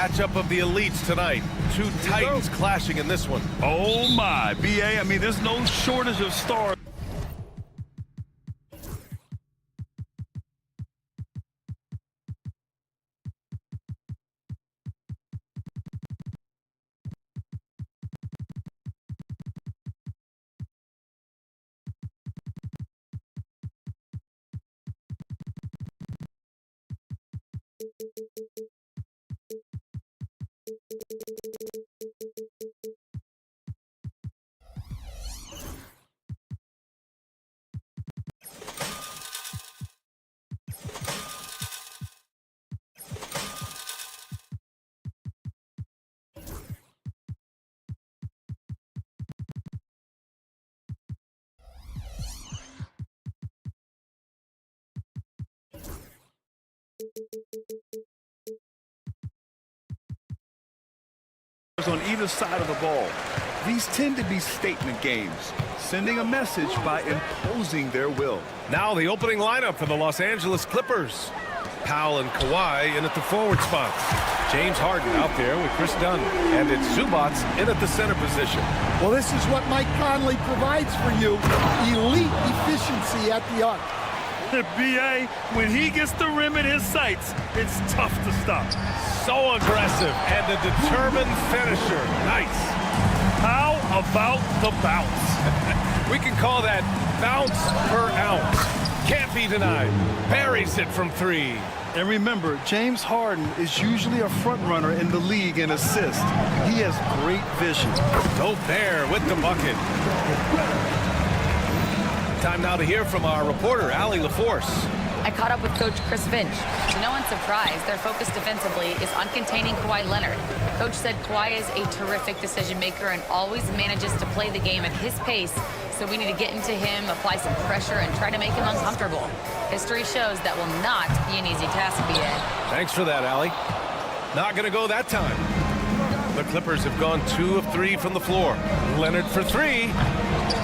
matchup of the elites tonight. Two titans clashing in this one. Oh my, BA, I mean, there's no shortage of stars. On either side of the ball. These tend to be statement games, sending a message by imposing their will. Now the opening lineup for the Los Angeles Clippers. Powell and Kawhi in at the forward spots. James Harden out there with Chris Dunn. And it's Zubats in at the center position. Well, this is what Mike Conley provides for you. Elite efficiency at the arc. BA, when he gets the rim in his sights, it's tough to stop. So aggressive and a determined finisher. Nice. How about the bounce? We can call that bounce per ounce. Can't be denied. Buries it from three. And remember, James Harden is usually a front runner in the league in assists. He has great vision. Gobert with the bucket. Time now to hear from our reporter, Allie LaForce. I caught up with Coach Chris Finch. To no one's surprise, their focus defensively is on containing Kawhi Leonard. Coach said Kawhi is a terrific decision maker and always manages to play the game at his pace, so we need to get into him, apply some pressure, and try to make him uncomfortable. History shows that will not be an easy task, BA. Thanks for that, Allie. Not going to go that time. The Clippers have gone 2 of 3 from the floor. Leonard for 3.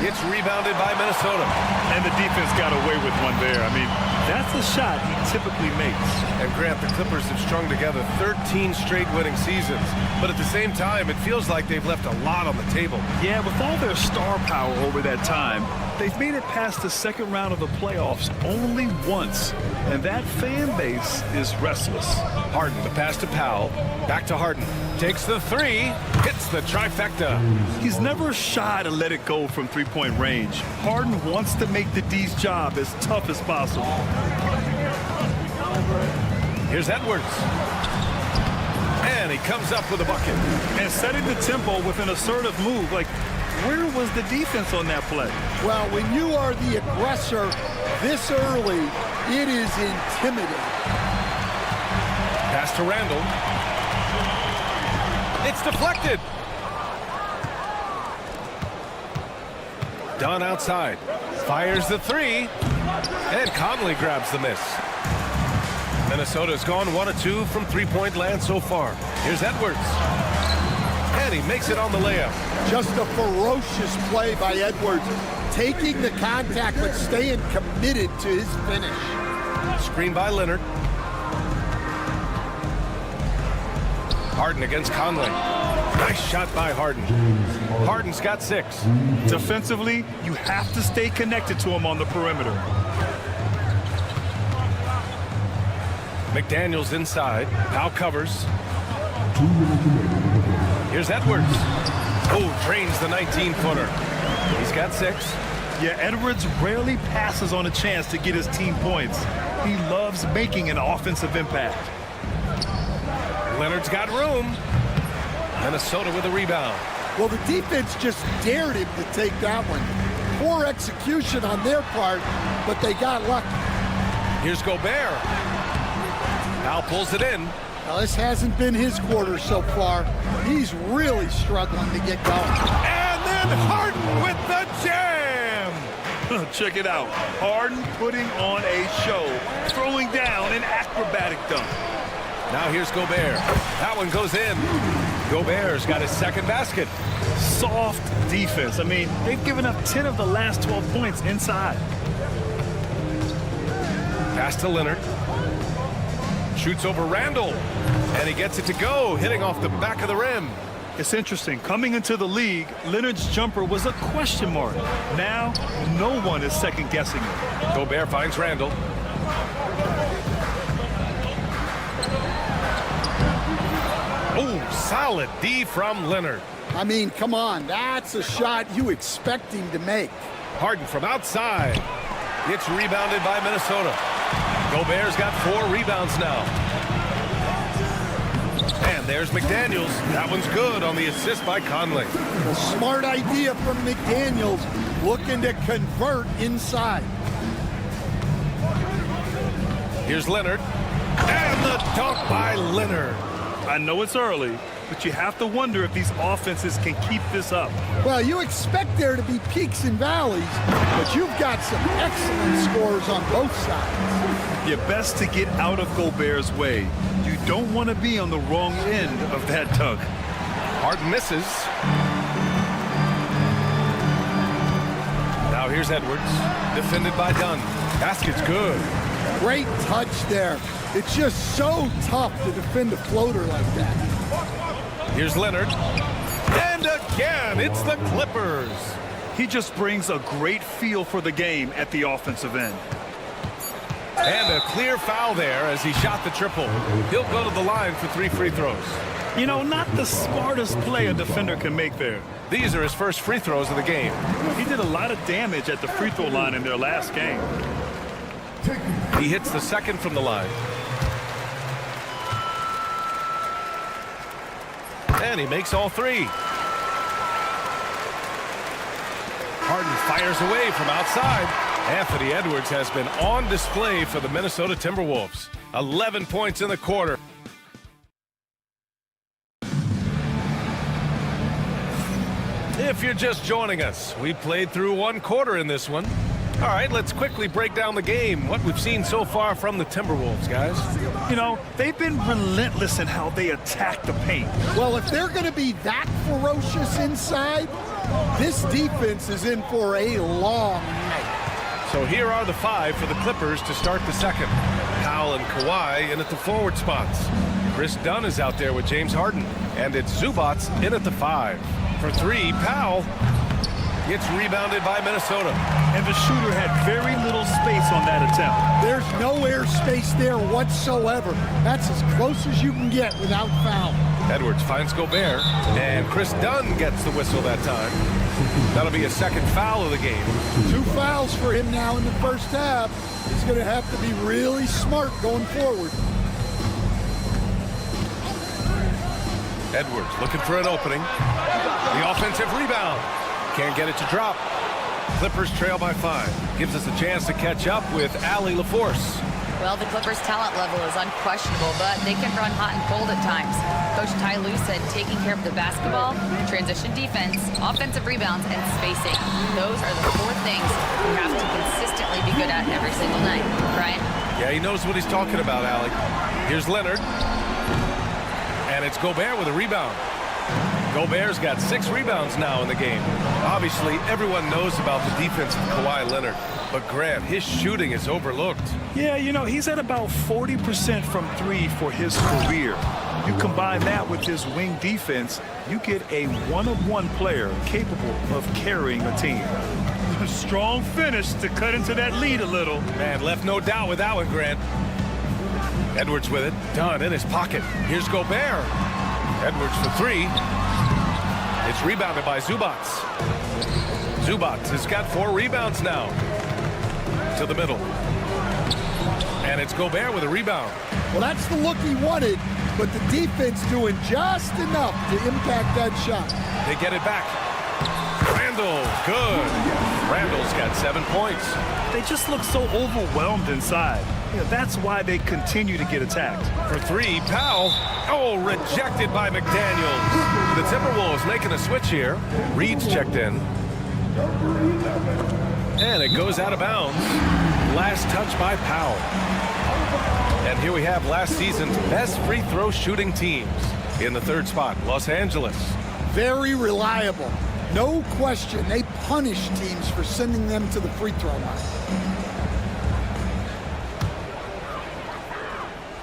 It's rebounded by Minnesota. And the defense got away with one there. I mean, that's a shot he typically makes. And Grant, the Clippers have strung together 13 straight winning seasons. But at the same time, it feels like they've left a lot on the table. Yeah, with all their star power over that time, they've made it past the second round of the playoffs only once. And that fan base is restless. Harden, the pass to Powell. Back to Harden. Takes the 3. Hits the trifecta. He's never shy to let it go from three-point range. Harden wants to make the D's job as tough as possible. Here's Edwards. And he comes up with a bucket. And setting the tempo with an assertive move. Like, where was the defense on that play? Well, when you are the aggressor this early, it is intimidating. Pass to Randall. It's deflected. Dunn outside. Fires the 3. And Conley grabs the miss. Minnesota's gone 1 of 2 from three-point land so far. Here's Edwards. And he makes it on the layup. Just a ferocious play by Edwards. Taking the contact, but staying committed to his finish. Screen by Leonard. Harden against Conley. Nice shot by Harden. Harden's got 6. Defensively, you have to stay connected to him on the perimeter. McDaniels inside. Powell covers. Here's Edwards. Oh, drains the 19-footer. He's got 6. Yeah, Edwards rarely passes on a chance to get his team points. He loves making an offensive impact. Leonard's got room. Minnesota with a rebound. Well, the defense just dared him to take that one. Poor execution on their part, but they got lucky. Here's Gobert. Now pulls it in. Now, this hasn't been his quarter so far. He's really struggling to get going. And then Harden with the jam. Check it out. Harden putting on a show, throwing down an acrobatic dunk. Now here's Gobert. That one goes in. Gobert's got his second basket. Soft defense. I mean, they've given up 10 of the last 12 points inside. Pass to Leonard. Shoots over Randall. And he gets it to go, hitting off the back of the rim. It's interesting. Coming into the league, Leonard's jumper was a question mark. Now, no one is second-guessing it. Gobert finds Randall. Oh, solid D from Leonard. I mean, come on. That's a shot you expect him to make. Harden from outside. It's rebounded by Minnesota. Gobert's got 4 rebounds now. And there's McDaniels. That one's good on the assist by Conley. A smart idea from McDaniels, looking to convert inside. Here's Leonard. And the dunk by Leonard. I know it's early, but you have to wonder if these offenses can keep this up. Well, you expect there to be peaks and valleys, but you've got some excellent scores on both sides. You're best to get out of Gobert's way. You don't want to be on the wrong end of that dunk. Harden misses. Now here's Edwards, defended by Dunn. Basket's good. Great touch there. It's just so tough to defend a floater like that. Here's Leonard. And again, it's the Clippers. He just brings a great feel for the game at the offensive end. And a clear foul there as he shot the triple. He'll go to the line for 3 free throws. You know, not the smartest play a defender can make there. These are his first free throws of the game. He did a lot of damage at the free throw line in their last game. He hits the second from the line. And he makes all 3. Harden fires away from outside. Anthony Edwards has been on display for the Minnesota Timberwolves. 11 points in the quarter. If you're just joining us, we played through 1 quarter in this one. All right, let's quickly break down the game, what we've seen so far from the Timberwolves, guys. You know, they've been relentless in how they attack the paint. Well, if they're going to be that ferocious inside, this defense is in for a long night. So here are the 5 for the Clippers to start the second. Powell and Kawhi in at the forward spots. Chris Dunn is out there with James Harden. And it's Zubats in at the 5. For 3, Powell. It's rebounded by Minnesota. And the shooter had very little space on that attempt. There's no air space there whatsoever. That's as close as you can get without foul. Edwards finds Gobert, and Chris Dunn gets the whistle that time. That'll be a second foul of the game. 2 fouls for him now in the first half. He's going to have to be really smart going forward. Edwards looking for an opening. The offensive rebound. Can't get it to drop. Clippers trail by 5. Gives us a chance to catch up with Allie LaForce. Well, the Clippers' talent level is unquestionable, but they can run hot and cold at times. Coach Ty Lue said taking care of the basketball, transition defense, offensive rebounds, and spacing. Those are the 4 things you have to consistently be good at every single night. Brian? Yeah, he knows what he's talking about, Allie. Here's Leonard. And it's Gobert with a rebound. Gobert's got 6 rebounds now in the game. Obviously, everyone knows about the defense of Kawhi Leonard. But Grant, his shooting is overlooked. Yeah, you know, he's at about 40% from 3 for his career. You combine that with his wing defense, you get a one-of-one player capable of carrying a team. A strong finish to cut into that lead a little. Man, left no doubt with that one, Grant. Edwards with it. Dunn in his pocket. Here's Gobert. Edwards for 3. It's rebounded by Zubats. Zubats has got 4 rebounds now. To the middle. And it's Gobert with a rebound. Well, that's the look he wanted, but the defense doing just enough to impact that shot. They get it back. Randall, good. Randall's got 7 points. They just look so overwhelmed inside. You know, that's why they continue to get attacked. For 3, Powell. Oh, rejected by McDaniels. The Timberwolves making a switch here. Reed's checked in. And it goes out of bounds. Last touch by Powell. And here we have last season's best free throw shooting teams. In the 3rd spot, Los Angeles. Very reliable. No question, they punish teams for sending them to the free throw line.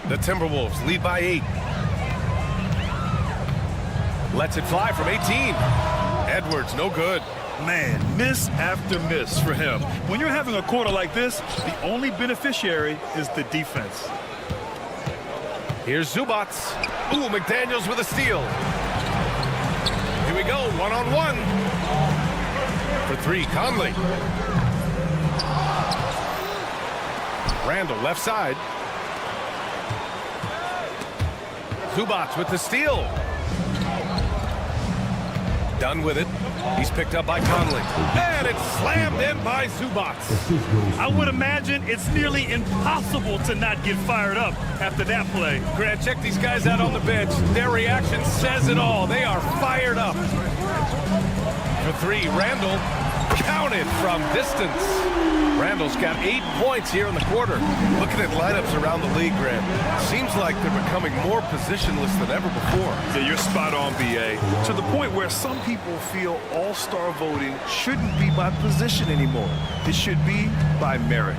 The Timberwolves lead by 8. Lets it fly from 18. Edwards, no good. Man, miss after miss for him. When you're having a quarter like this, the only beneficiary is the defense. Here's Zubac. Ooh, McDaniels with a steal. Here we go, one-on-one. For three, Conley. Randall, left side. Zubac with the steal. Done with it. He's picked up by Conley. And it's slammed in by Zubac. I would imagine it's nearly impossible to not get fired up after that play. Grant, check these guys out on the bench. Their reaction says it all. They are fired up. For three, Randall counted from distance. Randall's got 8 points here in the quarter. Looking at lineups around the league, Grant, seems like they're becoming more positionless than ever before. Yeah, you're spot on, BA. To the point where some people feel all-star voting shouldn't be by position anymore. It should be by merit.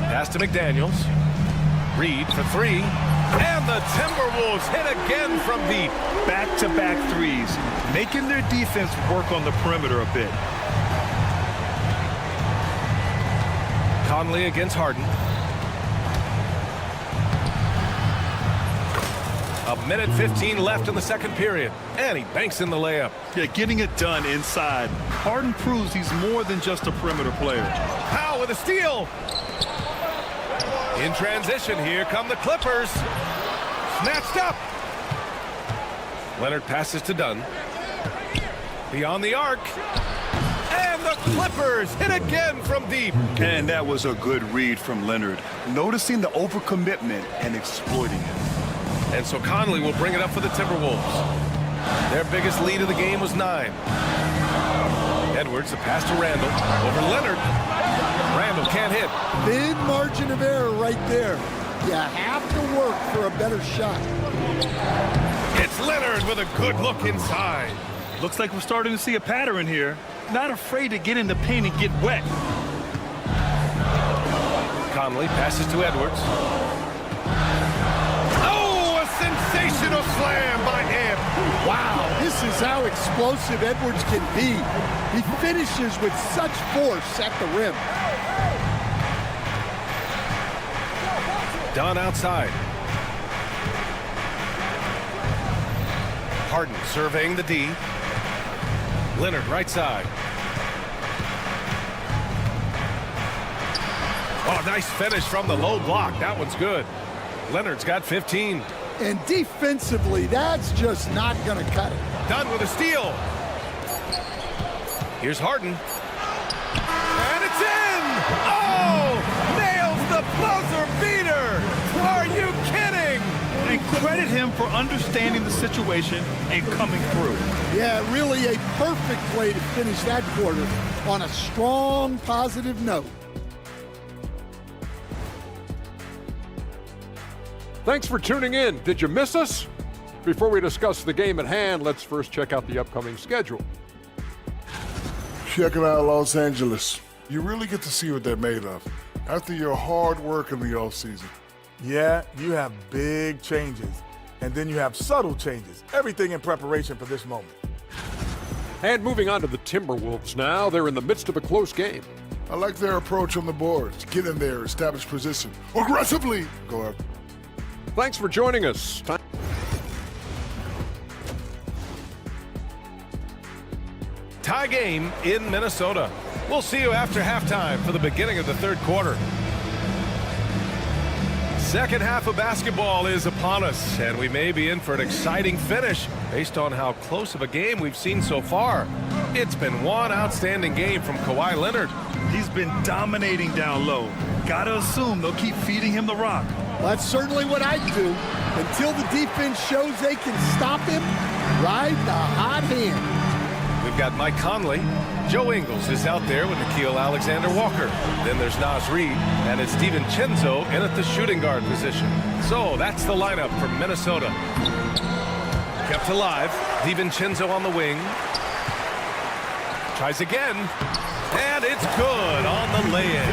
Pass to McDaniels. Reed for three. And the Timberwolves hit again from deep. Back-to-back threes, making their defense work on the perimeter a bit. Conley against Harden. A minute 15 left in the second period. And he banks in the layup. Yeah, getting it done inside. Harden proves he's more than just a perimeter player. Powell with a steal. In transition, here come the Clippers. Snatched up. Leonard passes to Dunn. Beyond the arc. And the Clippers hit again from deep. And that was a good read from Leonard. Noticing the overcommitment and exploiting it. And so Conley will bring it up for the Timberwolves. Their biggest lead of the game was 9. Edwards, the pass to Randall. Over Leonard. Randall can't hit. Thin margin of error right there. You have to work for a better shot. It's Leonard with a good look inside. Looks like we're starting to see a pattern here. Not afraid to get in the paint and get wet. Conley passes to Edwards. Oh, a sensational slam by him. Wow, this is how explosive Edwards can be. He finishes with such force at the rim. Dunn outside. Harden surveying the D. Leonard right side. Oh, nice finish from the low block. That one's good. Leonard's got 15. And defensively, that's just not going to cut it. Dunn with a steal. Here's Harden. And it's in! Oh! Nails the buzzer beater! Are you kidding? And credit him for understanding the situation and coming through. Yeah, really a perfect way to finish that quarter on a strong, positive note. Thanks for tuning in. Did you miss us? Before we discuss the game at hand, let's first check out the upcoming schedule. Checking out Los Angeles. You really get to see what they're made of after your hard work in the offseason. Yeah, you have big changes, and then you have subtle changes. Everything in preparation for this moment. And moving on to the Timberwolves now. They're in the midst of a close game. I like their approach on the boards. Get in there, establish position. Aggressively go after. Thanks for joining us. Tie game in Minnesota. We'll see you after halftime for the beginning of the third quarter. Second half of basketball is upon us, and we may be in for an exciting finish based on how close of a game we've seen so far. It's been one outstanding game from Kawhi Leonard. He's been dominating down low. Gotta assume they'll keep feeding him the rock. That's certainly what I'd do. Until the defense shows they can stop him, ride the hot hand. We've got Mike Conley. Joe Ingles is out there with Nickeil Alexander-Walker. Then there's Naz Reid, and it's DiVincenzo in at the shooting guard position. So that's the lineup for Minnesota. Kept alive. DiVincenzo on the wing. Tries again. And it's good on the lay-in.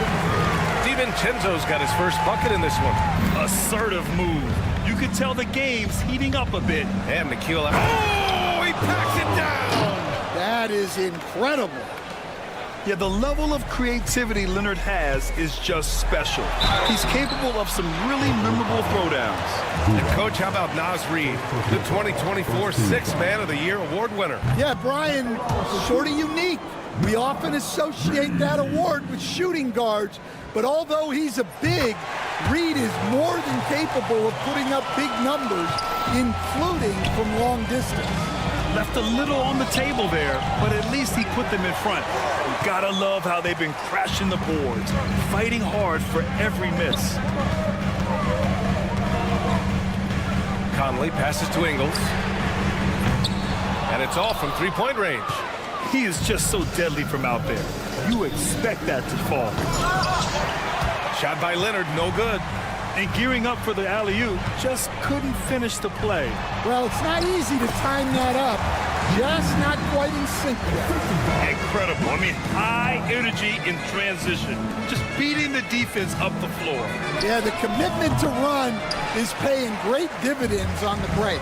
DiVincenzo's got his first bucket in this one. Assertive move. You could tell the game's heating up a bit. And McKeel. Oh, he packs it down. That is incredible. Yeah, the level of creativity Leonard has is just special. He's capable of some really memorable throwdowns. And Coach, how about Naz Reid, the 2024 Sixth Man of the Year award winner? Yeah, Brian, sort of unique. We often associate that award with shooting guards, but although he's a big, Reid is more than capable of putting up big numbers, including from long distance. Left a little on the table there, but at least he put them in front. You gotta love how they've been crashing the boards, fighting hard for every miss. Conley passes to Ingles. And it's all from three-point range. He is just so deadly from out there. You expect that to fall. Shot by Leonard, no good. And gearing up for the alley-oop, just couldn't finish the play. Well, it's not easy to time that up. Just not quite in sync yet. Incredible. I mean, high energy in transition. Just beating the defense up the floor. Yeah, the commitment to run is paying great dividends on the break.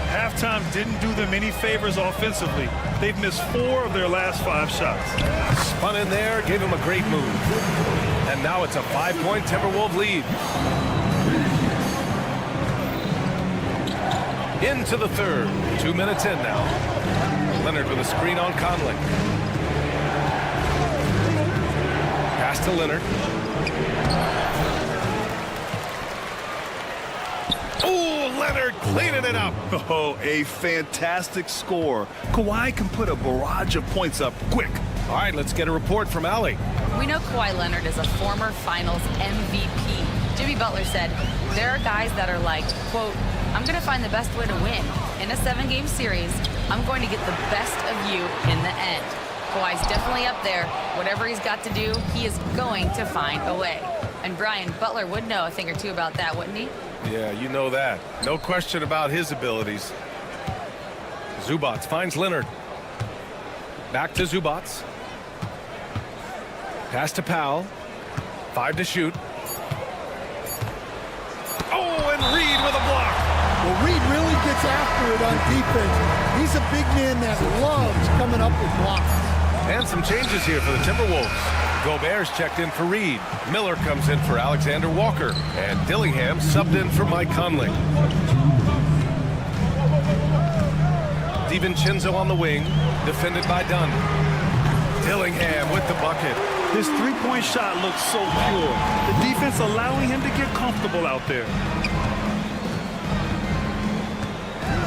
Halftime didn't do them any favors offensively. They've missed 4 of their last 5 shots. Spun in there, gave him a great move. And now it's a 5-point Timberwolves lead. Into the third. 2 minutes in now. Leonard with a screen on Conley. Pass to Leonard. Oh, Leonard cleaning it up. Oh, a fantastic score. Kawhi can put a barrage of points up quick. All right, let's get a report from Allie. We know Kawhi Leonard is a former Finals MVP. Jimmy Butler said, there are guys that are like, quote, I'm going to find the best way to win. In a 7-game series, I'm going to get the best of you in the end. Kawhi's definitely up there. Whatever he's got to do, he is going to find a way. And Brian, Butler would know a thing or two about that, wouldn't he? Yeah, you know that. No question about his abilities. Zubats finds Leonard. Back to Zubats. Pass to Powell. 5 to shoot. Oh, and Reid with a block. Well, Reid really gets after it on defense. He's a big man that loves coming up with blocks. And some changes here for the Timberwolves. Gobert's checked in for Reid. Miller comes in for Alexander Walker. And Dillingham subbed in for Mike Conley. DiVincenzo on the wing, defended by Dunn. Dillingham with the bucket. His three-point shot looks so pure. The defense allowing him to get comfortable out there.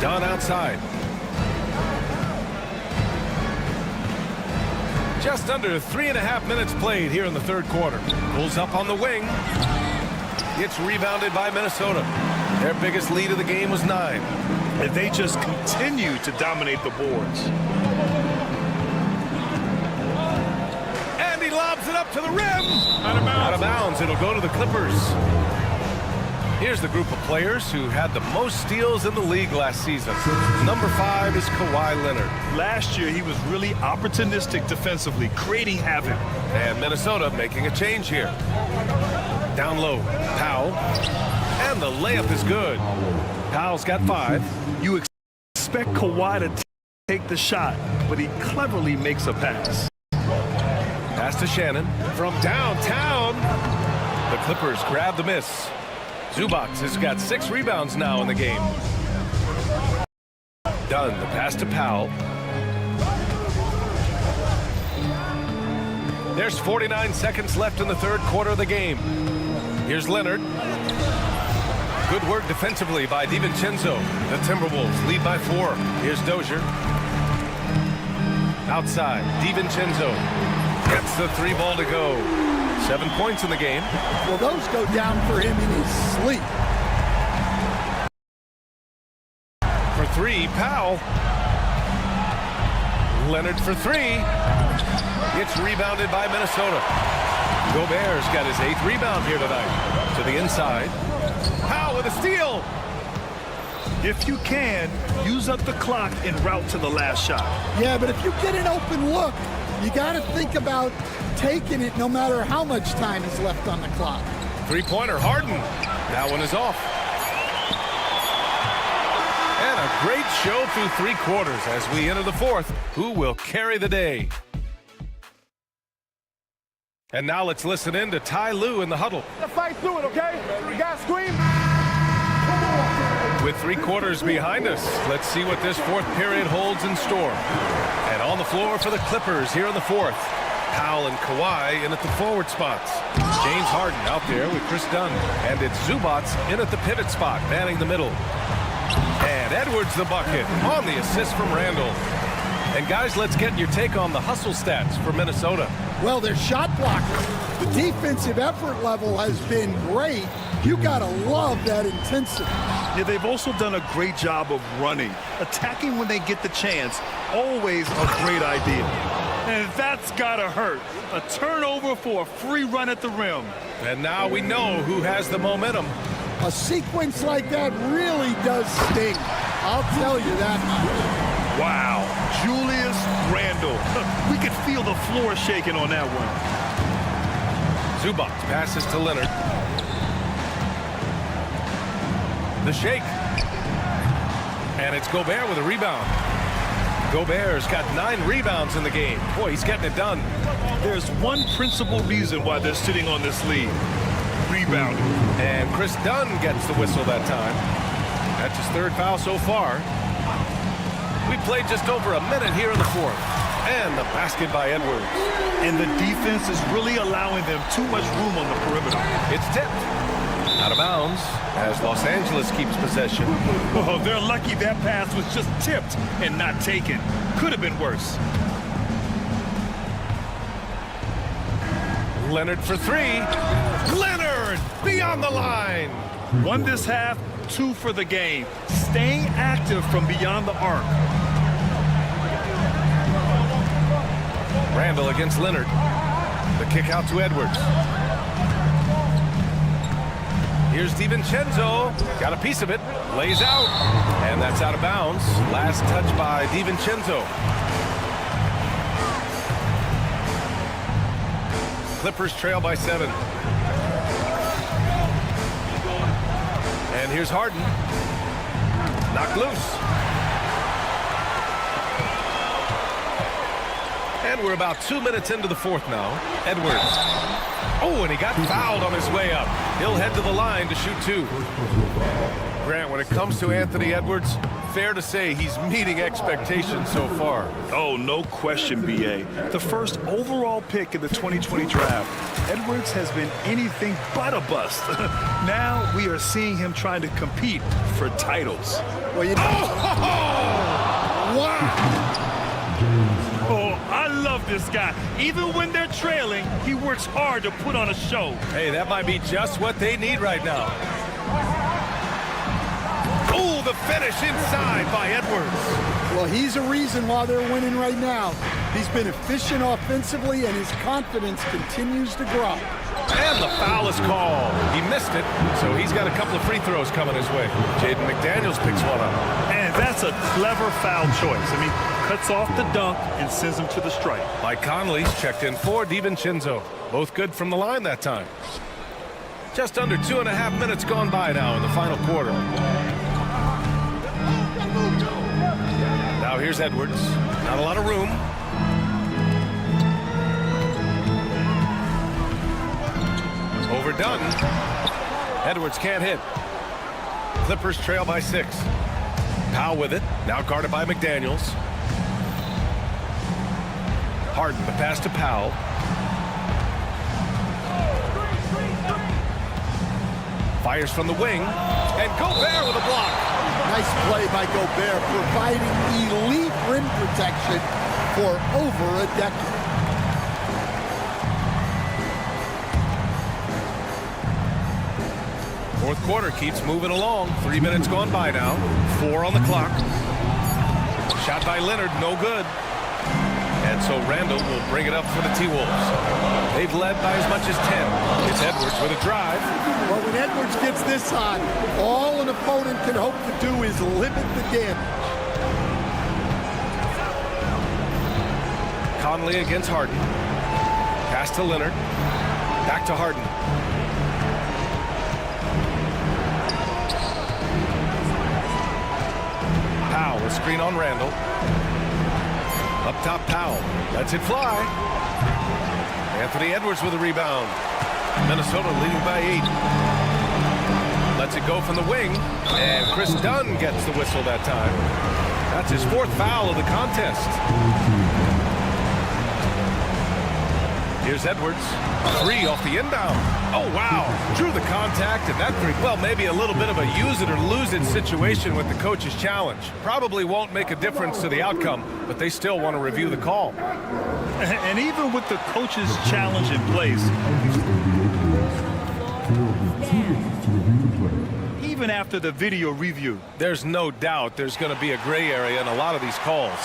Dunn outside. Just under 3.5 minutes played here in the third quarter. Pulls up on the wing. Gets rebounded by Minnesota. Their biggest lead of the game was 9. And they just continue to dominate the boards. And he lobs it up to the rim. Out of bounds. Out of bounds. It'll go to the Clippers. Here's the group of players who had the most steals in the league last season. Number 5 is Kawhi Leonard. Last year, he was really opportunistic defensively, creating havoc. And Minnesota making a change here. Down low, Powell. And the layup is good. Powell's got 5. You expect Kawhi to take the shot, but he cleverly makes a pass. Pass to Shannon from downtown. The Clippers grab the miss. Zubats has got 6 rebounds now in the game. Dunn, the pass to Powell. There's 49 seconds left in the third quarter of the game. Here's Leonard. Good work defensively by DiVincenzo. The Timberwolves lead by 4. Here's Dozier. Outside, DiVincenzo gets the 3 ball to go. 7 points in the game. Well, those go down for him in his sleep. For 3, Powell. Leonard for 3. It's rebounded by Minnesota. Gobert's got his 8th rebound here tonight. To the inside. Powell with a steal. If you can, use up the clock en route to the last shot. Yeah, but if you get an open look, You got to think about taking it no matter how much time is left on the clock. Three-pointer, Harden. That one is off. And a great show through 3 quarters as we enter the 4th. Who will carry the day? And now let's listen in to Ty Lue in the huddle. Let's fight through it, okay? You guys scream. With 3 quarters behind us, let's see what this 4th period holds in store. And on the floor for the Clippers here in the 4th. Powell and Kawhi in at the forward spots. James Harden out there with Chris Dunn. And it's Zubac in at the pivot spot, manning the middle. And Edwards the bucket on the assist from Randall. And guys, let's get your take on the hustle stats for Minnesota. Well, their shot blocker. The defensive effort level has been great. You gotta love that intensity. Yeah, they've also done a great job of running. Attacking when they get the chance, always a great idea. And that's gotta hurt. A turnover for a free run at the rim. And now we know who has the momentum. A sequence like that really does sting. I'll tell you that much. Wow, Julius Randle. We could feel the floor shaking on that one. Zubac passes to Leonard. The shake. And it's Gobert with a rebound. Gobert's got 9 rebounds in the game. Boy, he's getting it done. There's one principal reason why they're sitting on this lead. Rebounding. And Chris Dunn gets the whistle that time. That's his 3rd foul so far. We played just over a minute here in the 4th. And the basket by Edwards. And the defense is really allowing them too much room on the perimeter. It's tipped. Out of bounds as Los Angeles keeps possession. Oh, they're lucky that pass was just tipped and not taken. Could have been worse. Leonard for 3. Leonard beyond the line. 1 this half, 2 for the game. Staying active from beyond the arc. Randall against Leonard. The kick out to Edwards. Here's DiVincenzo. Got a piece of it. Lays out. And that's out of bounds. Last touch by DiVincenzo. Clippers trail by 7. And here's Harden. Knocked loose. And we're about 2 minutes into the 4th now. Edwards. Oh, and he got fouled on his way up. He'll head to the line to shoot 2. Grant, when it comes to Anthony Edwards, fair to say he's meeting expectations so far. Oh, no question, B.A. The first overall pick in the 2020 draft, Edwards has been anything but a bust. Now we are seeing him trying to compete for titles. Well, you know. Wow! Oh, I love this guy. Even when they're trailing, he works hard to put on a show. Hey, that might be just what they need right now. Oh, the finish inside by Edwards. Well, he's a reason why they're winning right now. He's been efficient offensively, and his confidence continues to grow. And the foul is called. He missed it, so he's got a couple of free throws coming his way. Jaden McDaniels picks one up. And that's a clever foul choice. I mean, cuts off the dunk and sends him to the stripe. Mike Conley's checked in for DiVincenzo. Both good from the line that time. Just under 2.5 minutes gone by now in the final quarter. Now here's Edwards. Not a lot of room. Overdone. Edwards can't hit. Clippers trail by 6. Powell with it. Now guarded by McDaniels. Harden, the pass to Powell. Fires from the wing. And Gobert with a block. Nice play by Gobert, providing elite rim protection for over a decade. Fourth quarter keeps moving along. 3 minutes gone by now. 4 on the clock. Shot by Leonard, no good. And so Randall will bring it up for the T-Wolves. They've led by as much as 10. It's Edwards with a drive. Well, when Edwards gets this hot, all an opponent can hope to do is limit the damage. Conley against Harden. Pass to Leonard. Back to Harden. Powell, a screen on Randall. Up top, Powell. Lets it fly. Anthony Edwards with a rebound. Minnesota leading by 8. Lets it go from the wing. And Chris Dunn gets the whistle that time. That's his 4th foul of the contest. Here's Edwards. 3 off the inbound. Oh, wow. Drew the contact, and that 3, well, maybe a little bit of a use it or lose it situation with the coach's challenge. Probably won't make a difference to the outcome, but they still want to review the call. And even with the coach's challenge in place, even after the video review, there's no doubt there's going to be a gray area in a lot of these calls.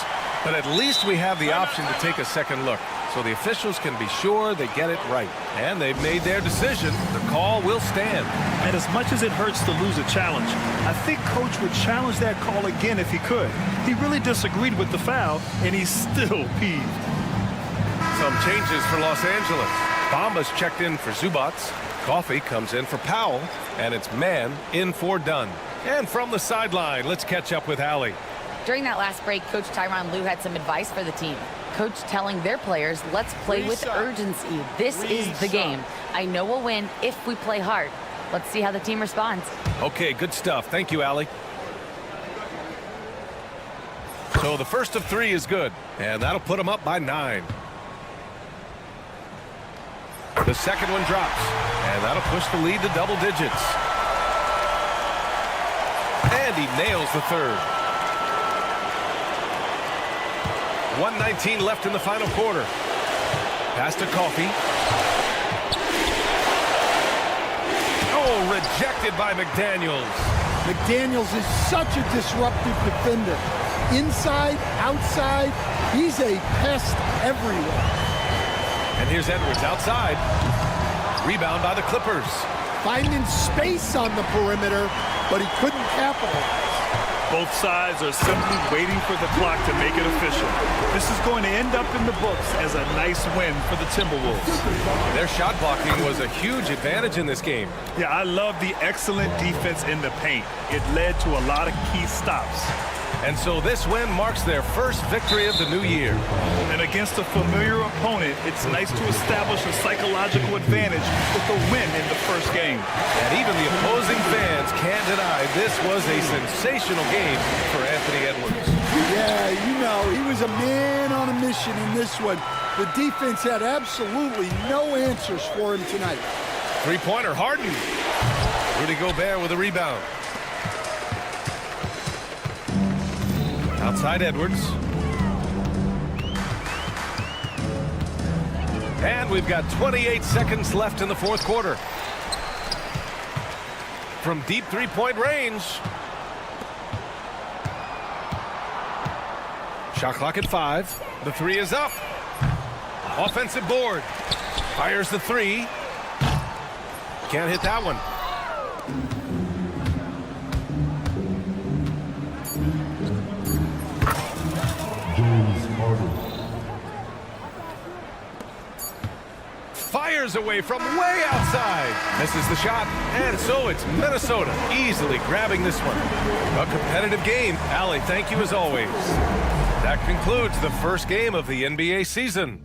But at least we have the option to take a second look, so the officials can be sure they get it right. And they've made their decision. The call will stand. And as much as it hurts to lose a challenge, I think Coach would challenge that call again if he could. He really disagreed with the foul, and he's still peeved. Some changes for Los Angeles. Bamba's checked in for Zubats. Coffee comes in for Powell, and it's Mann in for Dunn. And from the sideline, let's catch up with Allie. During that last break, Coach Tyronn Lue had some advice for the team. Coach telling their players, let's play with urgency. This is the game. I know we'll win if we play hard. Let's see how the team responds. Okay, good stuff. Thank you, Allie. So the first of 3 is good, and that'll put them up by 9. The second one drops, and that'll push the lead to double digits. And he nails the third. 1:19 left in the final quarter. Pass to Coffee. Oh, rejected by McDaniels. McDaniels is such a disruptive defender. Inside, outside, he's a pest everywhere. And here's Edwards outside. Rebound by the Clippers. Finding space on the perimeter, but he couldn't capitalize. Both sides are simply waiting for the clock to make it official. This is going to end up in the books as a nice win for the Timberwolves. Their shot blocking was a huge advantage in this game. Yeah, I love the excellent defense in the paint. It led to a lot of key stops. And so this win marks their first victory of the new year. And against a familiar opponent, it's nice to establish a psychological advantage with a win in the first game. And even the opposing fans can't deny this was a sensational game for Anthony Edwards. Yeah, you know, he was a man on a mission in this one. The defense had absolutely no answers for him tonight. Three-pointer, Harden. Rudy Gobert with a rebound. Outside Edwards. And we've got 28 seconds left in the fourth quarter. From deep three-point range. Shot clock at 5. The 3 is up. Offensive board. Fires the 3. Can't hit that one. Fires away from way outside. Misses the shot, and so it's Minnesota easily grabbing this one. A competitive game. Allie, thank you as always. That concludes the first game of the NBA season.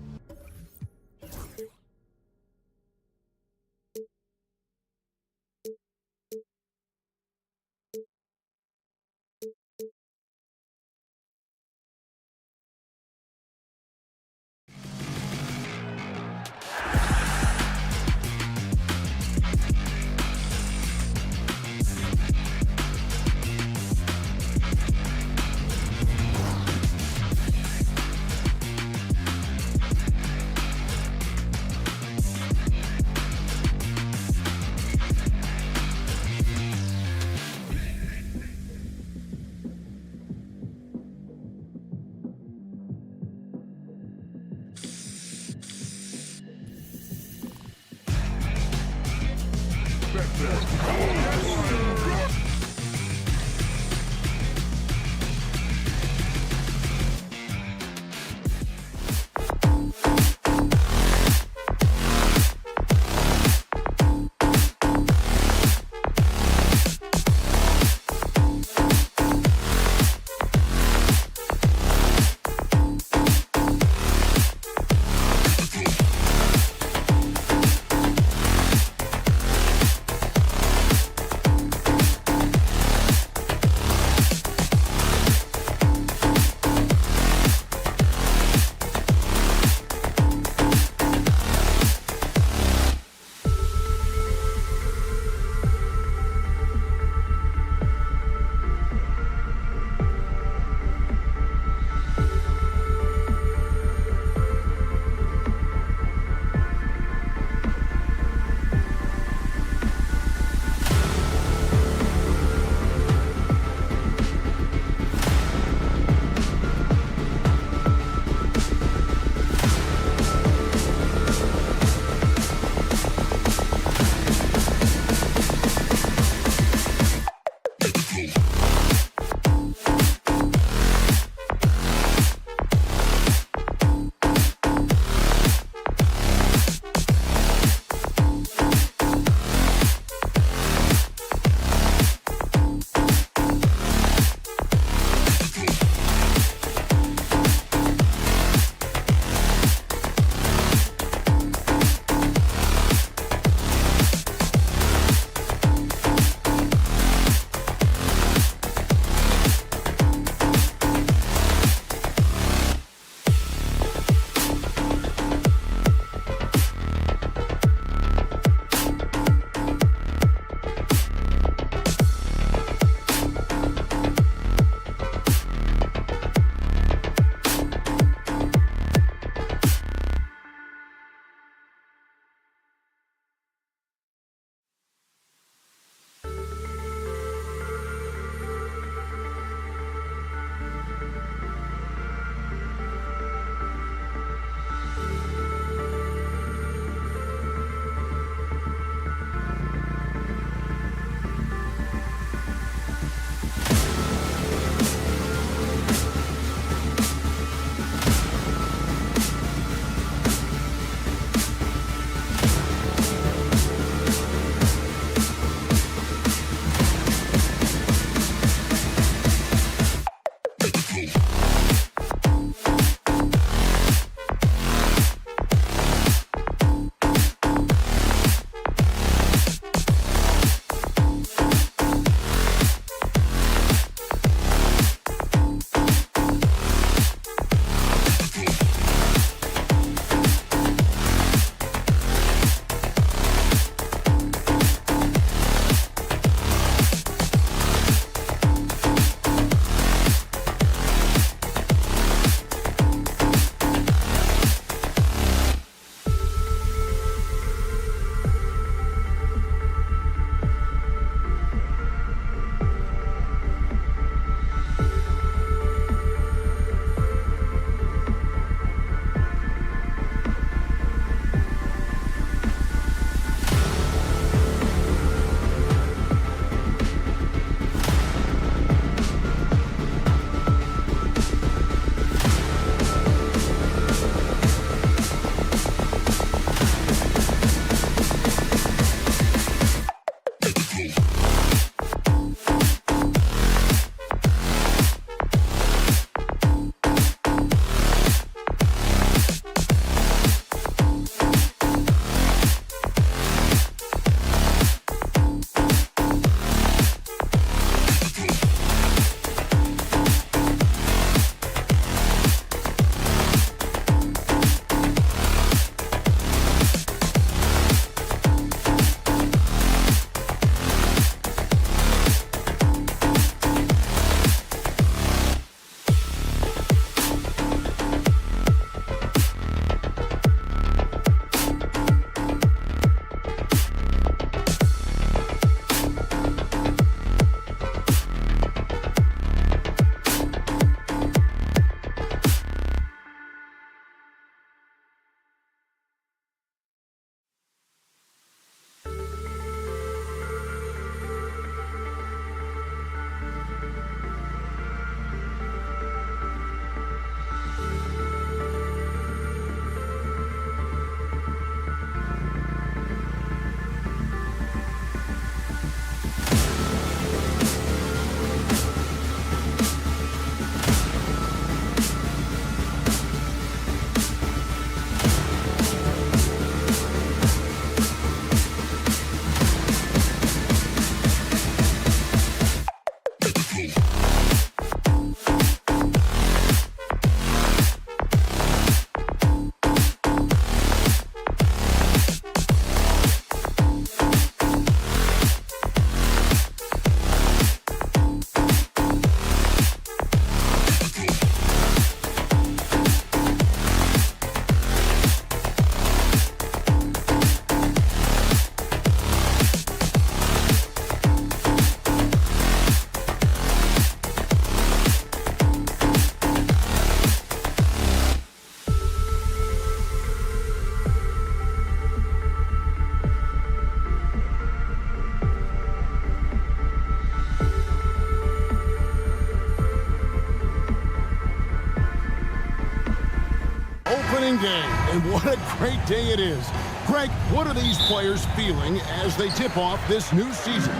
game day, and what a great day it is. Greg, what are these players feeling as they tip off this new season?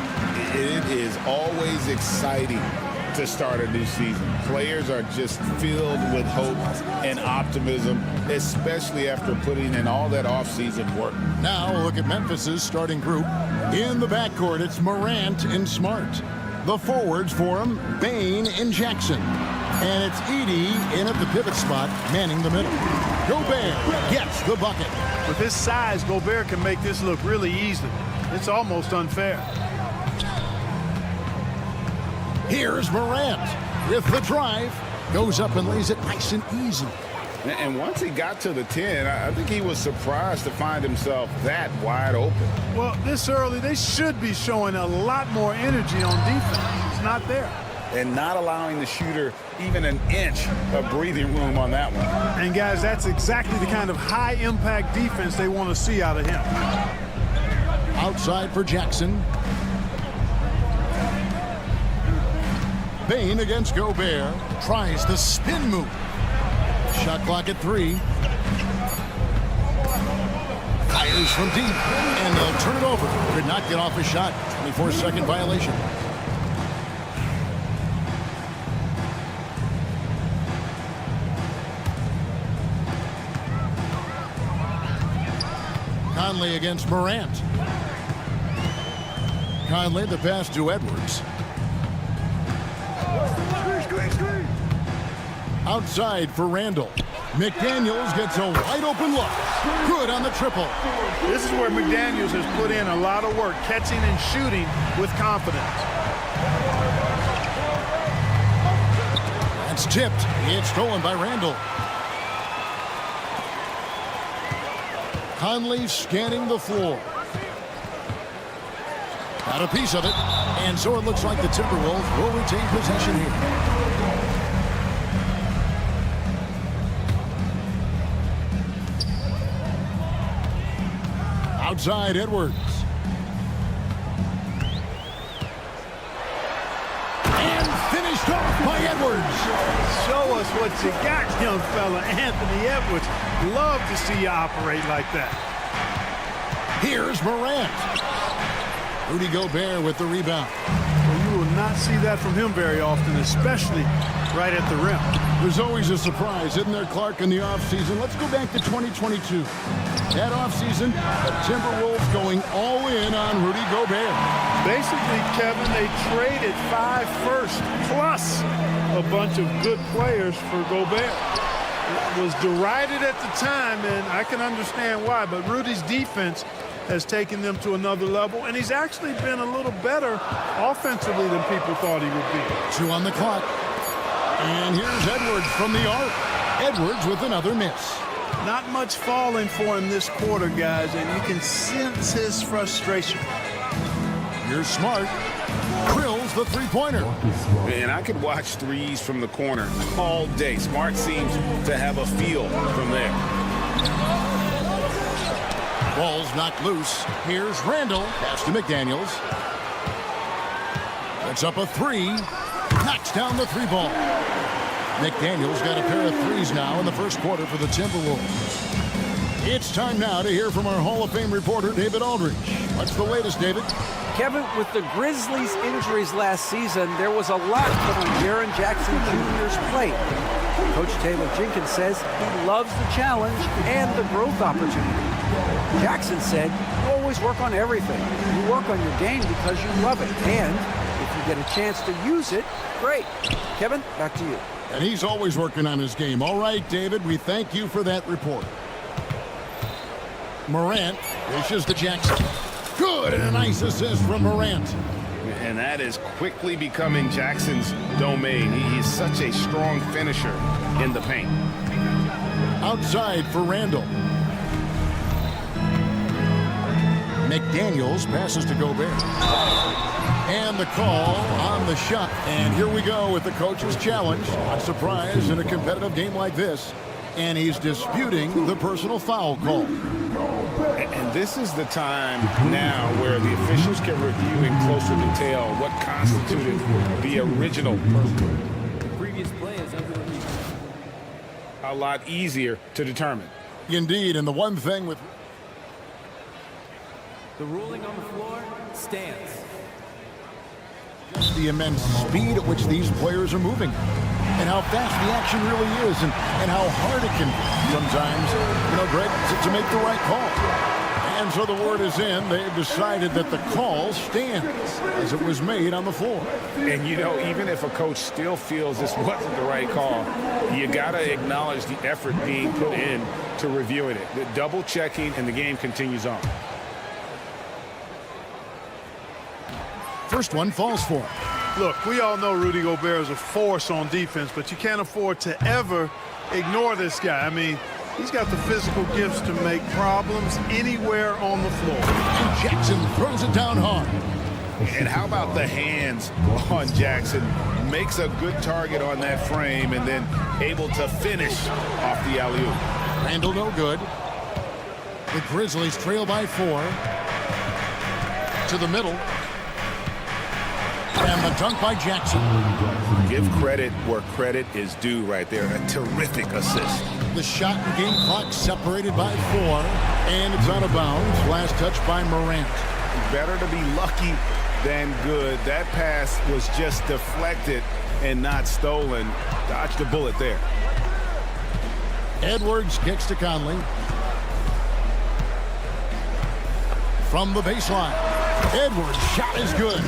It is always exciting to start a new season. Players are just filled with hope and optimism, especially after putting in all that offseason work. Now look at Memphis's starting group. In the backcourt, it's Morant and Smart. The forwards for him, Bain and Jackson. And it's Edey in at the pivot spot, manning the middle. Gobert gets the bucket. With his size, Gobert can make this look really easy. It's almost unfair. Here's Morant with the drive. Goes up and lays it nice and easy. And once he got to the 10, I think he was surprised to find himself that wide open. Well, this early, they should be showing a lot more energy on defense. It's not there. And not allowing the shooter even an inch of breathing room on that one. And guys, that's exactly the kind of high-impact defense they want to see out of him. Outside for Jackson. Bain against Gobert. Tries the spin move. Shot clock at 3. Fires from deep. And they'll turn it over. Could not get off a shot. 24-second violation. Conley against Morant. Conley, the pass to Edwards. Outside for Randall. McDaniels gets a wide open look. Good on the triple. This is where McDaniels has put in a lot of work, catching and shooting with confidence. That's tipped. It's stolen by Randall. Conley scanning the floor. Got a piece of it. And so it looks like the Timberwolves will retain possession here. Outside Edwards. And finished off by Edwards. Show us what you got, young fella. Anthony Edwards. Love to see you operate like that. Here's Morant. Rudy Gobert with the rebound. Well, you will not see that from him very often, especially right at the rim. There's always a surprise, isn't there, Clark, in the offseason? Let's go back to 2022. That offseason, the Timberwolves going all in on Rudy Gobert. Basically, Kevin, they traded 5 firsts plus a bunch of good players for Gobert. It was derided at the time, and I can understand why, but Rudy's defense has taken them to another level, and he's actually been a little better offensively than people thought he would be. 2 on the clock. And here's Edwards from the arc. Edwards with another miss. Not much falling for him this quarter, guys, and you can sense his frustration. Here's Smart. Drills the three-pointer. And I could watch threes from the corner all day. Smart seems to have a feel from there. Ball's knocked loose. Here's Randall. Pass to McDaniels. It's up a 3. Knocks down the 3-ball. McDaniels got a pair of threes now in the first quarter for the Timberwolves. It's time now to hear from our Hall of Fame reporter, David Aldridge. What's the latest, David? Kevin, with the Grizzlies' injuries last season, there was a lot put on Jaren Jackson Jr.'s plate. Coach Taylor Jenkins says he loves the challenge and the growth opportunity. Jackson said, "You always work on everything. You work on your game because you love it. And if you get a chance to use it, great." Kevin, back to you. And he's always working on his game. All right, David, we thank you for that report. Morant dishes to Jackson. Good, and a nice assist from Morant. And that is quickly becoming Jackson's domain. He is such a strong finisher in the paint. Outside for Randall. McDaniels passes to Gobert. And the call on the shot. And here we go with the coach's challenge. Not surprised in a competitive game like this. And he's disputing the personal foul call. And this is the time now where the officials can review in closer detail what constituted the original personal. The previous play is under review. A lot easier to determine. Indeed, and the one thing with The ruling on the floor stands. just the immense speed at which these players are moving and how fast the action really is and how hard it can be sometimes, Greg, to make the right call. And so the word is in. They've decided that the call stands as it was made on the floor. And, even if a coach still feels this wasn't the right call, you got to acknowledge the effort being put in to reviewing it. The double checking, and the game continues on. First one falls for him. Look, we all know Rudy Gobert is a force on defense, but you can't afford to ever ignore this guy. I mean, he's got the physical gifts to make problems anywhere on the floor. And Jackson throws it down hard. And how about the hands on Jackson? Makes a good target on that frame and then able to finish off the alley-oop. Randall no good. The Grizzlies trail by 4. To the middle. And the dunk by Jackson. Give credit where credit is due right there. A terrific assist. The shot and game clock separated by 4. And it's out of bounds. Last touch by Morant. Better to be lucky than good. That pass was just deflected and not stolen. Dodged a bullet there. Edwards kicks to Conley. From the baseline. Edwards' shot is good.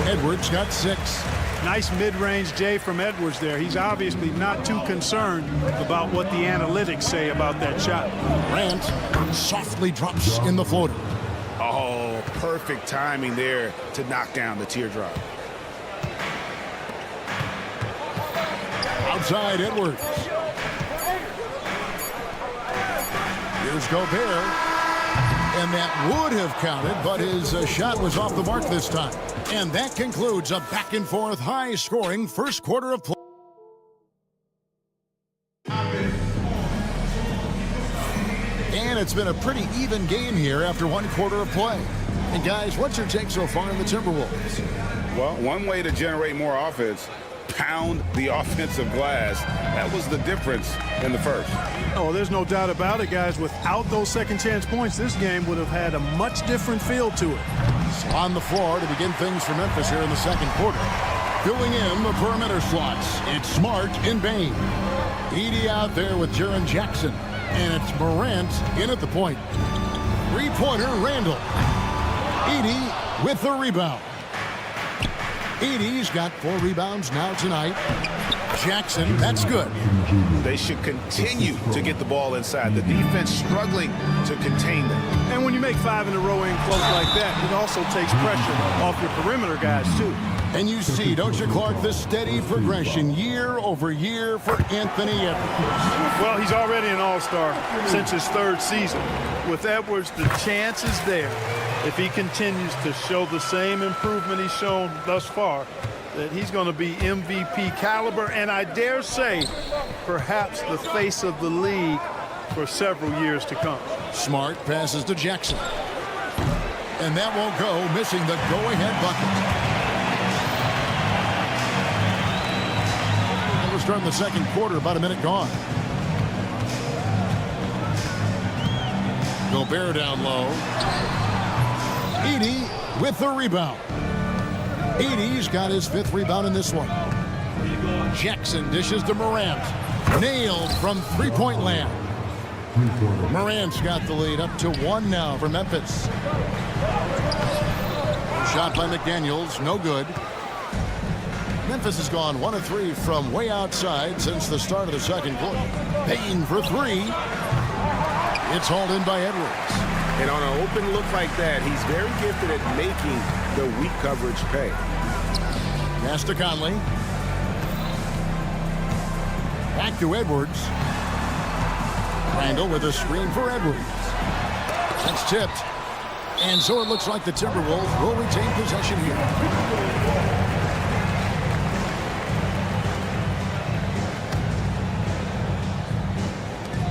Edwards got 6. Nice mid-range J from Edwards there. He's obviously not too concerned about what the analytics say about that shot. Morant softly drops in the floater. Oh, perfect timing there to knock down the teardrop. Outside Edwards. Here's Gobert. And that would have counted, but his shot was off the mark this time. And that concludes a back-and-forth, high-scoring first quarter of play. And it's been a pretty even game here after one quarter of play. And guys, what's your take so far on the Timberwolves? Well, one way to generate more offense, pound the offensive glass. That was the difference in the first. Oh, there's no doubt about it, guys. Without those second chance points, this game would have had a much different feel to it. So on the floor to begin things for Memphis here in the second quarter. Filling in the perimeter slots, it's Smart and Bain. Edey out there with Jaren Jackson. And it's Morant in at the point. Three-pointer, Randall. Edey with the rebound. Edey's got 4 rebounds now tonight. Jackson, that's good. They should continue to get the ball inside. The defense struggling to contain them. And when you make 5 in a row in close like that, it also takes pressure off your perimeter guys, too. And you see, don't you, Clark, the steady progression year over year for Anthony Edwards. Well, he's already an all-star since his 3rd season. With Edwards, the chance is there, if he continues to show the same improvement he's shown thus far, that he's going to be MVP caliber, and I dare say, perhaps the face of the league for several years to come. Smart passes to Jackson. And that won't go, missing the go-ahead bucket. We're starting the second quarter, about a minute gone. Gobert down low. Edey with the rebound. Edey's got his 5th rebound in this one. Jackson dishes to Morant. Nailed from three-point land. Morant's got the lead up to 1 now for Memphis. Shot by McDaniels, no good. Memphis has gone 1 of 3 from way outside since the start of the second quarter. Payne for 3. It's hauled in by Edwards. And on an open look like that, he's very gifted at making the weak coverage pay. Pass to Conley. Back to Edwards. Randall with a screen for Edwards. That's tipped. And so it looks like the Timberwolves will retain possession here.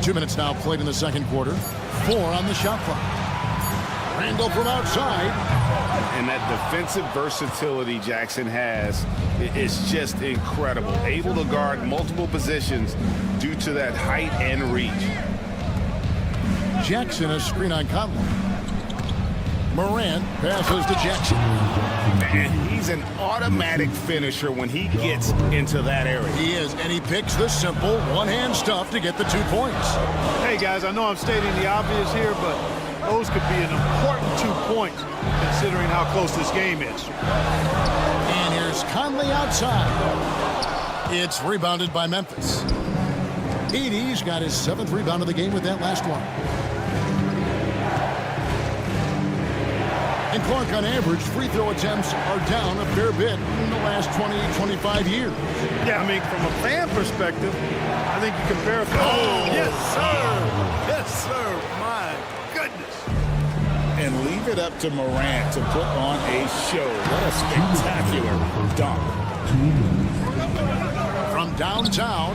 2 minutes now played in the second quarter. 4 on the shot clock. Randall from outside. And that defensive versatility Jackson has is just incredible. Able to guard multiple positions due to that height and reach. Jackson, a screen on Conley. Morant passes to Jackson. Man, he's an automatic finisher when he gets into that area. He is, and he picks the simple one-hand stuff to get the 2 points. Hey, guys, I know I'm stating the obvious here, but those could be an important 2 points considering how close this game is. And here's Conley outside. It's rebounded by Memphis. Edey's got his 7th rebound of the game with that last one. And Clark, on average, free throw attempts are down a fair bit in the last 20, 25 years. Yeah, I mean, from a fan perspective, I think you compare it. Oh, yes, sir. Yes, sir. My goodness. And leave it up to Morant to put on a show. What a spectacular dunk. From downtown,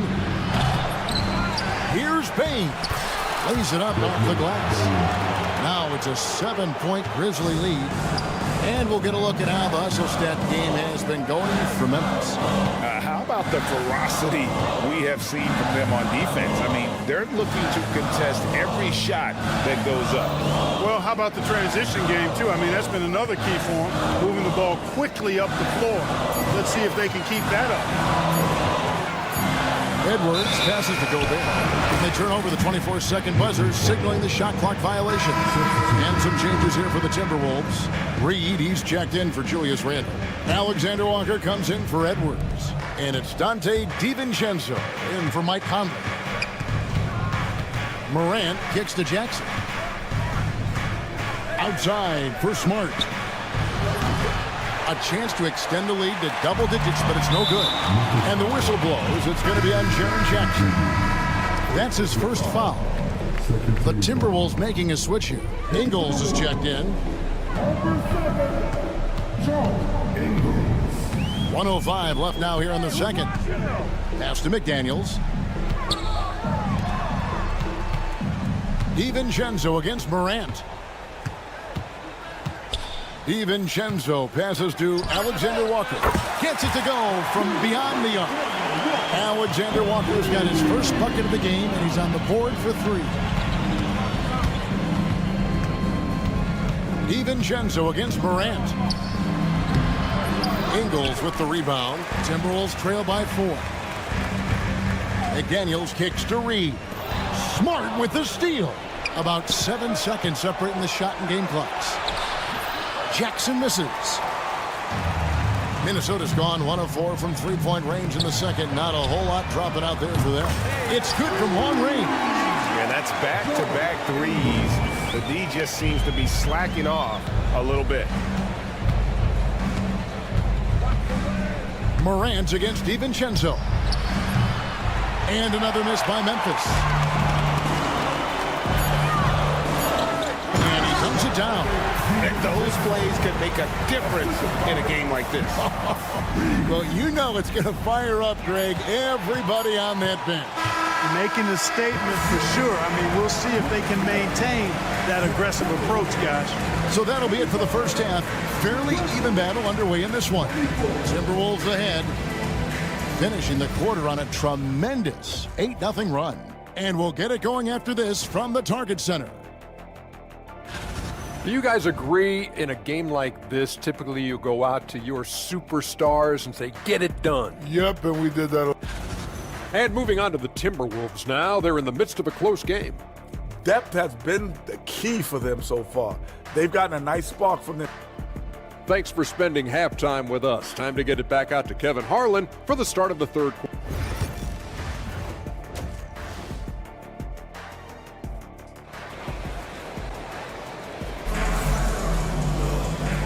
here's Payne. Lays it up off the glass. Now it's a 7-point Grizzly lead. And we'll get a look at how the hustle stat game has been going for Memphis. How about the ferocity we have seen from them on defense? I mean, they're looking to contest every shot that goes up. Well, how about the transition game, too? I mean, that's been another key for them, moving the ball quickly up the floor. Let's see if they can keep that up. Edwards passes to Gobert. And they turn over the 24-second buzzer, signaling the shot clock violation. And some changes here for the Timberwolves. Reed, he's checked in for Julius Randle. Alexander Walker comes in for Edwards. And it's Dante DiVincenzo in for Mike Conley. Morant kicks to Jackson. Outside for Smart. A chance to extend the lead to double digits, but it's no good. And the whistle blows. It's going to be on Jaren Jackson. That's his first foul. The Timberwolves making a switch here. Ingles is checked in. 1:05 left now here in the second. Pass to McDaniels. DiVincenzo against Morant. DiVincenzo passes to Alexander Walker. Gets it to go from beyond the arc. Alexander Walker's got his first bucket of the game, and he's on the board for 3. DiVincenzo against Morant. Ingles with the rebound. Timberwolves trail by 4. McDaniels kicks to Reed. Smart with the steal. About 7 seconds separating the shot and game clocks. Jackson misses. Minnesota's gone 1 of 4 from 3-point range in the second. Not a whole lot dropping out there for them. It's good from long range. And that's back-to-back threes. The D just seems to be slacking off a little bit. Morant against DiVincenzo. And another miss by Memphis. And he comes it down. And those plays can make a difference in a game like this. Well, you know it's going to fire up, Greg, everybody on that bench. Making a statement for sure. I mean, we'll see if they can maintain that aggressive approach, guys. So that'll be it for the first half. Fairly even battle underway in this one. Timberwolves ahead, finishing the quarter on a tremendous 8-0 run. And we'll get it going after this from the Target Center. Do you guys agree in a game like this, typically you go out to your superstars and say, get it done? Yep, and we did that. And moving on to the Timberwolves now, they're in the midst of a close game. Depth has been the key for them so far. They've gotten a nice spark from them. Thanks for spending halftime with us. Time to get it back out to Kevin Harlan for the start of the third quarter.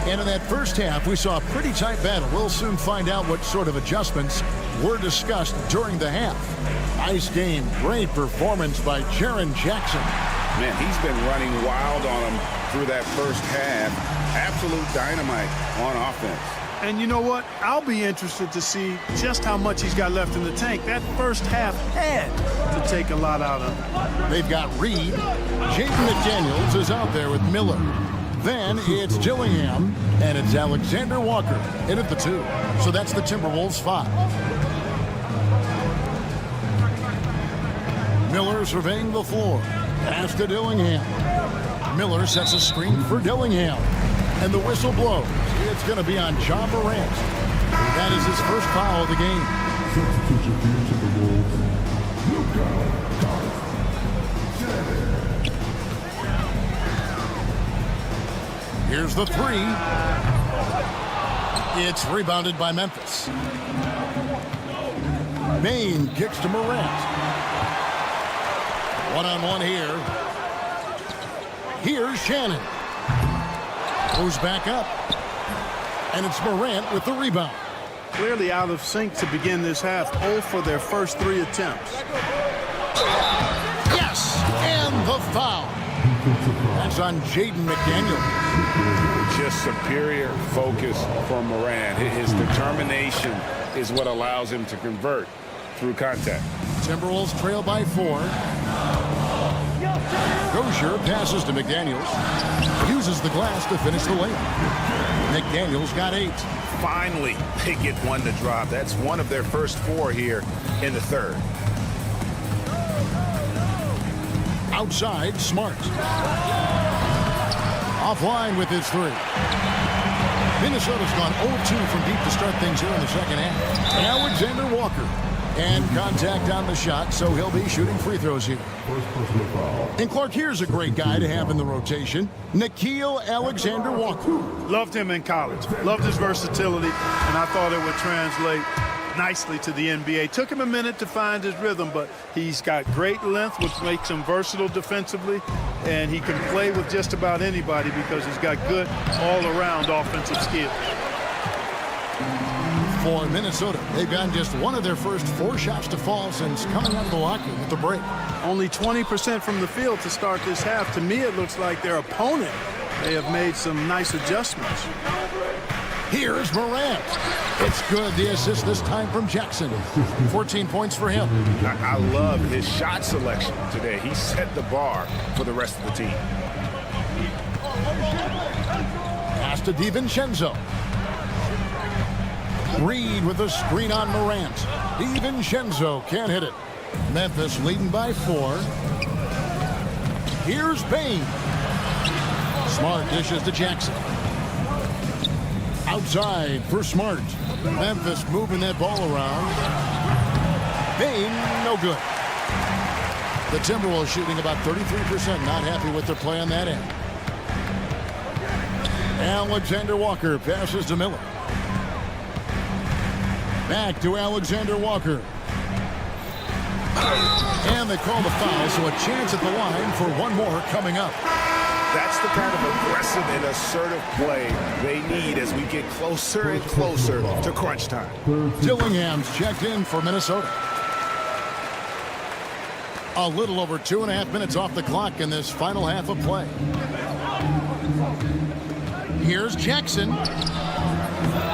And in that first half, we saw a pretty tight battle. We'll soon find out what sort of adjustments were discussed during the half. Nice game. Great performance by Jaren Jackson. Man, he's been running wild on him through that first half. Absolute dynamite on offense. And you know what? I'll be interested to see just how much he's got left in the tank. That first half had to take a lot out of him. They've got Reed. Jaden McDaniels is out there with Miller. Then it's Dillingham, and it's Alexander Walker in at the 2. So that's the Timberwolves 5. Miller surveying the floor. Pass to Dillingham. Miller sets a screen for Dillingham. And the whistle blows. It's going to be on John Morant. That is his first foul of the game. Here's the three. It's rebounded by Memphis. Bain kicks to Morant. One-on-one here. Here's Shannon. Goes back up. And it's Morant with the rebound. Clearly out of sync to begin this half. 0 for their first 3 attempts. Yes! And the foul. That's on Jaden McDaniels. Just superior focus from Morant. His determination is what allows him to convert through contact. Timberwolves trail by 4. Rozier passes to McDaniels. Uses the glass to finish the layup. McDaniels got 8. Finally, they get one to drop. That's one of their first 4 here in the third. Outside, Smart. Offline with his 3. Minnesota's gone 0-2 from deep to start things here in the second half. Alexander Walker. And contact on the shot, so he'll be shooting free throws here. And Clark, here's a great guy to have in the rotation. Nickeil Alexander-Walker. Loved him in college. Loved his versatility, and I thought it would translate nicely to the NBA. Took him a minute to find his rhythm, but he's got great length, which makes him versatile defensively, and he can play with just about anybody because he's got good all-around offensive skills. For Minnesota, they've gotten just one of their first 4 shots to fall since coming out of the locker room at the break. Only 20% from the field to start this half. To me, it looks like their opponent may have made some nice adjustments. Here's Morant. It's good. The assist this time from Jackson. 14 points for him. I love his shot selection today. He set the bar for the rest of the team. Pass to DiVincenzo. Reed with a screen on Morant. DiVincenzo can't hit it. Memphis leading by 4. Here's Bain. Smart dishes to Jackson. Outside for Smart. Memphis moving that ball around. Bain, no good. The Timberwolves shooting about 33%. Not happy with their play on that end. Alexander Walker passes to Miller. Back to Alexander Walker. And they call the foul, so a chance at the line for one more coming up. That's the kind of aggressive and assertive play they need as we get closer and closer to crunch time. Dillingham's checked in for Minnesota. A little over 2.5 minutes off the clock in this final half of play. Here's Jackson.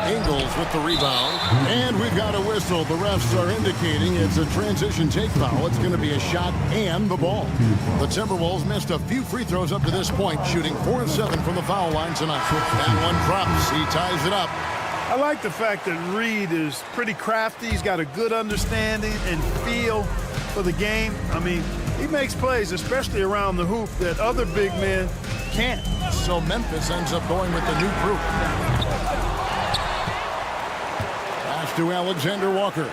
Ingles with the rebound. And we've got a whistle. The refs are indicating it's a transition take foul. It's going to be a shot and the ball. The Timberwolves missed a few free throws up to this point, shooting 4 of 7 from the foul line tonight. That one drops. He ties it up. I like the fact that Reed is pretty crafty. He's got a good understanding and feel for the game. I mean, he makes plays, especially around the hoop, that other big men can't. So Memphis ends up going with the new group. Pass to Alexander Walker.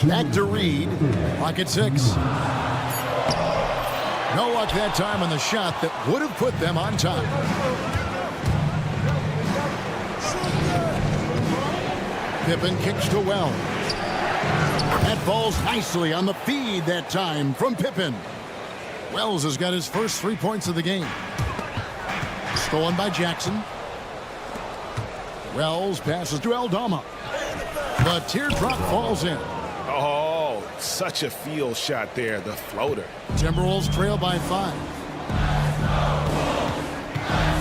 Back to Reed. Clock at 6. No luck that time on the shot that would have put them on top. Pippen kicks to Wells. That falls nicely on the feed that time from Pippen. Wells has got his first 3 points of the game. Stolen by Jackson. Wells passes to Aldama. The teardrop falls in. Oh, such a field shot there, the floater. Timberwolves trail by 5.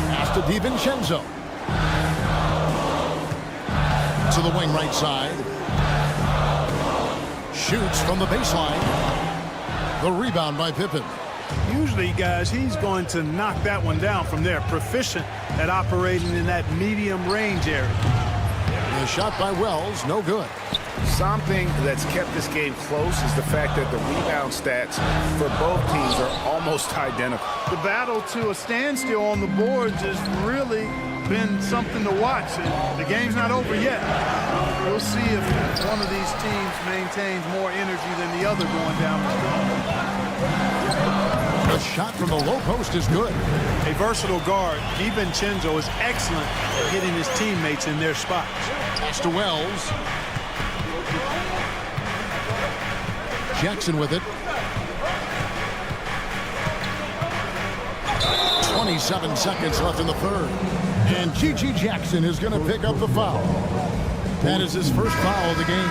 Pass to DiVincenzo. To the wing right side. Shoots from the baseline. The rebound by Pippen. Usually, guys, he's going to knock that one down from there. Proficient at operating in that medium range area. The shot by Wells, no good. Something that's kept this game close is the fact that the rebound stats for both teams are almost identical. The battle to a standstill on the boards has really been something to watch. The game's not over yet. We'll see if one of these teams maintains more energy than the other going down the stretch. The shot from the low post is good. A versatile guard, DiVincenzo, is excellent at hitting his teammates in their spots. Pass to Wells. Jackson with it. 27 seconds left in the third. And G.G. Jackson is going to pick up the foul. That is his first foul of the game.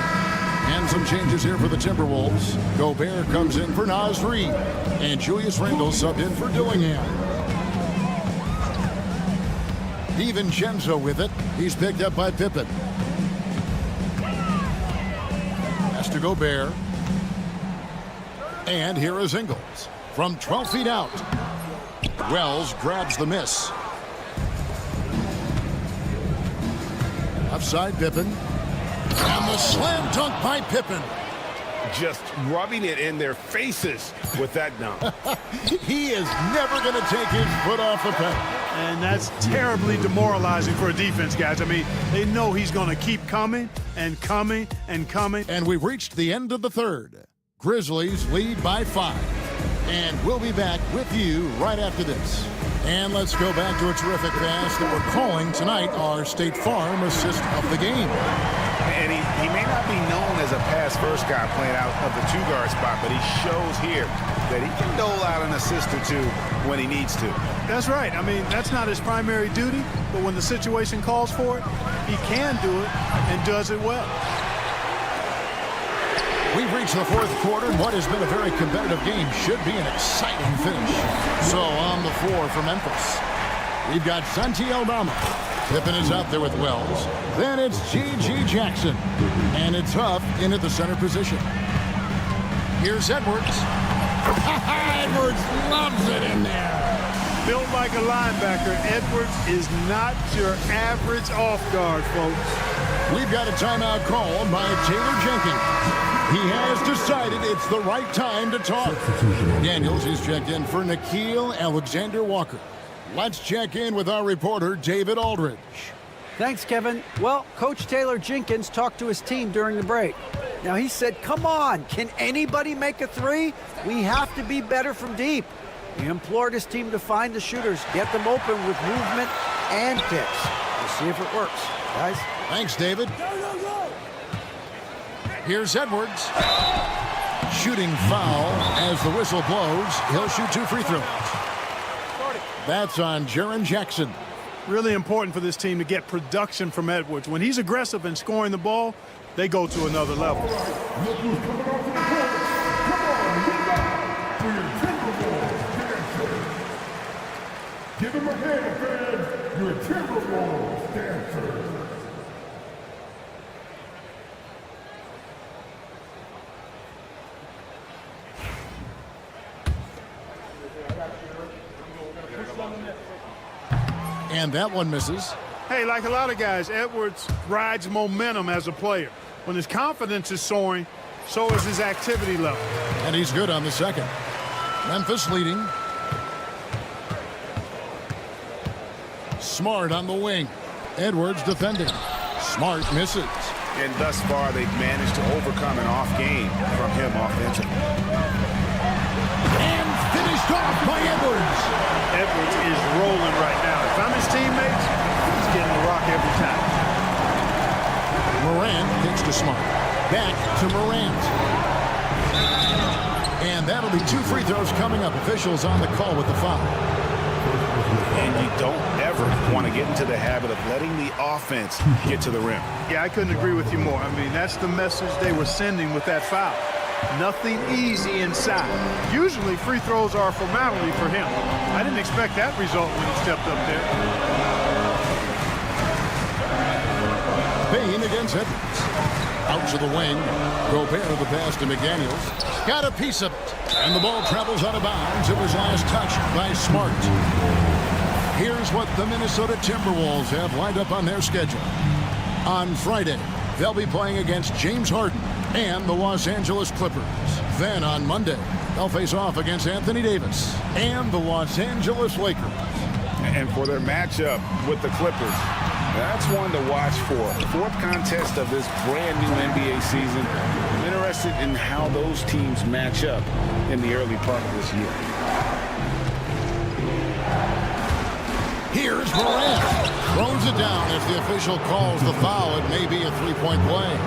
And some changes here for the Timberwolves. Gobert comes in for Naz Reid. And Julius Randle subbed in for Dillingham. DiVincenzo with it. He's picked up by Pippen. Pass to Gobert. And here is Ingles from 12 feet out. Wells grabs the miss. Offside Pippen. And the slam dunk by Pippen. Just rubbing it in their faces with that dunk. He is never going to take his foot off the pedal. And that's terribly demoralizing for a defense, guys. I mean, they know he's going to keep coming and coming and coming. And we've reached the end of the third. Grizzlies lead by 5. And we'll be back with you right after this. And let's go back to a terrific pass that we're calling tonight our State Farm assist of the game. And he may not be known as a pass-first guy playing out of the two-guard spot, but he shows here that he can dole out an assist or two when he needs to. That's right. I mean, that's not his primary duty, but when the situation calls for it, he can do it and does it well. We've reached the fourth quarter, and what has been a very competitive game should be an exciting finish. So on the floor for Memphis, we've got Santi Aldama. Pippen is out there with Wells. Then it's G.G. Jackson. And it's Huff in at the center position. Here's Edwards. Edwards loves it in there. Built like a linebacker, Edwards is not your average off guard, folks. We've got a timeout called by Taylor Jenkins. He has decided it's the right time to talk. Daniels is checked in for Nickeil Alexander-Walker. Let's check in with our reporter, David Aldridge. Thanks, Kevin. Well, Coach Taylor Jenkins talked to his team during the break. Now, he said, come on, can anybody make a three? We have to be better from deep. He implored his team to find the shooters, get them open with movement and kicks. We'll see if it works, guys. Thanks, David. Here's Edwards. Shooting foul as the whistle blows. He'll shoot 2 free throws. That's on Jaren Jackson. Really important for this team to get production from Edwards. When he's aggressive and scoring the ball, they go to another level. Give him a hand, fans. You're a Timberwolves dancer. And that one misses. Hey, like a lot of guys, Edwards rides momentum as a player. When his confidence is soaring, so is his activity level. And he's good on the second. Memphis leading. Smart on the wing. Edwards defending. Smart misses. And thus far, they've managed to overcome an off game from him offensively. And finished off by Edwards. Edwards is rolling right now. If I'm his teammates, he's getting the rock every time. Morant kicks to Smart. Back to Morant. And that'll be 2 free throws coming up. Officials on the call with the foul. And you don't ever want to get into the habit of letting the offense get to the rim. Yeah, I couldn't agree with you more. I mean, that's the message they were sending with that foul. Nothing easy inside. Usually free throws are a formality for him. I didn't expect that result when he stepped up there. Payne against Edwards. Out to the wing. Gobert the pass to McDaniels. Got a piece of it. And the ball travels out of bounds. It was last touched by Smart. Here's what the Minnesota Timberwolves have lined up on their schedule. On Friday, they'll be playing against James Harden and the Los Angeles Clippers. Then on Monday, they'll face off against Anthony Davis and the Los Angeles Lakers. And for their matchup with the Clippers, that's one to watch for. Fourth contest of this brand new NBA season. I'm interested in how those teams match up in the early part of this year. Here's Morant. Throws it down as the official calls the foul. It may be a three-point play.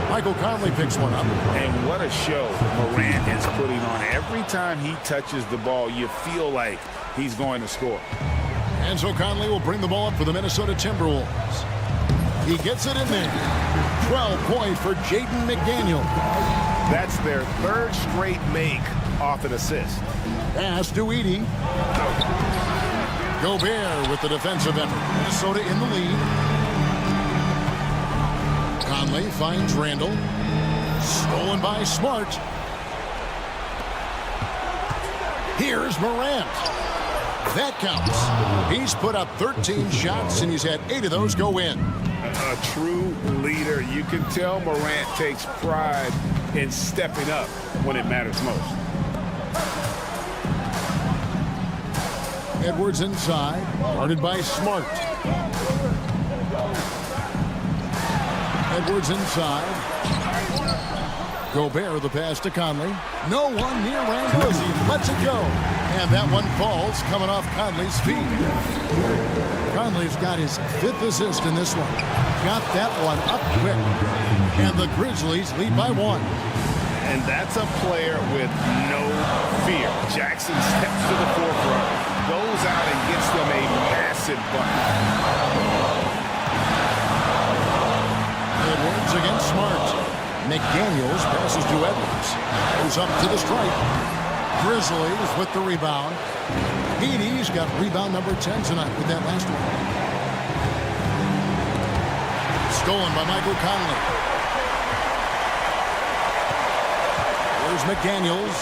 Michael Conley picks one up. And what a show Morant is putting on. Every time he touches the ball, you feel like he's going to score. And so Conley will bring the ball up for the Minnesota Timberwolves. He gets it in there. 12 points for Jaden McDaniel. That's their third straight make off an assist. Pass to Edey. Gobert with the defensive effort. Minnesota in the lead. Conley finds Randall. Stolen by Smart. Here's Morant. That counts. He's put up 13 shots, and he's had 8 of those go in. A true leader. You can tell Morant takes pride in stepping up when it matters most. Edwards inside, guarded by Smart. Edwards inside. Gobert the pass to Conley. No one near Randall as he lets it go. And that one falls coming off Conley's feet. Conley's got his 5th assist in this one. Got that one up quick. And the Grizzlies lead by 1. And that's a player with no fear. Jackson steps to the forefront, goes out and gets them a massive bucket. Edwards against Smart. McDaniels passes to Edwards. Goes up to the stripe. Grizzlies with the rebound. Edey's got rebound number 10 tonight with that last one. Stolen by Michael Conley. There's McDaniels.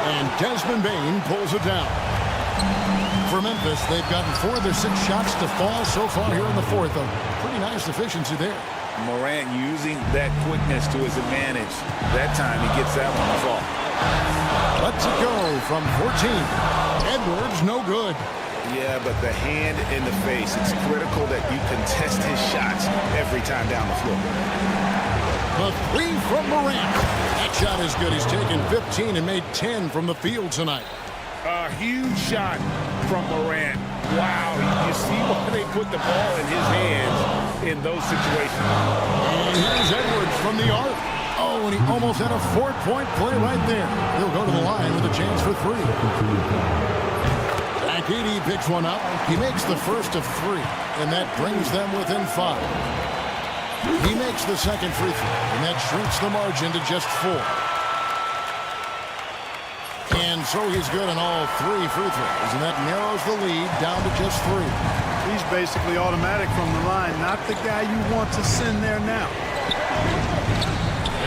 And Desmond Bane pulls it down. For Memphis, they've gotten 4 of their 6 shots to fall so far here in the 4th. A pretty nice efficiency there. Morant using that quickness to his advantage. That time he gets that one to fall. Lets it go from 14. Edwards, no good. Yeah, but the hand in the face. It's critical that you contest his shots every time down the floor. The 3 from Morant. That shot is good. He's taken 15 and made 10 from the field tonight. A huge shot from Morant. Wow, you see why they put the ball in his hands in those situations. And here's Edwards from the arc. Oh, and he almost had a 4-point play right there. He'll go to the line with a chance for 3. Edey picks one up. He makes the first of 3, and that brings them within 5. He makes the second free throw, and that shrinks the margin to just 4. And so he's good on all 3 free throws, and that narrows the lead down to just 3. He's basically automatic from the line, not the guy you want to send there now.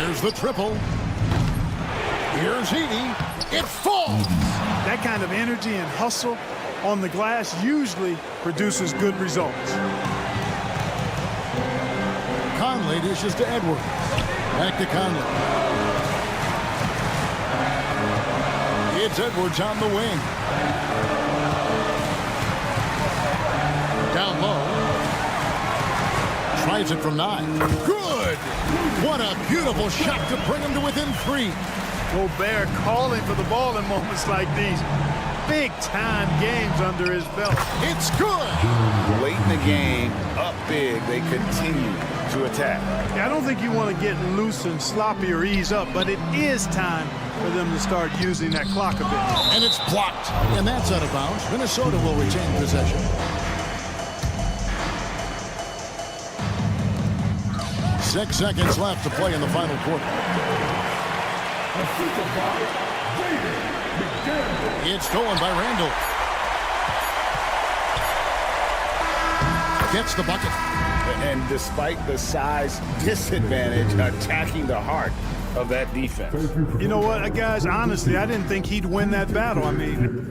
Here's the triple. Here's Edey. It falls. That kind of energy and hustle on the glass usually produces good results. Conley dishes to Edwards. Back to Conley. It's Edwards on the wing. Down low. Tries it from 9. Good! What a beautiful shot to bring him to within 3. Gobert calling for the ball in moments like these. Big-time games under his belt. It's good! Late in the game, up big, they continue to attack. I don't think you want to get loose and sloppy or ease up, but it is time for them to start using that clock a bit. And it's blocked. And that's out of bounds. Minnesota will retain possession. 6 seconds left to play in the final quarter. It's stolen by Randall. Gets the bucket. And despite the size disadvantage, attacking the heart of that defense. You know what, guys, honestly, I didn't think he'd win that battle. I mean,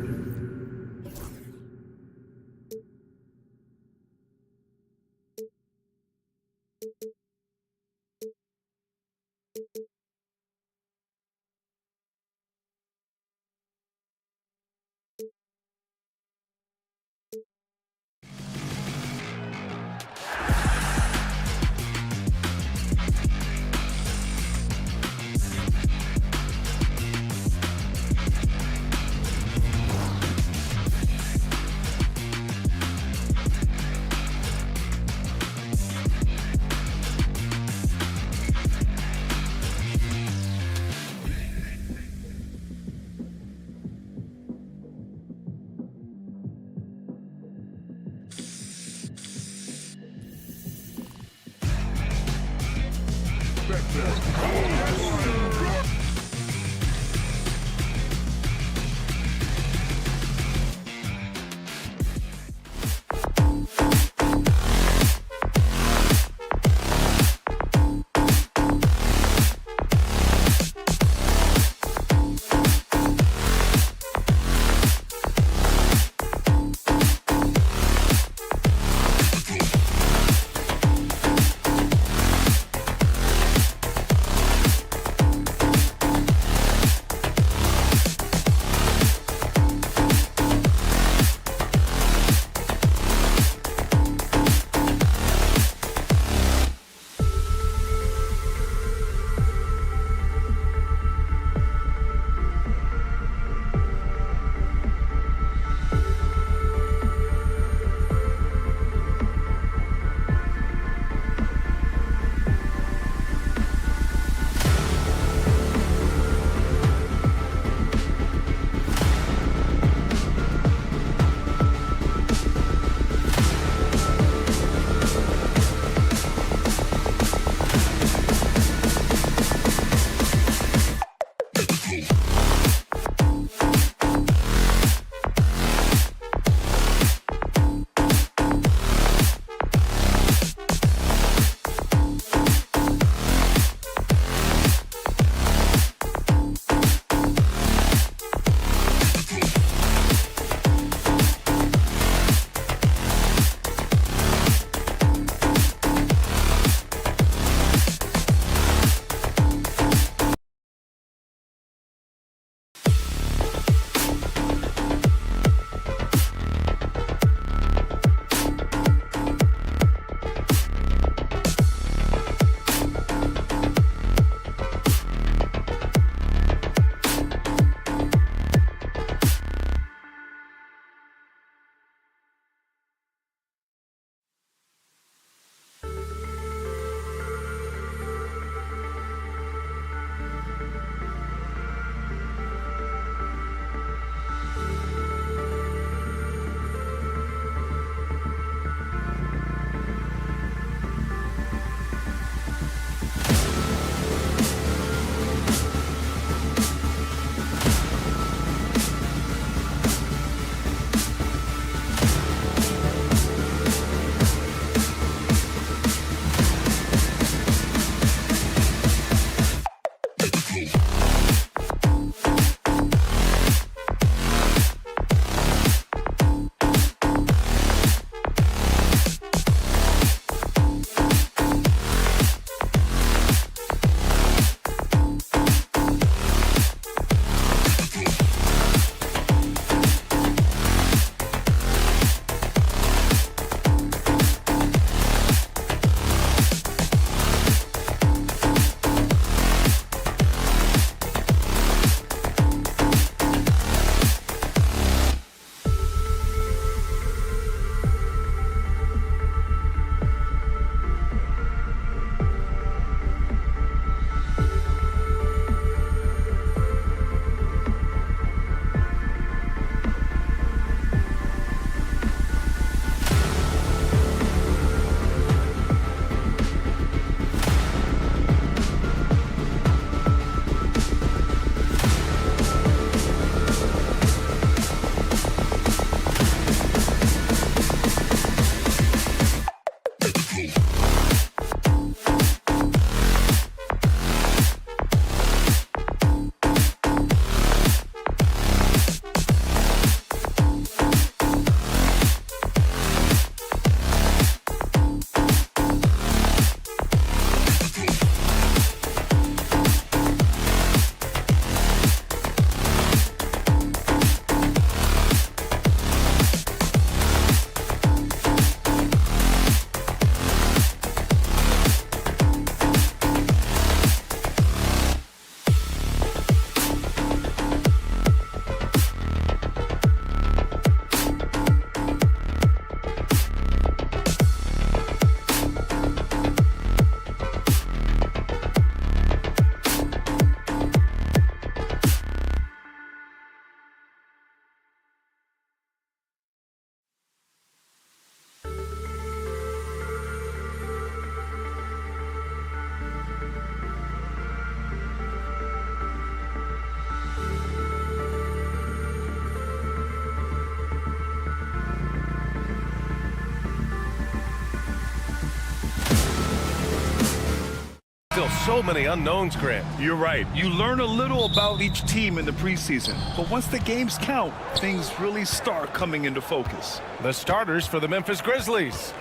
still so many unknowns, Grant. You're right. You learn a little about each team in the preseason. But once the games count, things really start coming into focus. The starters for the Memphis Grizzlies.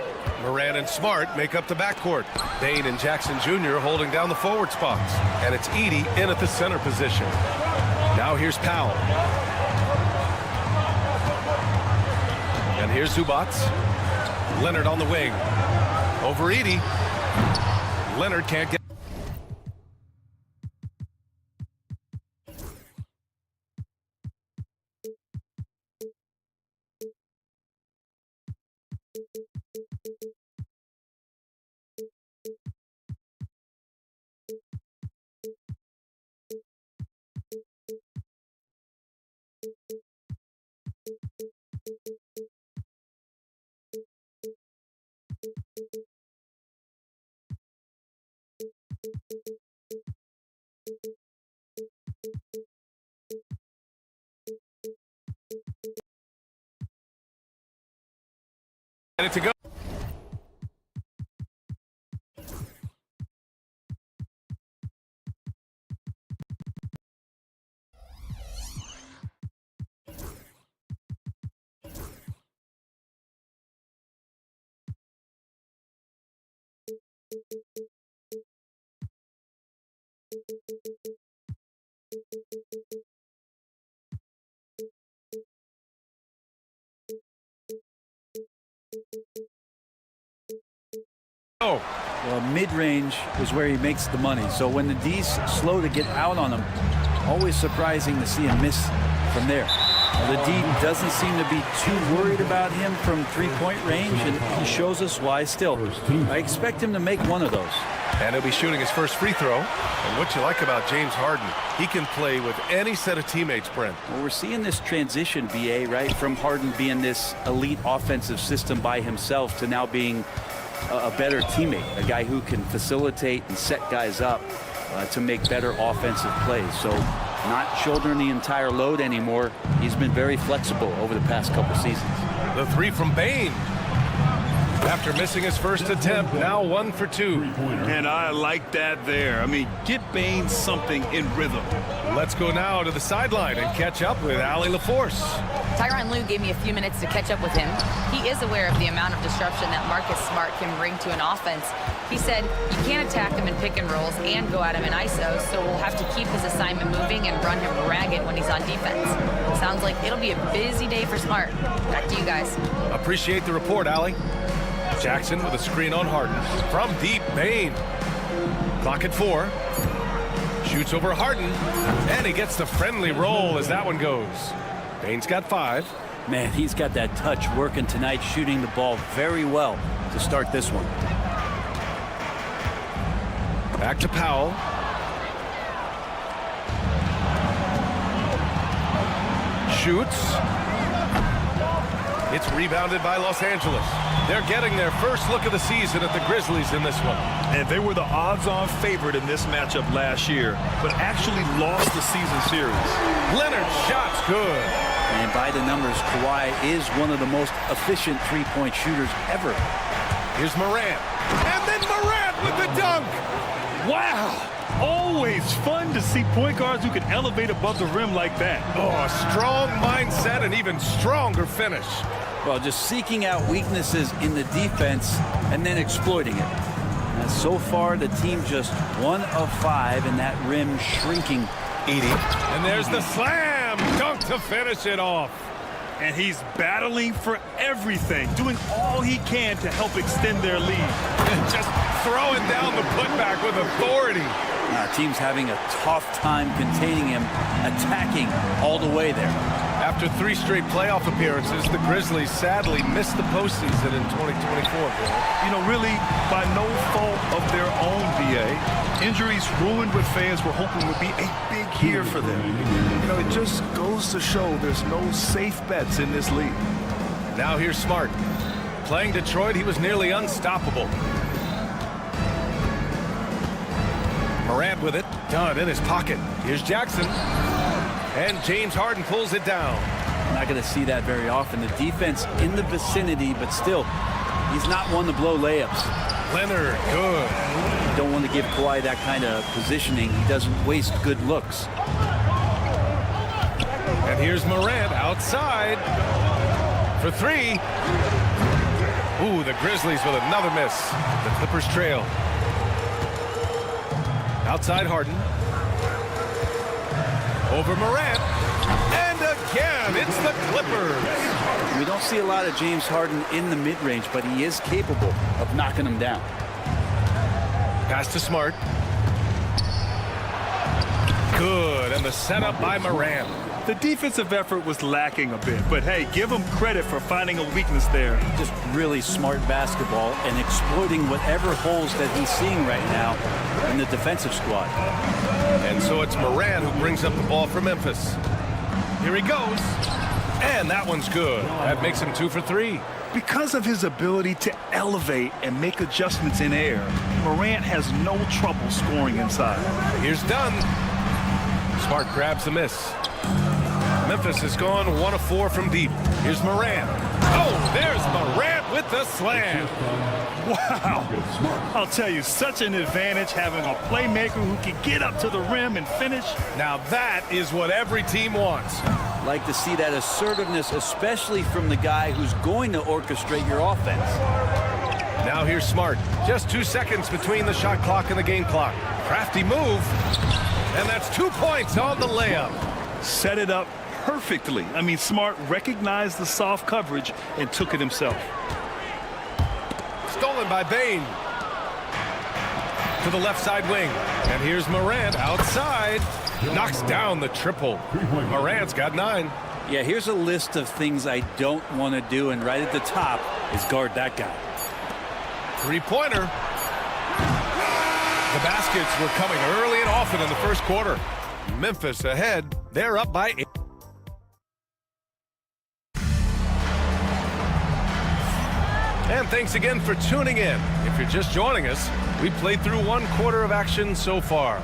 Moran and Smart make up the backcourt. Bain and Jackson Jr. holding down the forward spots. And it's Edey in at the center position. Now here's Powell. And here's Zubats. Leonard on the wing. Over Edey. Leonard can't get. Ready to go. Oh. Well, mid-range is where he makes the money. So when the D's slow to get out on him, always surprising to see him miss from there. The D doesn't seem to be too worried about him from three-point range, and he shows us why still. I expect him to make one of those. And he'll be shooting his first free throw. And what you like about James Harden, he can play with any set of teammates, Brent. Well, we're seeing this transition, BA, right, from Harden being this elite offensive system by himself to now being a better teammate, a guy who can facilitate and set guys up to make better offensive plays. So not shouldering the entire load anymore. He's been very flexible over the past couple seasons. The three from Bain. After missing his first attempt, now 1 for 2. And I like that there. I mean, get Bain something in rhythm. Let's go now to the sideline and catch up with Allie LaForce. Tyronn Lue gave me a few minutes to catch up with him. He is aware of the amount of disruption that Marcus Smart can bring to an offense. He said you can't attack him in pick and rolls and go at him in ISO, so we'll have to keep his assignment moving and run him ragged when he's on defense. Sounds like it'll be a busy day for Smart. Back to you guys. Appreciate the report, Allie. Jackson with a screen on Harden. From deep, Bain. Clock at 4. Shoots over Harden. And he gets the friendly roll as that one goes. Bain's got 5. Man, he's got that touch working tonight, shooting the ball very well to start this one. Back to Powell. Shoots. It's rebounded by Los Angeles. They're getting their first look of the season at the Grizzlies in this one. And they were the odds-on favorite in this matchup last year, but actually lost the season series. Leonard's shot's good. And by the numbers, Kawhi is one of the most efficient three-point shooters ever. Here's Morant. And then Morant with the dunk. Wow. Always fun to see point guards who can elevate above the rim like that. Oh, a strong mindset and even stronger finish. Well, just seeking out weaknesses in the defense and then exploiting it. And so far, the team just 1 of 5 in that rim shrinking. Edey. And there's the slam dunk to finish it off. And he's battling for everything, doing all he can to help extend their lead. Just throwing down the putback with authority. Team's having a tough time containing him, attacking all the way there. After 3 straight playoff appearances, the Grizzlies sadly missed the postseason in 2024. You know, really by no fault of their own, BA. Injuries ruined what fans were hoping would be a big year for them. You know, it just goes to show there's no safe bets in this league. Now here's Smart. Playing Detroit, he was nearly unstoppable. Morant with it, done in his pocket. Here's Jackson. And James Harden pulls it down. Not going to see that very often. The defense in the vicinity, but still, he's not one to blow layups. Leonard, good. You don't want to give Kawhi that kind of positioning. He doesn't waste good looks. And here's Morant outside for three. Ooh, the Grizzlies with another miss. The Clippers trail. Outside Harden. Over Morant. And again, it's the Clippers. We don't see a lot of James Harden in the mid-range, but he is capable of knocking them down. Pass to Smart. Good, and the setup by Morant. The defensive effort was lacking a bit, but hey, give him credit for finding a weakness there. Just really smart basketball and exploiting whatever holes that he's seeing right now in the defensive squad. And so it's Morant who brings up the ball for Memphis. Here he goes. And that one's good. That makes him 2 for 3. Because of his ability to elevate and make adjustments in air, Morant has no trouble scoring inside. Here's Dunn. Smart grabs the miss. Memphis has gone 1 of 4 from deep. Here's Morant. Oh, there's Morant with the slam. Wow. I'll tell you, such an advantage having a playmaker who can get up to the rim and finish. Now that is what every team wants. Like to see that assertiveness, especially from the guy who's going to orchestrate your offense. Now here's Smart. Just 2 seconds between the shot clock and the game clock. Crafty move. And that's 2 points on the layup. Set it up perfectly. I mean, Smart recognized the soft coverage and took it himself. Stolen by Bane. To the left side wing. And here's Morant outside. Knocks down the triple. Morant's got 9. Yeah, here's a list of things I don't want to do, and right at the top is guard that guy. 3-pointer. The baskets were coming early and often in the first quarter. Memphis ahead. They're up by 8. And thanks again for tuning in. If you're just joining us, we played through 1 quarter of action so far.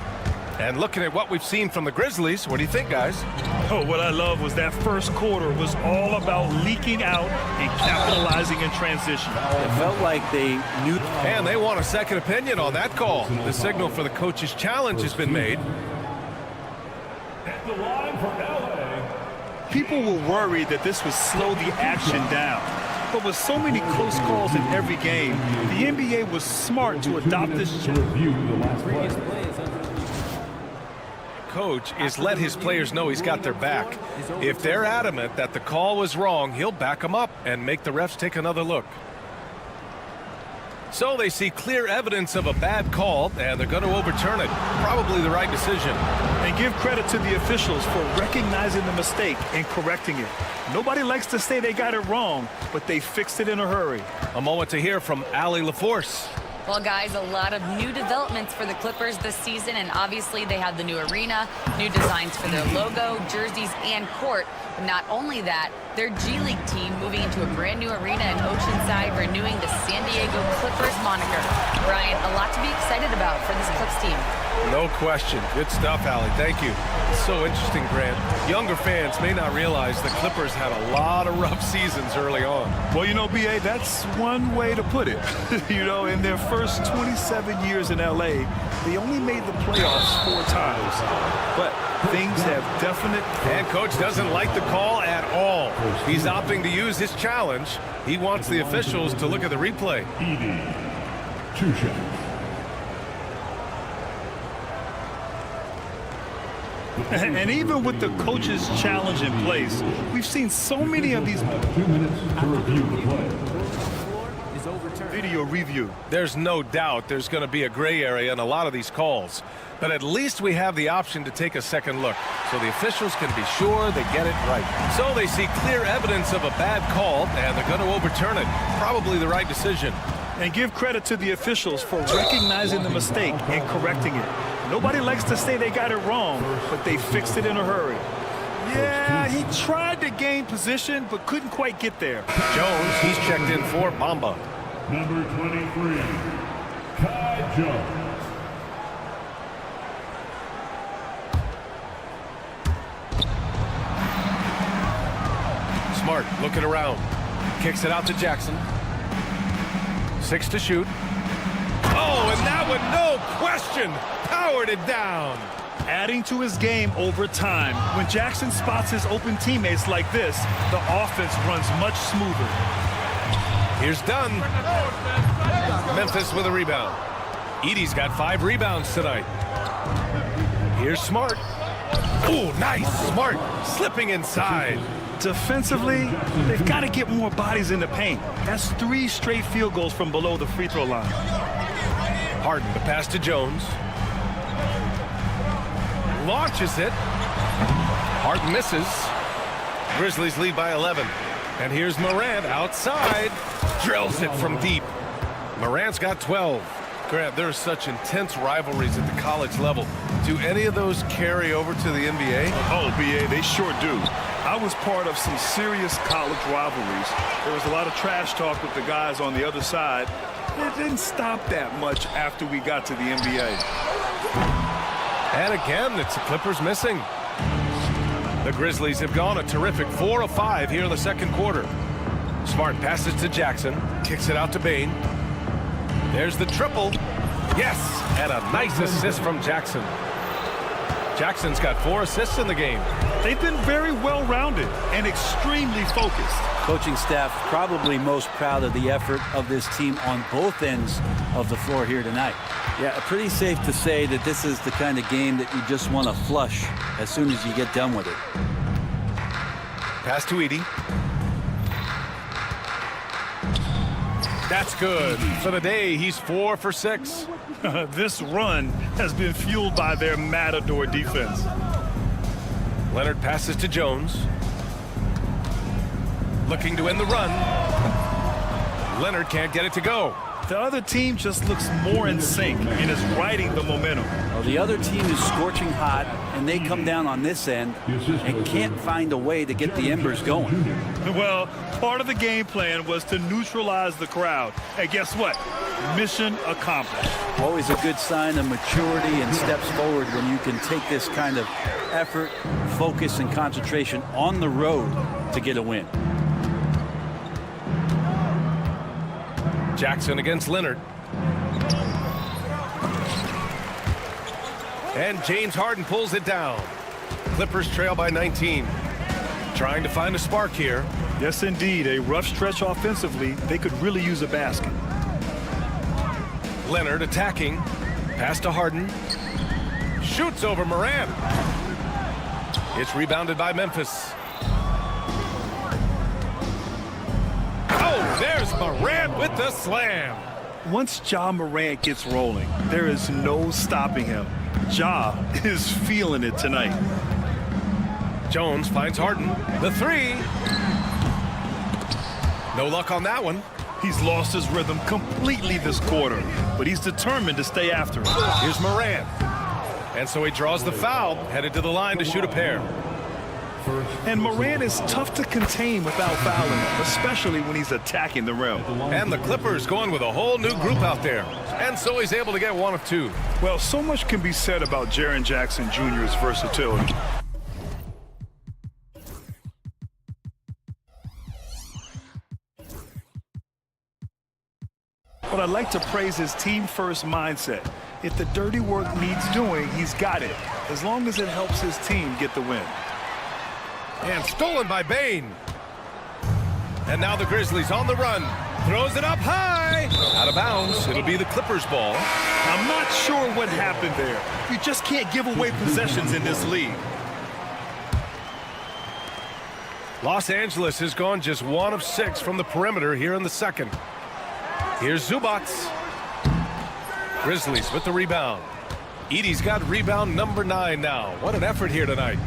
And looking at what we've seen from the Grizzlies, what do you think, guys? Oh, what I love was that first quarter was all about leaking out and capitalizing in transition. It felt like they knew. And they want a second opinion on that call. The signal for the coach's challenge has been made. The line from LA. People were worried that this would slow the action down. But with so many close calls in every game, the NBA was smart to adopt this. Coach is let his players know he's got their back. If they're adamant that the call was wrong, he'll back them up and make the refs take another look. So they see clear evidence of a bad call, and they're going to overturn it. Probably the right decision. And give credit to the officials for recognizing the mistake and correcting it. Nobody likes to say they got it wrong, but they fixed it in a hurry. A moment to hear from Allie LaForce. Well, guys, a lot of new developments for the Clippers this season, and obviously they have the new arena, new designs for their logo, jerseys, and court. But not only that, their G League team moving into a brand new arena in Oceanside, renewing the San Diego Clippers moniker. Brian, a lot to be excited about for this Clips team. No question. Good stuff, Allie. Thank you. It's so interesting, Grant. Younger fans may not realize the Clippers had a lot of rough seasons early on. Well, you know, B.A., that's one way to put it. You know, in their first 27 years in L.A., they only made the playoffs 4 times. But things have definite... And Coach doesn't like the call at all. He's opting to use his challenge. He wants the officials to look at the replay. 2 shots. And even with the coach's challenge in place, we've seen so many of these 2 minutes to review the play. video review. There's no doubt there's going to be a gray area in a lot of these calls. But at least we have the option to take a second look, so the officials can be sure they get it right. So they see clear evidence of a bad call, and they're going to overturn it. Probably the right decision. And give credit to the officials for recognizing the mistake and correcting it. Nobody likes to say they got it wrong, but they fixed it in a hurry. Yeah, he tried to gain position, but couldn't quite get there. Jones, he's checked in for Bamba. Number 23, Kai Jones. Smart looking around. Kicks it out to Jackson. 6 to shoot. with no question powered it down. Adding to his game over time. When Jackson spots his open teammates like this, the offense runs much smoother. Here's Dunn. Memphis with a rebound. Edey's got 5 rebounds tonight. Here's Smart. Ooh, nice. Smart slipping inside. Defensively, they've got to get more bodies in the paint. That's 3 straight field goals from below the free throw line. Harden to pass to Jones. Launches it. Harden misses. Grizzlies lead by 11. And here's Morant outside. Drills it from deep. Morant's got 12. Grant, there are such intense rivalries at the college level. Do any of those carry over to the NBA? Oh, BA, they sure do. I was part of some serious college rivalries. There was a lot of trash talk with the guys on the other side. It didn't stop that much after we got to the NBA. And again, it's the Clippers missing. The Grizzlies have gone a terrific 4 of 5 here in the second quarter. Smart passes to Jackson, kicks it out to Bane. There's the triple. Yes, and a nice assist from Jackson. Jackson's got 4 assists in the game. They've been very well-rounded and extremely focused. Coaching staff probably most proud of the effort of this team on both ends of the floor here tonight. Yeah, pretty safe to say that this is the kind of game that you just want to flush as soon as you get done with it. Pass to Edey. That's good. For the day, he's 4 for 6. This run has been fueled by their matador defense. Leonard passes to Jones. Looking to end the run. Leonard can't get it to go. The other team just looks more in sync and is riding the momentum. Well, the other team is scorching hot, and they come down on this end and can't find a way to get the embers going. Well, part of the game plan was to neutralize the crowd. And guess what? Mission accomplished. Always a good sign of maturity and steps forward when you can take this kind of effort, focus, and concentration on the road to get a win. Jackson against Leonard. And James Harden pulls it down. Clippers trail by 19. Trying to find a spark here. Yes, indeed. A rough stretch offensively. They could really use a basket. Leonard attacking. Pass to Harden. Shoots over Morant. It's rebounded by Memphis. Oh, there's Morant with the slam. Once Ja Morant gets rolling, there is no stopping him. Ja is feeling it tonight. Jones finds Harden. The 3. No luck on that one. He's lost his rhythm completely this quarter, but he's determined to stay after it. Here's Morant. And so he draws the foul, headed to the line to shoot a pair. And Morant is tough to contain without fouling, especially when he's attacking the rim. And the Clippers going with a whole new group out there. And so he's able to get 1 of 2. Well, so much can be said about Jaren Jackson Jr.'s versatility. But I'd like to praise his team-first mindset. If the dirty work needs doing, he's got it, as long as it helps his team get the win. And stolen by Bane. And now the Grizzlies on the run. Throws it up high. Out of bounds. It'll be the Clippers' ball. I'm not sure what happened there. You just can't give away possessions in this league. Los Angeles has gone just 1 of 6 from the perimeter here in the second. Here's Zubac. Grizzlies with the rebound. Edey's got rebound number 9 now. What an effort here tonight.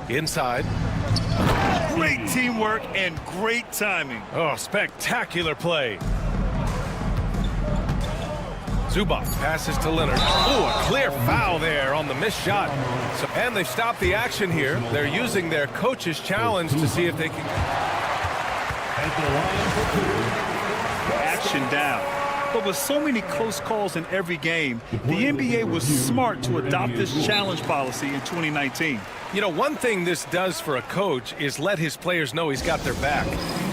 Inside. Great teamwork and great timing. Oh, spectacular play. Zubac passes to Leonard. Oh, a clear foul there on the missed shot. And they've stopped the action here. They're using their coach's challenge to see if they can. Action down. But with so many close calls in every game, the NBA was smart to adopt this challenge policy in 2019. You know, one thing this does for a coach is let his players know he's got their back.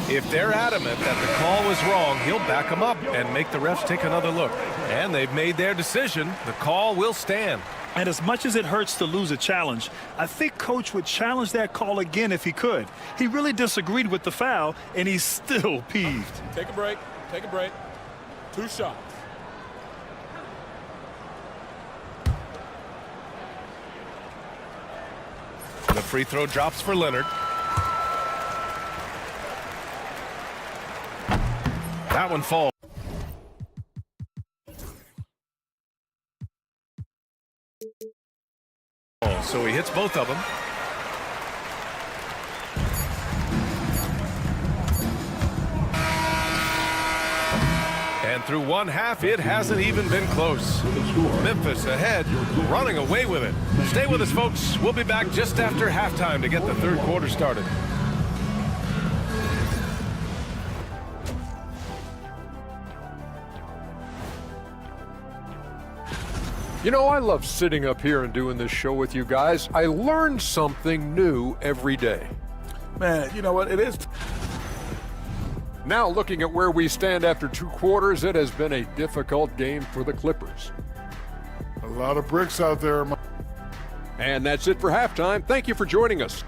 If they're adamant that the call was wrong, he'll back them up and make the refs take another look. And they've made their decision. The call will stand. And as much as it hurts to lose a challenge, I think Coach would challenge that call again if he could. He really disagreed with the foul, and he's still peeved. Take a break. Take a break. 2 shots. The free throw drops for Leonard. That one falls. So he hits both of them. And through one half, it hasn't even been close. Memphis ahead, running away with it. Stay with us, folks. We'll be back just after halftime to get the third quarter started. You know, I love sitting up here and doing this show with you guys. I learn something new every day. Man, you know what? It is. Now looking at where we stand after 2 quarters, it has been a difficult game for the Clippers. A lot of bricks out there. And that's it for halftime. Thank you for joining us.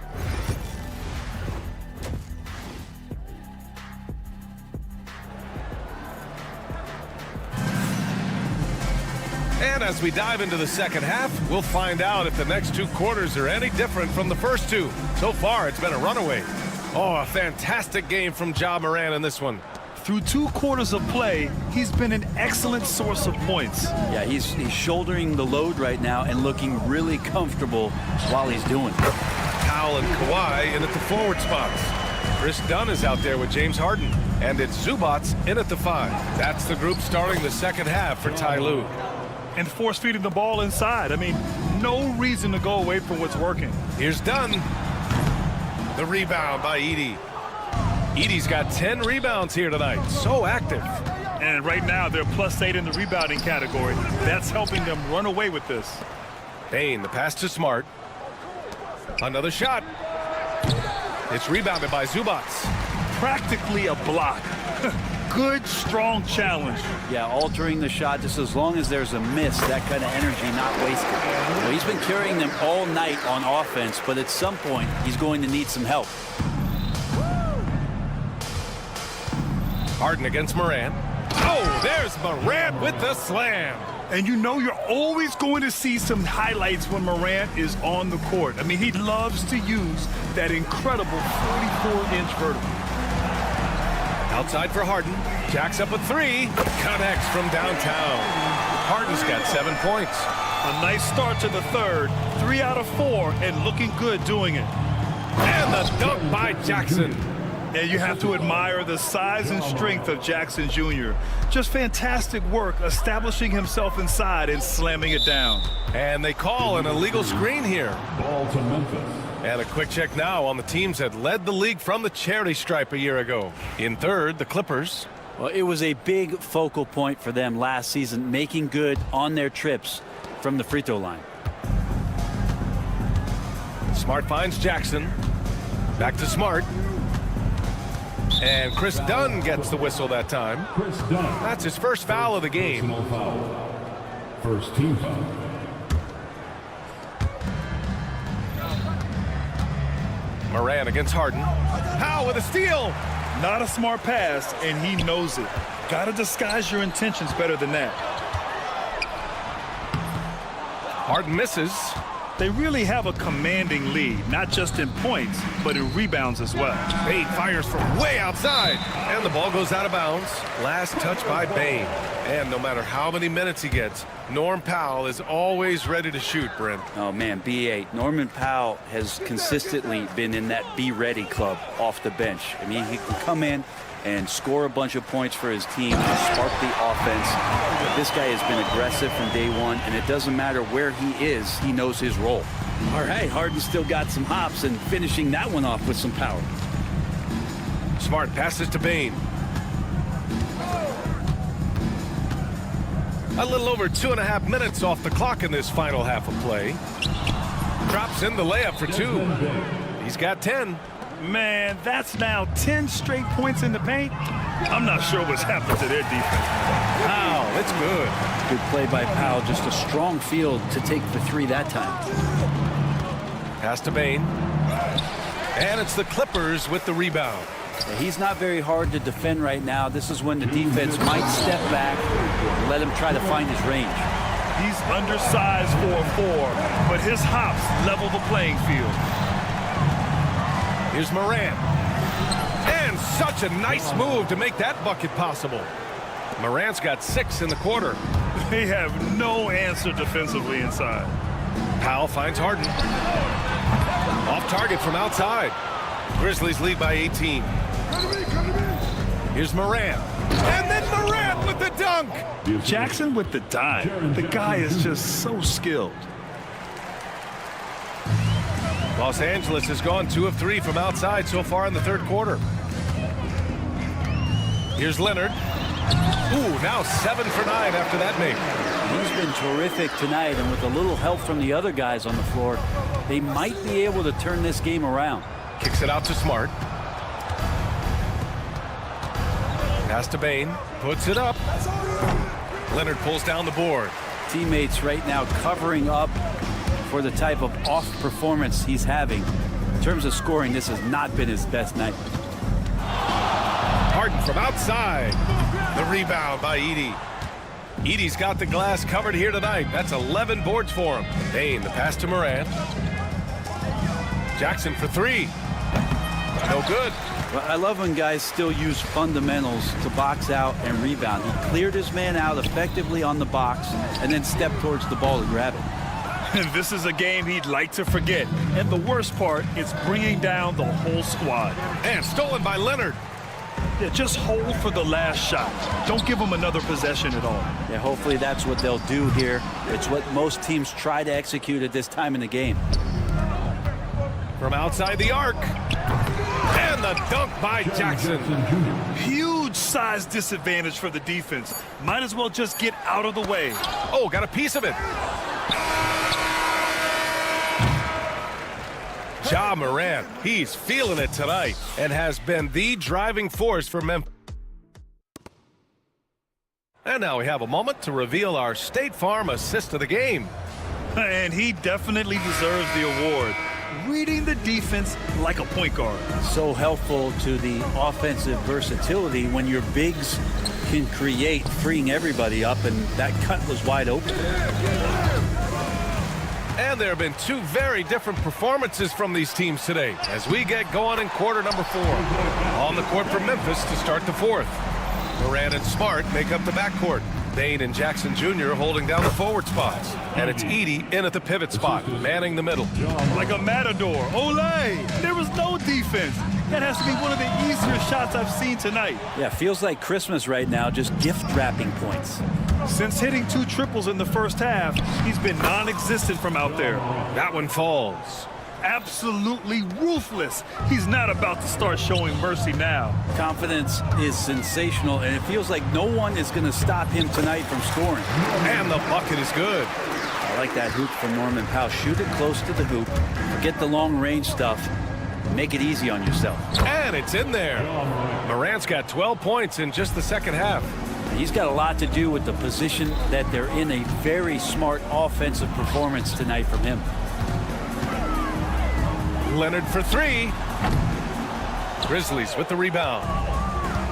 And as we dive into the second half, we'll find out if the next 2 quarters are any different from the first 2. So far, it's been a runaway. Oh, a fantastic game from Ja Morant in this one. Through 2 quarters of play, he's been an excellent source of points. Yeah, he's shouldering the load right now and looking really comfortable while he's doing it. Powell and Kawhi in at the forward spots. Chris Dunn is out there with James Harden. And it's Zubats in at the 5. That's the group starting the second half for Ty Lue. And force feeding the ball inside. I mean, no reason to go away from what's working. Here's Dunn. The rebound by Edey. Edey's got 10 rebounds here tonight. So active. And right now, they're +8 in the rebounding category. That's helping them run away with this. Bane, the pass to Smart. Another shot. It's rebounded by Zubats. Practically a block. Good, strong challenge. Yeah, altering the shot just as long as there's a miss, that kind of energy not wasted. Well, he's been carrying them all night on offense, but at some point, he's going to need some help. Harden against Morant. Oh, there's Morant with the slam. And you know you're always going to see some highlights when Morant is on the court. I mean, he loves to use that incredible 44-inch vertical. Outside for Harden. Jacks up a 3. Connects from downtown. Harden's got 7 points. A nice start to the third. 3 out of 4 and looking good doing it. And the dunk by Jackson. And you have to admire the size and strength of Jackson Jr. Just fantastic work establishing himself inside and slamming it down. And they call an illegal screen here. Ball to Memphis. And a quick check now on the teams that led the league from the charity stripe a year ago. In third, the Clippers. Well, it was a big focal point for them last season, making good on their trips from the free throw line. Smart finds Jackson. Back to Smart. And Chris Dunn gets the whistle that time. Chris Dunn. That's his first foul of the game. Personal foul. First team foul. Morant against Harden. Powell with a steal. Not a smart pass, and he knows it. Got to disguise your intentions better than that. Harden misses. They really have a commanding lead, not just in points, but in rebounds as well. Bane fires from way outside, and the ball goes out of bounds. Last touch by Bane. And no matter how many minutes he gets, Norm Powell is always ready to shoot, Brent. Oh, man, B8. Norman Powell has consistently been in that be ready club off the bench. I mean, he can come in and score a bunch of points for his team and spark the offense. But this guy has been aggressive from day one, and it doesn't matter where he is, he knows his role. All right, Harden still got some hops and finishing that one off with some power. Smart passes to Bane. A little over 2.5 minutes off the clock in this final half of play. Drops in the layup for 2. He's got 10. Man, that's now 10 straight points in the paint. I'm not sure what's happened to their defense. Wow, that's good. Good play by Powell. Just a strong field to take the three that time. Pass to Bane. And it's the Clippers with the rebound. He's not very hard to defend right now. This is when the defense might step back and let him try to find his range. He's undersized for a 4, but his hops level the playing field. Here's Morant. And such a nice move to make that bucket possible. Morant's got 6 in the quarter. They have no answer defensively inside. Powell finds Harden. Off target from outside. Grizzlies lead by 18. Here's Morant. And then Morant with the dunk. Jackson with the dime. The guy is just so skilled. Los Angeles has gone 2 of 3 from outside so far in the third quarter. Here's Leonard. Ooh, now 7 for 9 after that make. He's been terrific tonight, and with a little help from the other guys on the floor, they might be able to turn this game around. Kicks it out to Smart. Pass to Bane. Puts it up. Leonard pulls down the board. Teammates right now covering up for the type of off performance he's having. In terms of scoring, this has not been his best night. Harden from outside. The rebound by Edey. Edey's got the glass covered here tonight. That's 11 boards for him. Bane, the pass to Morant. Jackson for 3. No good. Well, I love when guys still use fundamentals to box out and rebound. He cleared his man out effectively on the box and then stepped towards the ball to grab it. And this is a game he'd like to forget. And the worst part is bringing down the whole squad. And stolen by Leonard. Yeah, just hold for the last shot. Don't give him another possession at all. Yeah, hopefully that's what they'll do here. It's what most teams try to execute at this time in the game. From outside the arc. And the dunk by Jackson. Huge size disadvantage for the defense. Might as well just get out of the way. Oh, got a piece of it. Ja Morant, he's feeling it tonight and has been the driving force for Memphis. And now we have a moment to reveal our State Farm assist of the game. And he definitely deserves the award. Reading the defense like a point guard. So helpful to the offensive versatility when your bigs can create, freeing everybody up, and that cut was wide open. And there have been 2 very different performances from these teams today as we get going in quarter number 4. On the court for Memphis to start the 4th. Morant and Smart make up the backcourt. Bane and Jackson Jr. holding down the forward spots. And it's Edey in at the pivot spot, manning the middle. Like a matador. Olay! There was no defense. That has to be one of the easier shots I've seen tonight. Yeah, feels like Christmas right now, just gift wrapping points. Since hitting 2 triples in the first half, he's been non-existent from out there. That one falls. Absolutely ruthless. He's not about to start showing mercy now. Confidence is sensational, and it feels like no one is going to stop him tonight from scoring. And the bucket is good. I like that hoop from Norman Powell. Shoot it close to the hoop. Forget the long-range stuff. Make it easy on yourself. And it's in there. Morant's got 12 points in just the second half. He's got a lot to do with the position that they're in. A very smart offensive performance tonight from him. Leonard for 3. Grizzlies with the rebound.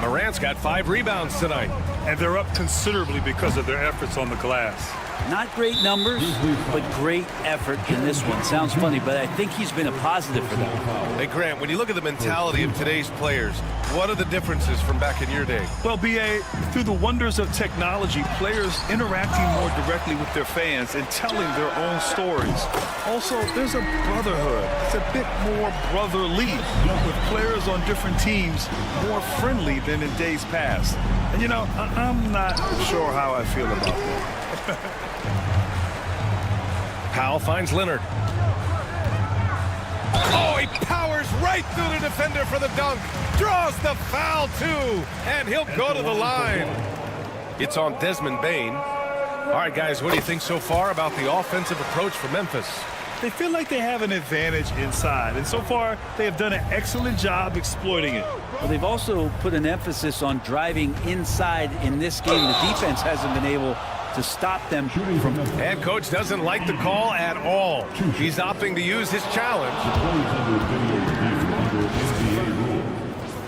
Morant's got 5 rebounds tonight. And they're up considerably because of their efforts on the glass. Not great numbers, but great effort in this one. Sounds funny, but I think he's been a positive for them. Hey, Grant, when you look at the mentality of today's players, what are the differences from back in your day? Well, B.A., through the wonders of technology, players interacting more directly with their fans and telling their own stories. Also, there's a brotherhood. It's a bit more brotherly, with players on different teams more friendly than in days past. And, you know, I'm not sure how I feel about that. Powell finds Leonard. Oh, he powers right through the defender for the dunk. Draws the foul, too. And he'll go to the line. It's on Desmond Bane. All right, guys, what do you think so far about the offensive approach for Memphis? They feel like they have an advantage inside, and so far they have done an excellent job exploiting it. Well, they've also put an emphasis on driving inside in this game. The defense hasn't been able to stop them from. Head coach doesn't like the call at all. He's opting to use his challenge.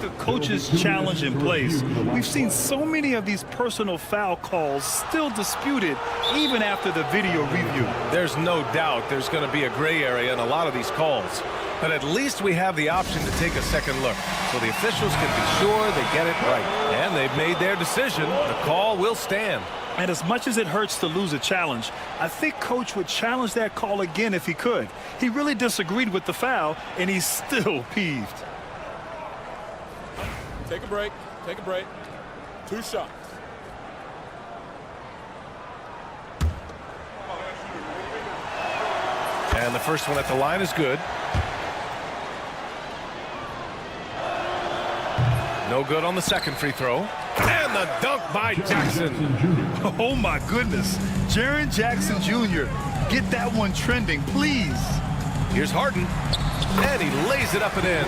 The coach's challenge in place. We've seen so many of these personal foul calls still disputed even after the video review. There's no doubt there's going to be a gray area in a lot of these calls. But at least we have the option to take a second look, so the officials can be sure they get it right. And they've made their decision. The call will stand. And as much as it hurts to lose a challenge, I think Coach would challenge that call again if he could. He really disagreed with the foul, and he's still peeved. Take a break. Take a break. 2 shots. And the first one at the line is good. No good on the second free throw. And the dunk by Jackson. Oh, my goodness. Jaren Jackson Jr., get that one trending, please. Here's Harden. And he lays it up and in.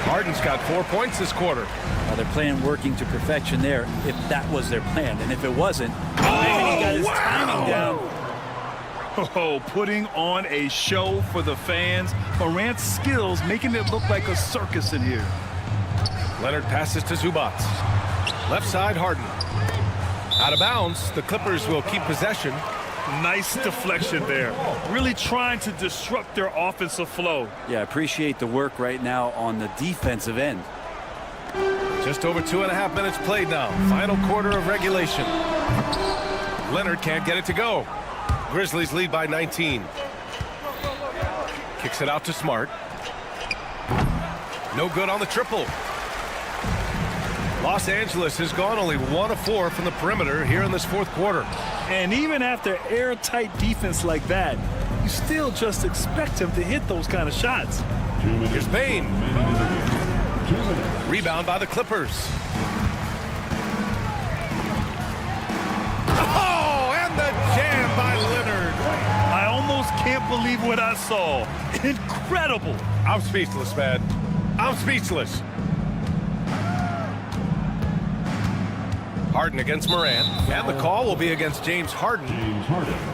Harden's got 4 points this quarter. Well, they're playing working to perfection there, if that was their plan. And if it wasn't, maybe he got his timing down. Oh, putting on a show for the fans. Morant's skills making it look like a circus in here. Leonard passes to Zubac. Left side, Harden. Out of bounds, the Clippers will keep possession. Nice deflection there. Really trying to disrupt their offensive flow. Yeah, appreciate the work right now on the defensive end. Just over 2.5 minutes played now. Final quarter of regulation. Leonard can't get it to go. Grizzlies lead by 19. Kicks it out to Smart. No good on the triple. Los Angeles has gone only 1 of 4 from the perimeter here in this fourth quarter. And even after airtight defense like that, you still just expect him to hit those kind of shots. Here's Bane. Rebound by the Clippers. Oh, and the jam by Leonard. I almost can't believe what I saw. Incredible. I'm speechless, man. I'm speechless. Harden against Morant, and the call will be against James Harden.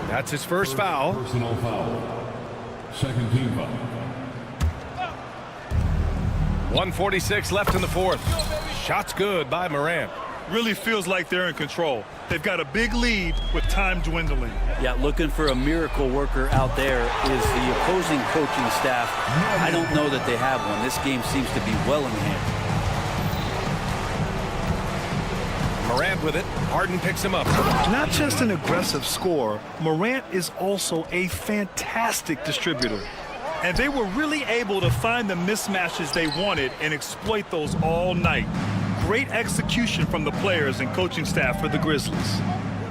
That's his first foul. Personal foul. Second team foul. 1:46 left in the fourth. Shots good by Morant. Really feels like they're in control. They've got a big lead with time dwindling. Yeah, looking for a miracle worker out there is the opposing coaching staff. I don't know that they have one. This game seems to be well in hand. Morant with it. Harden picks him up. Not just an aggressive scorer, Morant is also a fantastic distributor. And they were really able to find the mismatches they wanted and exploit those all night. Great execution from the players and coaching staff for the Grizzlies.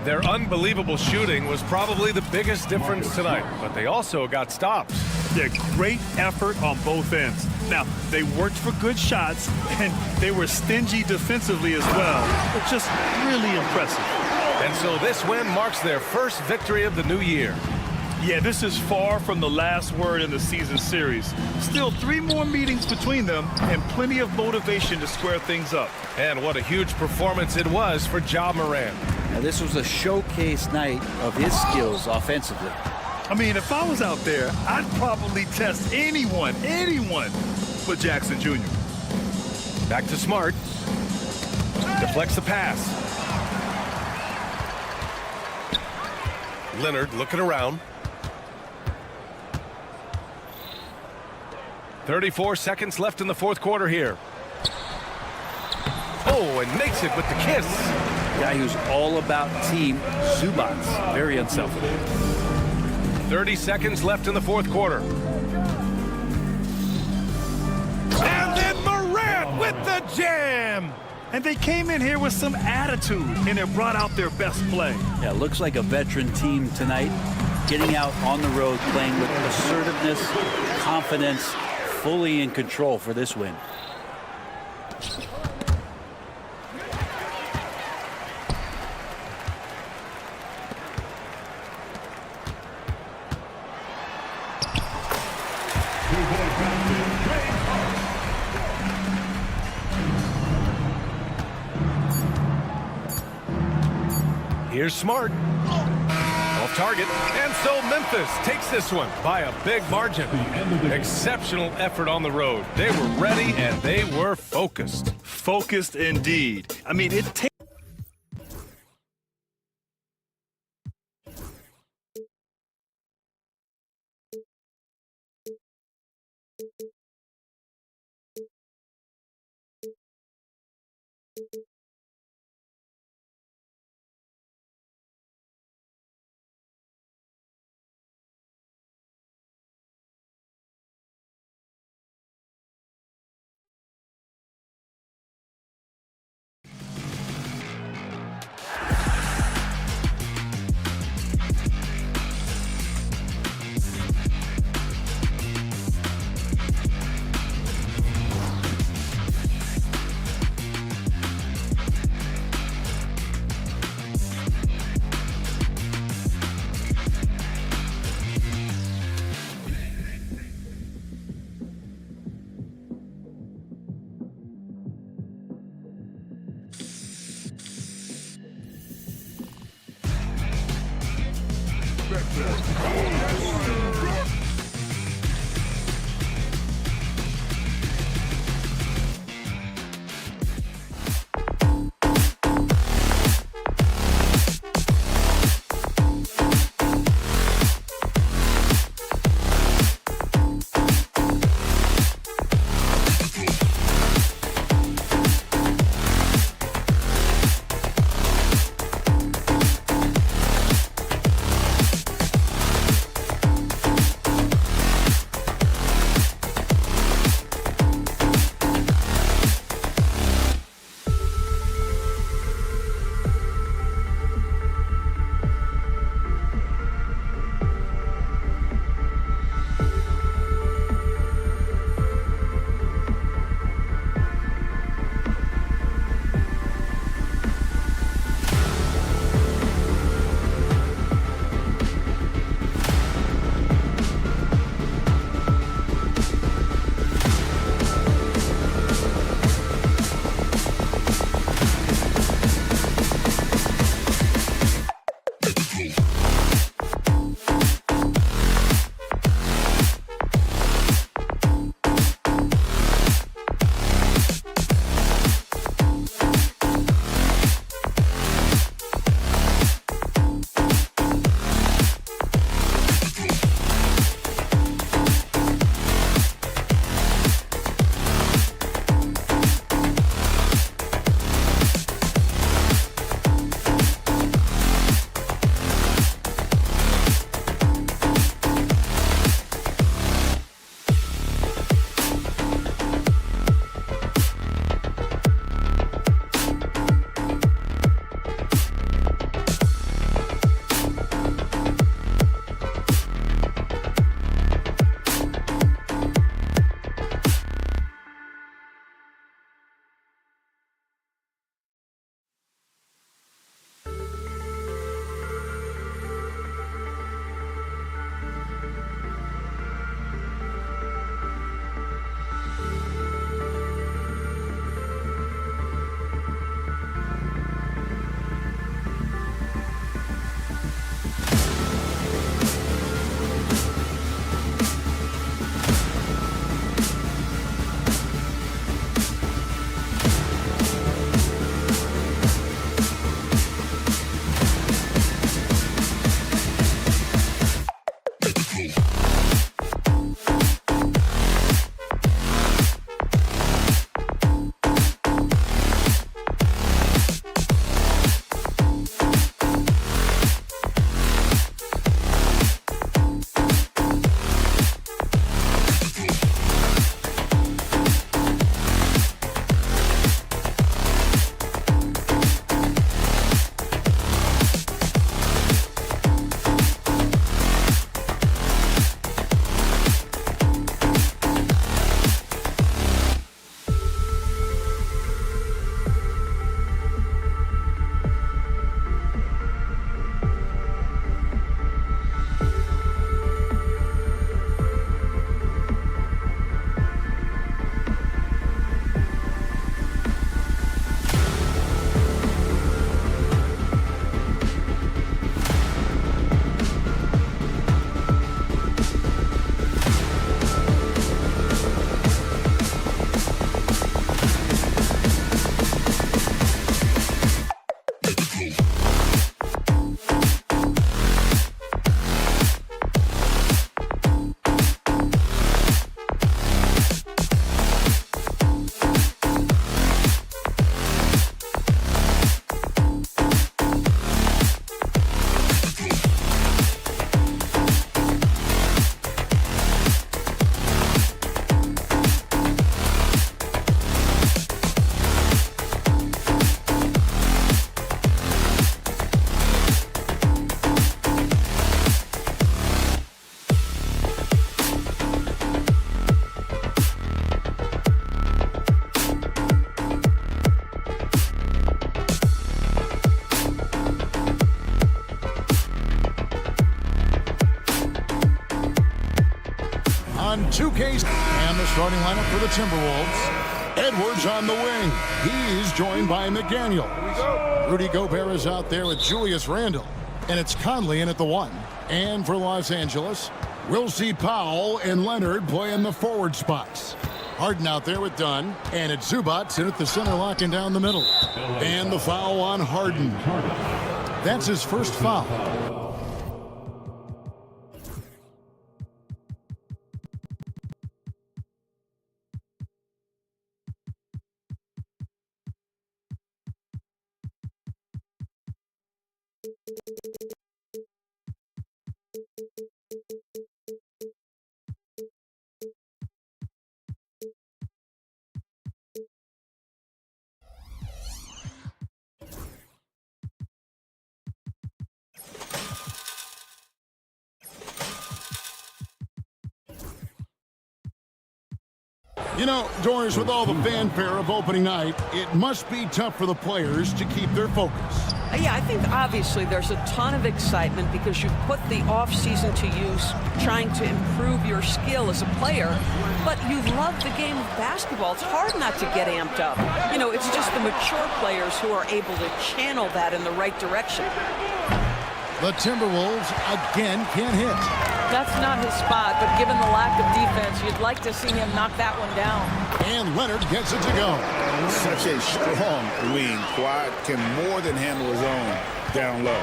Their unbelievable shooting was probably the biggest difference tonight, but they also got stops. Yeah, great effort on both ends. Now, they worked for good shots, and they were stingy defensively as well, but just really impressive. And so this win marks their first victory of the new year. Yeah, this is far from the last word in the season series. Still 3 more meetings between them and plenty of motivation to square things up. And what a huge performance it was for Ja Morant. Now, this was a showcase night of his skills offensively. I mean, if I was out there, I'd probably test anyone but Jackson Jr. Back to Smart. Deflects the pass. Leonard looking around. 34 seconds left in the fourth quarter here. Oh, and makes it with the kiss. Guy who's all about team, Zubac. Very unselfish. 30 seconds left in the fourth quarter. And then Morant with the jam. And they came in here with some attitude, and it brought out their best play. Yeah, looks like a veteran team tonight. Getting out on the road, playing with assertiveness, confidence, fully in control for this win. Here's Smart. Off target. And so Memphis takes this one by a big margin. Exceptional effort on the road. They were ready and they were focused. Focused indeed. I mean, it takes on 2K. And the starting lineup for the Timberwolves. Edwards on the wing. He's joined by McDaniel. Rudy Gobert is out there with Julius Randle. And it's Conley in at the 1. And for Los Angeles, we'll see Powell and Leonard play in the forward spots. Harden out there with Dunn. And it's Zubac in at the center, locking down the middle. And the foul on Harden. That's his first foul. You know, Doris, with all the fanfare of opening night, it must be tough for the players to keep their focus. Yeah, I think obviously there's a ton of excitement because you've put the offseason to use trying to improve your skill as a player, but you love the game of basketball. It's hard not to get amped up. You know, it's just the mature players who are able to channel that in the right direction. The Timberwolves again can't hit. That's not his spot, but given the lack of defense, you'd like to see him knock that one down. And Leonard gets it to go. Such a strong wing. Kawhi can more than handle his own down low.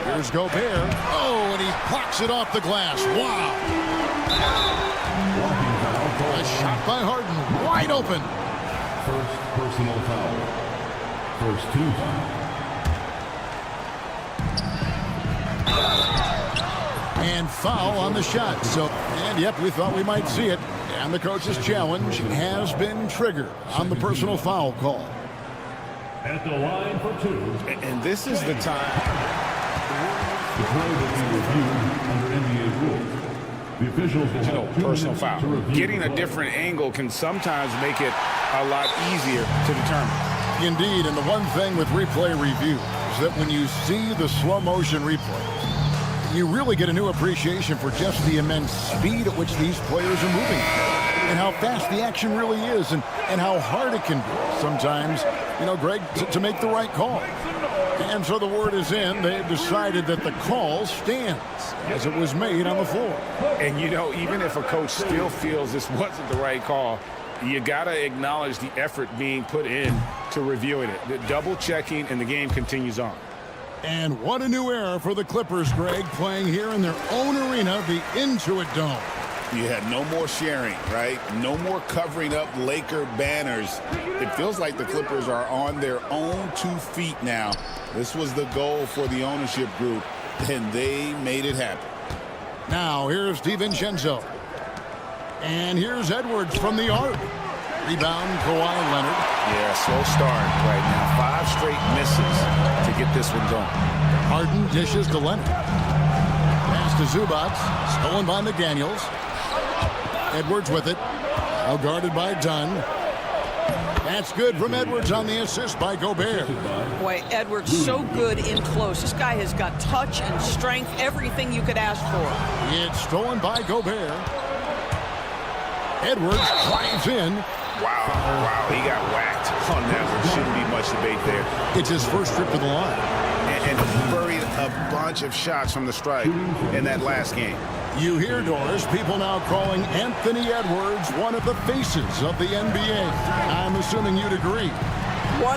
Here's Gobert. Oh, and he blocks it off the glass. Wow. A shot by Harden. Wide open. First personal foul. First team foul. And foul on the shot. So, and yep, we thought we might see it. And the coach's challenge has been triggered on the personal foul call. At the line for 2. And this is the time. The play will be reviewed under NBA rules. The officials will have 2 personal minutes foul. to review. Getting a different angle can sometimes make it a lot easier to determine. Indeed, and the one thing with replay review is that when you see the slow motion replay, you really get a new appreciation for just the immense speed at which these players are moving and how fast the action really is and how hard it can be sometimes, you know, Greg, to make the right call. And so the word is in. They've decided that the call stands as it was made on the floor. And, you know, even if a coach still feels this wasn't the right call, you got to acknowledge the effort being put in to reviewing it. The double checking, and the game continues on. And what a new era for the Clippers, Greg, playing here in their own arena, the Intuit Dome. You had no more sharing, right? No more covering up Laker banners. It feels like the Clippers are on their own 2 feet now. This was the goal for the ownership group, and they made it happen. Now, here's DiVincenzo. And here's Edwards from the arc. Rebound, Kawhi Leonard. Yeah, slow start right now. 5 straight misses to get this one going. Harden dishes to Leonard. Pass to Zubac. Stolen by McDaniels. Edwards with it. Now guarded by Dunn. That's good from Edwards on the assist by Gobert. Boy, Edwards so good in close. This guy has got touch and strength, everything you could ask for. It's stolen by Gobert. Edwards drives in. Wow, he got whacked on that one. Shouldn't be much debate there. It's his first trip to the line. And buried a bunch of shots from the stripe in that last game. You hear, Doris, people now calling Anthony Edwards one of the faces of the NBA. I'm assuming you'd agree. 100%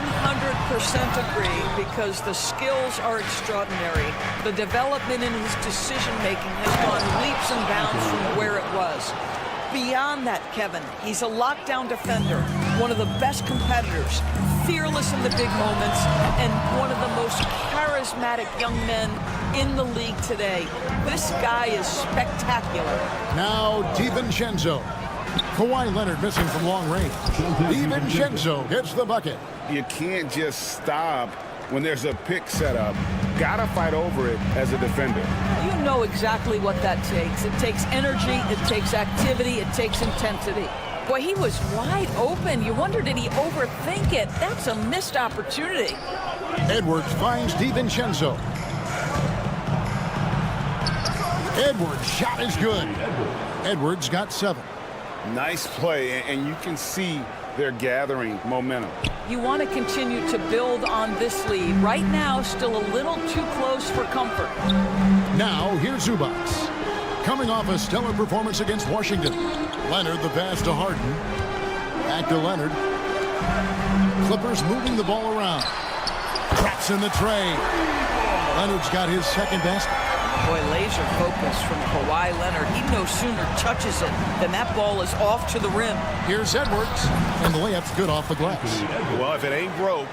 agree, because the skills are extraordinary. The development in his decision-making has gone leaps and bounds from where it was. Beyond that, Kevin, he's a lockdown defender, one of the best competitors, fearless in the big moments, and one of the most charismatic young men in the league today. This guy is spectacular. Now DiVincenzo. Kawhi Leonard missing from long range. DiVincenzo gets the bucket. You can't just stop when there's a pick set up. Gotta fight over it as a defender. You know exactly what that takes. It takes energy, it takes activity, it takes intensity. Boy, he was wide open. You wonder, did he overthink it? That's a missed opportunity. Edwards finds DiVincenzo. Edwards' shot is good. Edwards got 7. Nice play, and you can see they're gathering momentum. You want to continue to build on this lead. Right now, still a little too close for comfort. Now, here's Zubats. Coming off a stellar performance against Washington. Leonard the pass to Harden. Back to Leonard. Clippers moving the ball around. Drops in the tray. Leonard's got his second basket. Boy, laser focus from Kawhi Leonard. He no sooner touches it than that ball is off to the rim. Here's Edwards, and the layup's good off the glass. Well, if it ain't broke,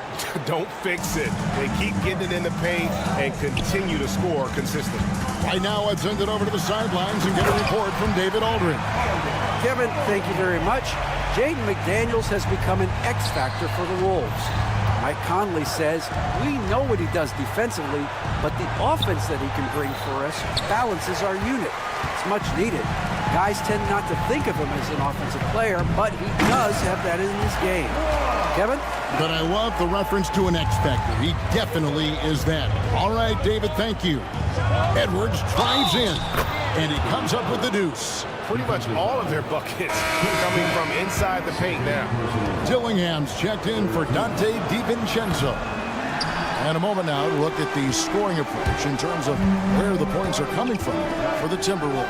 don't fix it. They keep getting it in the paint and continue to score consistently. Right now, I'd send it over to the sidelines and get a report from David Aldrin. Kevin, thank you very much. Jaden McDaniels has become an X factor for the Wolves. Mike Conley says, we know what he does defensively, but the offense that he can bring for us balances our unit. It's much needed. Guys tend not to think of him as an offensive player, but he does have that in his game. Kevin? But I love the reference to an X factor. He definitely is that. All right, David, thank you. Edwards drives in, and he comes up with the deuce. Pretty much all of their buckets coming from inside the paint now. Dillingham's checked in for Dante DiVincenzo. And a moment now to look at the scoring approach in terms of where the points are coming from for the Timberwolves.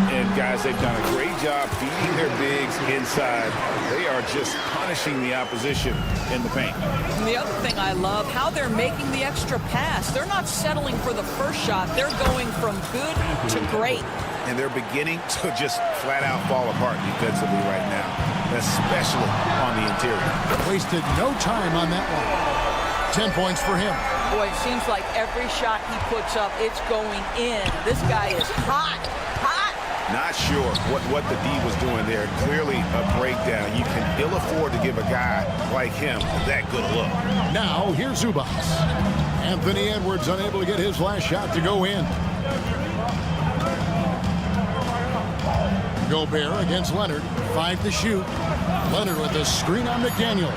And guys, they've done a great job feeding their bigs inside. They are just punishing the opposition in the paint. And the other thing I love, how they're making the extra pass. They're not settling for the first shot. They're going from good to great. And they're beginning to just flat out fall apart defensively right now, especially on the interior. Wasted no time on that one. 10 points for him. Boy, it seems like every shot he puts up, it's going in. This guy is hot, hot. Not sure what the D was doing there. Clearly a breakdown. You can ill afford to give a guy like him that good a look. Now, here's Zubats. Anthony Edwards unable to get his last shot to go in. Gobert against Leonard. 5 to shoot. Leonard with a screen on McDaniel.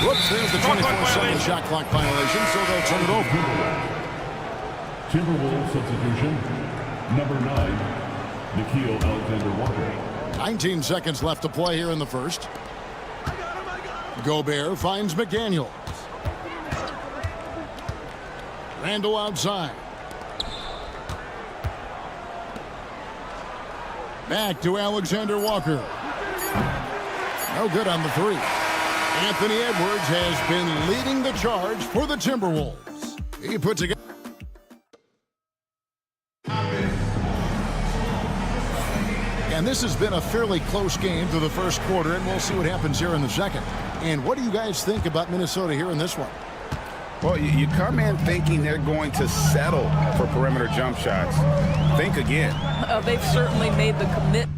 Whoops, there's the 24-second shot clock violation, so they'll turn it over. Timberwolves substitution, number 9, Nickeil Alexander-Walker. 19 seconds left to play here in the first. Gobert finds McDaniel. Randall outside. Back to Alexander Walker. No good on the three. Anthony Edwards has been leading the charge for the Timberwolves. He put together. And this has been a fairly close game through the first quarter, and we'll see what happens here in the second. And what do you guys think about Minnesota here in this one? Well, you come in thinking they're going to settle for perimeter jump shots. Think again. They've certainly made the commitment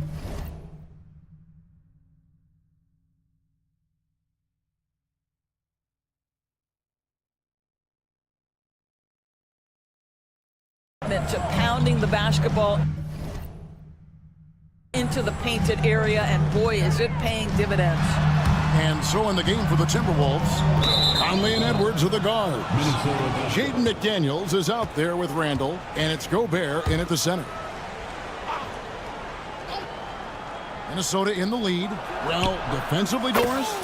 to pounding the basketball into the painted area, and boy, is it paying dividends. And so in the game for the Timberwolves, Conley and Edwards are the guards. Jaden McDaniels is out there with Randall, and it's Gobert in at the center. Minnesota in the lead. Well, defensively, Doris,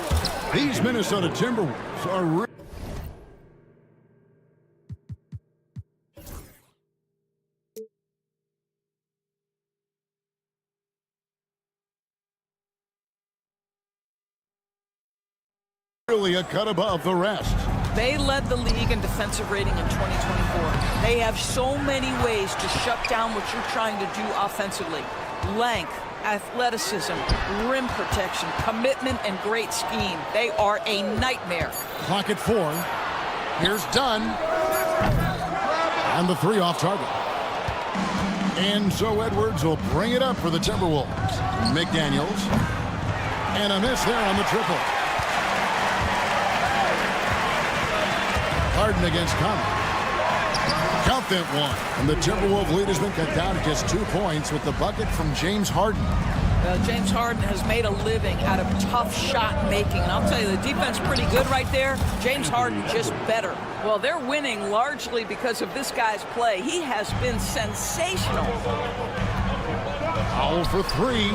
these Minnesota Timberwolves are really a cut above the rest. They led the league in defensive rating in 2024. They have so many ways to shut down what you're trying to do offensively. Length, athleticism, rim protection, commitment, and great scheme. They are a nightmare. Clock at 4. Here's Dunn. And the three off target. And so Edwards will bring it up for the Timberwolves. McDaniels. And a miss there on the triple. Harden against Conley. Count that one. And the Timberwolves lead has been cut down to just 2 points with the bucket from James Harden. James Harden has made a living out of tough shot making. And I'll tell you, the defense pretty good right there. James Harden just better. Well, they're winning largely because of this guy's play. He has been sensational. Foul for 3.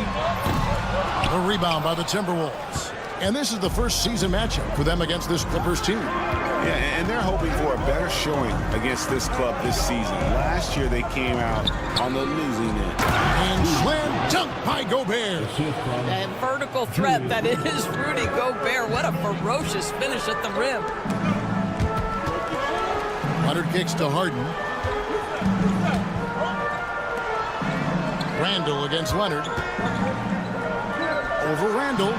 The rebound by the Timberwolves. And this is the first season matchup for them against this Clippers team. Yeah, and they're hoping for a better showing against this club this season. Last year they came out on the losing end. And slam dunk by Gobert. And vertical threat that is Rudy Gobert. What a ferocious finish at the rim. Leonard kicks to Harden. Randall against Leonard. Over Randall.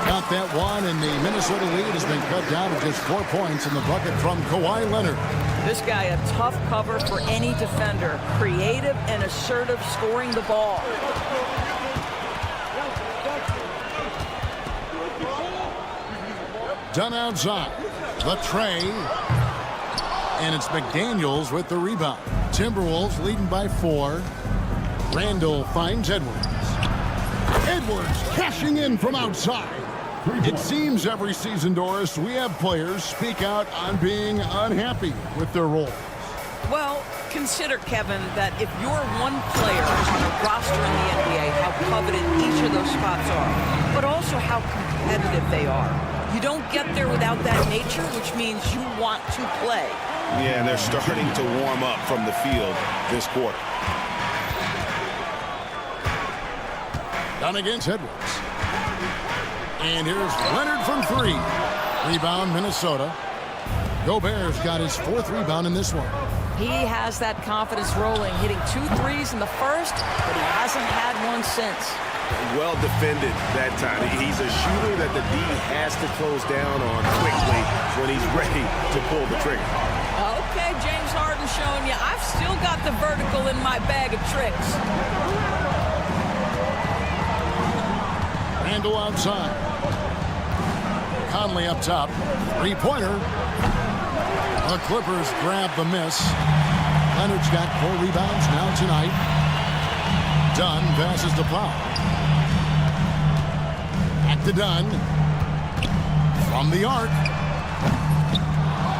Got that one, and the Minnesota lead has been cut down to just 4 points in the bucket from Kawhi Leonard. This guy a tough cover for any defender. Creative and assertive scoring the ball. Done outside. The tray. And it's McDaniels with the rebound. Timberwolves leading by 4. Randall finds Edwards. Edwards cashing in from outside. It seems every season, Doris, we have players speak out on being unhappy with their role. Well, consider, Kevin, that if you're one player on a roster in the NBA, how coveted each of those spots are, but also how competitive they are. You don't get there without that nature, which means you want to play. Yeah, and they're starting to warm up from the field this quarter. Done against Edwards. And here's Leonard from 3. Rebound, Minnesota. Gobert's got his 4th rebound in this one. He has that confidence rolling, hitting 2 threes in the first, but he hasn't had one since. Well defended that time. He's a shooter that the D has to close down on quickly when he's ready to pull the trigger. Okay, James Harden showing you, I've still got the vertical in my bag of tricks. Randall outside. Conley up top. 3-pointer. The Clippers grab the miss. Leonard's got 4 rebounds now tonight. Dunn passes to Powell. Back to Dunn. From the arc.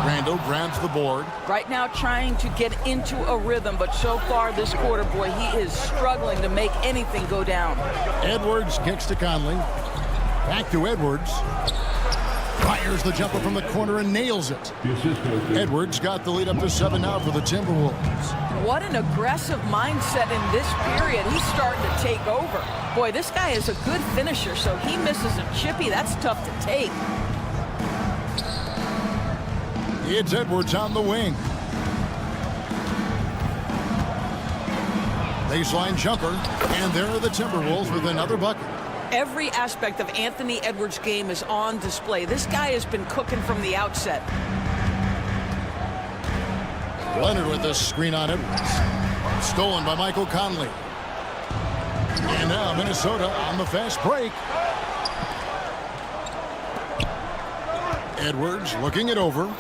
Randall grabs the board. Right now trying to get into a rhythm, but so far this quarter, boy, he is struggling to make anything go down. Edwards kicks to Conley. Back to Edwards. Fires the jumper from the corner and nails it. Edwards got the lead up to 7 now for the Timberwolves. What an aggressive mindset in this period. He's starting to take over. Boy, this guy is a good finisher, so he misses a chippy. That's tough to take. It's Edwards on the wing. Baseline jumper, and there are the Timberwolves with another bucket. Every aspect of Anthony Edwards' game is on display. This guy has been cooking from the outset. Leonard with the screen on Edwards. Stolen by Michael Conley. And now Minnesota on the fast break. Edwards looking it over.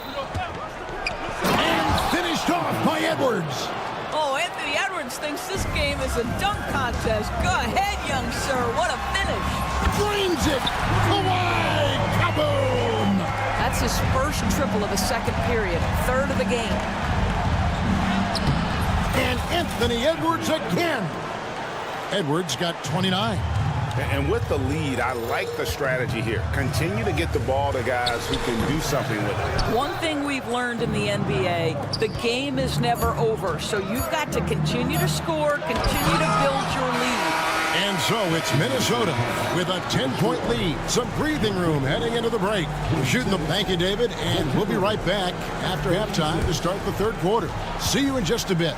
And finished off by Edwards. Oh, Anthony Edwards thinks this game is a dunk contest. Go ahead, young sir. What a finish. Drains it. Kawhi. Kaboom. That's his first triple of the second period. 3rd of the game. And Anthony Edwards again. Edwards got 29. And with the lead, I like the strategy here. Continue to get the ball to guys who can do something with it. One thing we've learned in the NBA, the game is never over. So you've got to continue to score, continue to build your lead. And so it's Minnesota with a 10-point lead. Some breathing room heading into the break. We're shooting the thank you, David, and we'll be right back after halftime to start the 3rd quarter. See you in just a bit.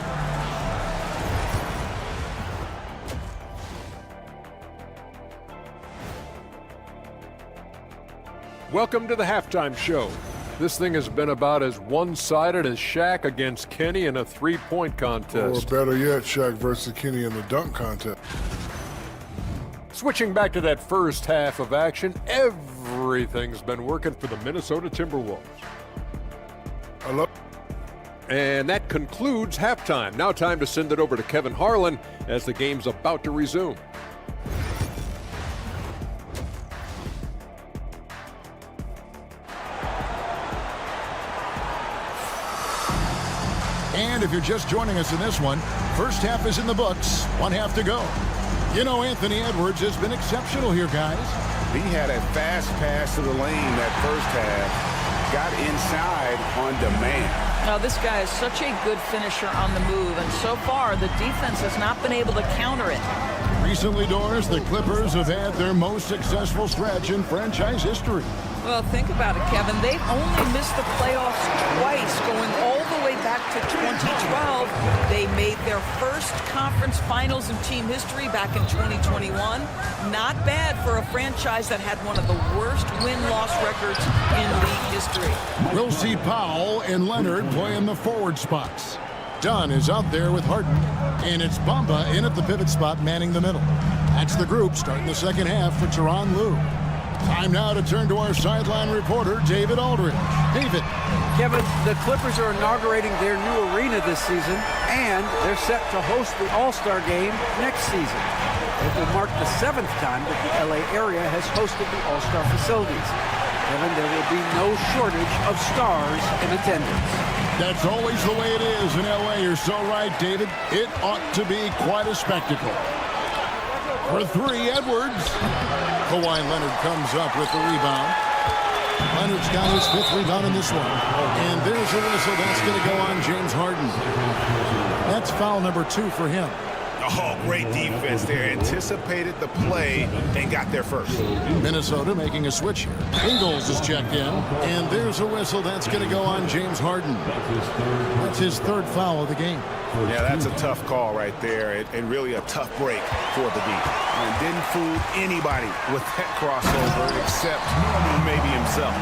Welcome to the halftime show. This thing has been about as one-sided as Shaq against Kenny in a 3-point contest. Or better yet, Shaq versus Kenny in the dunk contest. Switching back to that first half of action, everything's been working for the Minnesota Timberwolves. And that concludes halftime. Now time to send it over to Kevin Harlan as the game's about to resume. And if you're just joining us in this one, first half is in the books, 1 half to go. You know, Anthony Edwards has been exceptional here, guys. He had a fast pass to the lane that first half, got inside on demand. Now, this guy is such a good finisher on the move, and so far, the defense has not been able to counter it. Recently, Doris, the Clippers have had their most successful stretch in franchise history. Well, think about it, Kevin. They've only missed the playoffs twice, going all the way back to 2012. They made their first conference finals in team history back in 2021. Not bad for a franchise that had one of the worst win-loss records in league history. We'll see Powell and Leonard play in the forward spots. Dunn is out there with Harden, and it's Bamba in at the pivot spot manning the middle. That's the group starting the second half for Tyronn Lue. Time now to turn to our sideline reporter, David Aldridge. David. Kevin, the Clippers are inaugurating their new arena this season, and they're set to host the All-Star game next season. It will mark the 7th time that the LA area has hosted the All-Star facilities. Kevin, there will be no shortage of stars in attendance. That's always the way it is in LA. You're so right, David. It ought to be quite a spectacle. For 3, Edwards. Kawhi Leonard comes up with the rebound. Leonard's got his 5th rebound in this one. And there's a whistle. That's going to go on James Harden. That's foul number 2 for him. Oh, great defense there. Anticipated the play and got there first. Minnesota making a switch here. Ingles is checked in. And there's a whistle. That's going to go on James Harden. That's his 3rd foul of the game. Yeah, that's a tough call right there, and really a tough break for the D. And didn't fool anybody with that crossover except maybe himself.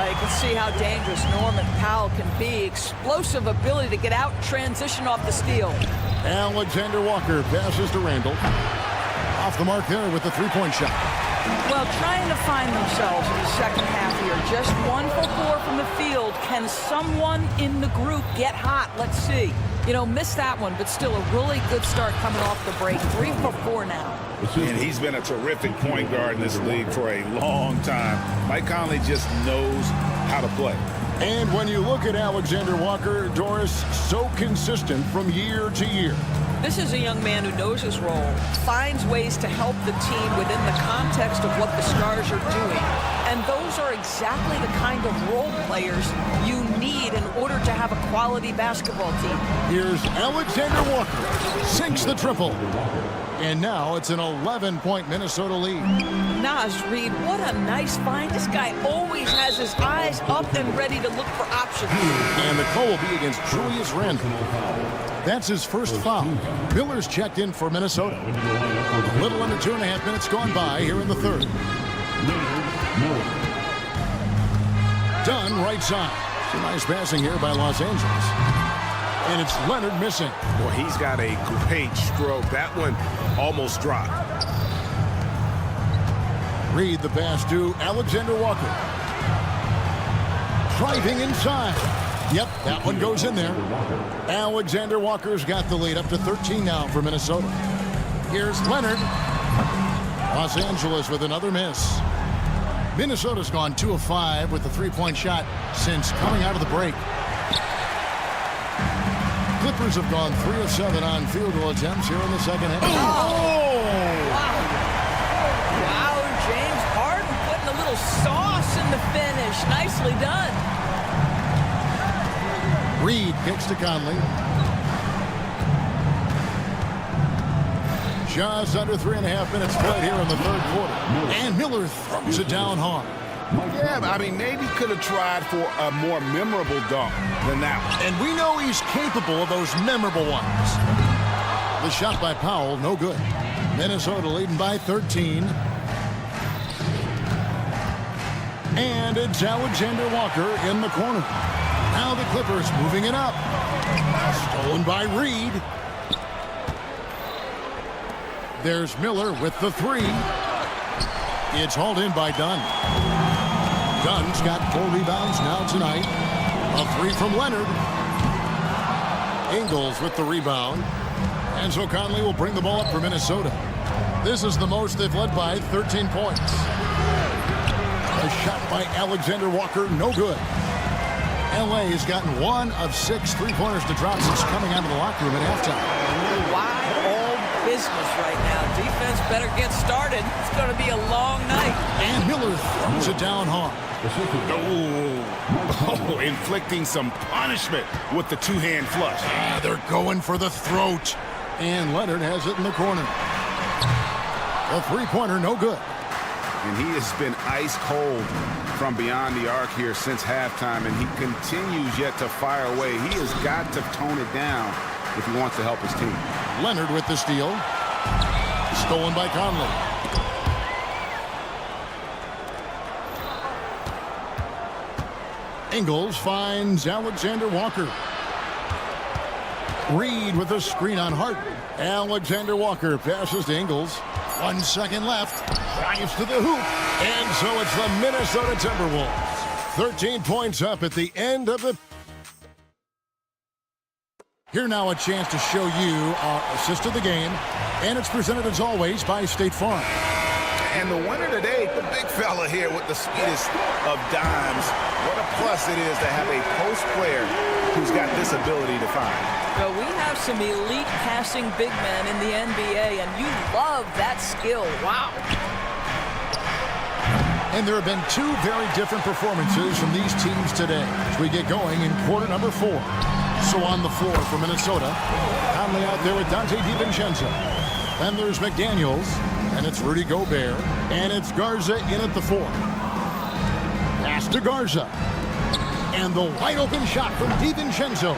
You can see how dangerous Norman Powell can be. Explosive ability to get out, transition off the steal. Alexander Walker passes to Randall. Off the mark there with the 3-point shot. Well, trying to find themselves in the second half here. Just 1 for 4 from the field. Can someone in the group get hot? Let's see. You know, missed that one, but still a really good start coming off the break. 3 for 4 now. And he's been a terrific point guard in this league for a long time. Mike Conley just knows how to play. And when you look at Alexander Walker, Doris, so consistent from year to year. This is a young man who knows his role, finds ways to help the team within the context of what the Stars are doing. And those are exactly the kind of role players you need in order to have a quality basketball team. Here's Alexander Walker, sinks the triple. And now it's an 11-point Minnesota lead. Naz Reid, what a nice find. This guy always has his eyes up and ready to look for options. And the call will be against Julius Randle. That's his first foul. Miller's checked in for Minnesota. A little under 2.5 minutes gone by here in the 3rd. Dunn right side. Some nice passing here by Los Angeles. And it's Leonard missing. Well, he's got a great stroke. That one almost dropped. Reed the pass to Alexander Walker. Driving inside. Yep, that one goes in there. Alexander Walker's got the lead up to 13 now for Minnesota. Here's Leonard. Los Angeles with another miss. Minnesota's gone 2 of 5 with the 3-point shot since coming out of the break. Clippers have gone 3 of 7 on field goal attempts here in the second half. Oh! Wow, James Harden putting a little sauce in the finish. Nicely done. Reed kicks to Conley. Just under 3.5 minutes played here in the 3rd quarter. And Miller throws it down hard. Yeah, I mean, maybe could have tried for a more memorable dunk than that one. And we know he's capable of those memorable ones. The shot by Powell, no good. Minnesota leading by 13. And it's Alexander Walker in the corner. Now the Clippers moving it up. Stolen by Reed. There's Miller with the 3. It's hauled in by Dunn. Dunn's got 4 rebounds now tonight. A 3 from Leonard. Ingles with the rebound. And so Conley will bring the ball up for Minnesota. This is the most they've led by 13 points. A shot by Alexander Walker, no good. LA has gotten 1 of 6 3-pointers to drop since coming out of the locker room at halftime. Wide all business right now. Defense better get started. It's going to be a long night. And Miller throws it down hard. Oh, inflicting some punishment with the two-hand flush. They're going for the throat. And Leonard has it in the corner. A three-pointer, no good. And he has been ice cold from beyond the arc here since halftime, and he continues yet to fire away. He has got to tone it down if he wants to help his team. Leonard with the steal. Stolen by Conley. Ingles finds Alexander Walker. Reed with a screen on Harden. Alexander Walker passes to Ingles. 1 second left. Drives to the hoop. And so it's the Minnesota Timberwolves. 13 points up at the end of the... Here now a chance to show you our assist of the game. And it's presented as always by State Farm. And the winner today, the big fella here with the sweetest of dimes. What a plus it is to have a post player who's got this ability to find. Well, we have some elite passing big men in the NBA, and you love that skill. Wow. And there have been 2 very different performances from these teams today as we get going in quarter number 4. So on the floor for Minnesota, Conley out there with Dante DiVincenzo. Then there's McDaniels, and it's Rudy Gobert, and it's Garza in at the 4. Pass to Garza. And the wide open shot from DiVincenzo.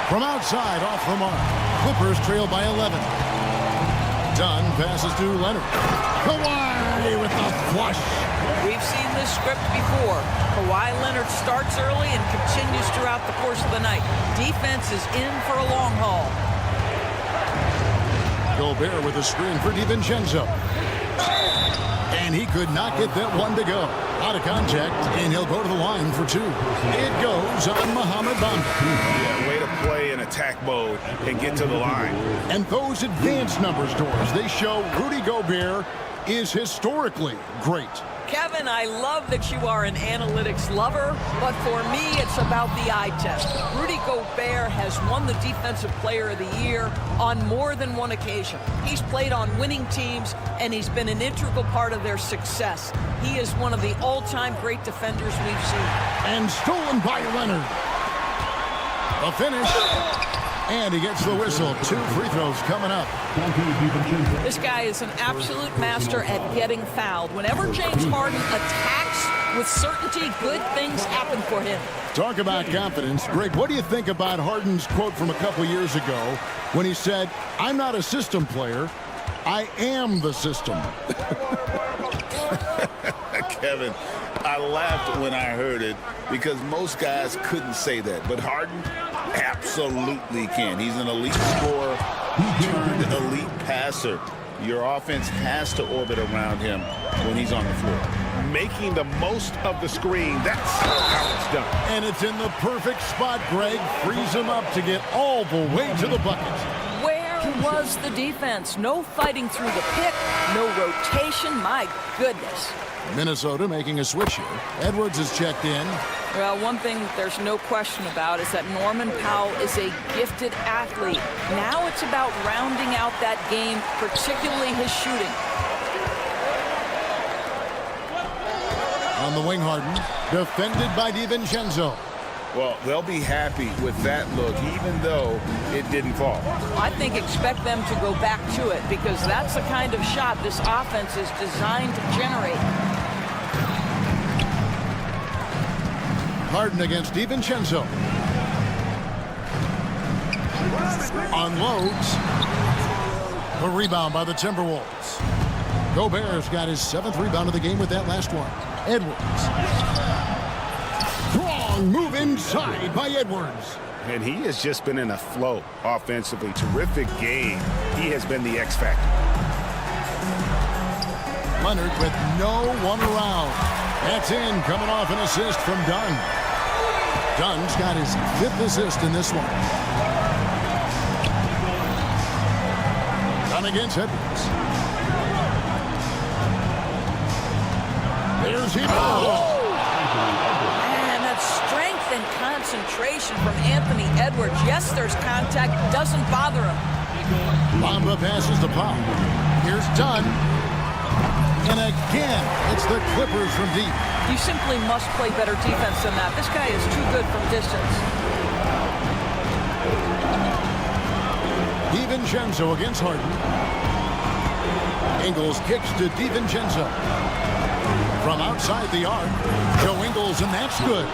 From outside, off the mark. Clippers trail by 11. Dunn passes to Leonard. Kawhi with the flush. We've seen this script before. Kawhi Leonard starts early and continues throughout the course of the night. Defense is in for a long haul. Gobert with a screen for DiVincenzo. And he could not get that one to go. Out of contact, and he'll go to the line for 2. It goes on Muhammad Bamba. Yeah, way to play in attack mode and get to the line. And those advanced numbers, Doors, they show Rudy Gobert is historically great. Kevin, I love that you are an analytics lover, but for me, it's about the eye test. Rudy Gobert has won the Defensive Player of the Year on more than one occasion. He's played on winning teams, and he's been an integral part of their success. He is one of the all-time great defenders we've seen. And stolen by Leonard. A finish. And he gets the whistle. 2 free throws coming up. This guy is an absolute master at getting fouled. Whenever James Harden attacks with certainty, good things happen for him. Talk about confidence. Greg, what do you think about Harden's quote from a couple years ago when he said, "I'm not a system player, I am the system"? Kevin, I laughed when I heard it because most guys couldn't say that. But Harden absolutely can. He's an elite scorer turned elite passer. Your offense has to orbit around him when he's on the floor. Making the most of the screen, that's how it's done. And it's in the perfect spot, Greg. Frees him up to get all the way to the bucket. Where was the defense? No fighting through the pick, no rotation. My goodness. Minnesota making a switch here. Edwards is checked in. Well, one thing there's no question about is that Norman Powell is a gifted athlete. Now it's about rounding out that game, particularly his shooting. On the wing, Harden. Defended by DiVincenzo. Well, they'll be happy with that look, even though it didn't fall. I think expect them to go back to it because that's the kind of shot this offense is designed to generate. Harden against DiVincenzo. Unloads. A rebound by the Timberwolves. Gobert's got his 7th rebound of the game with that last one. Edwards. Strong move inside by Edwards. And he has just been in a flow offensively. Terrific game. He has been the X factor. Leonard with no one around. That's in, coming off an assist from Dunn. Dunn's got his 5th assist in this one. Dunn against Edwards. There's him. And that strength and concentration from Anthony Edwards. Yes, there's contact. Doesn't bother him. Bamba passes to Pop. Here's Dunn. And again, it's the Clippers from deep. You simply must play better defense than that. This guy is too good from distance. DiVincenzo against Harden. Ingles kicks to DiVincenzo. From outside the arc, Joe Ingles, and that's good.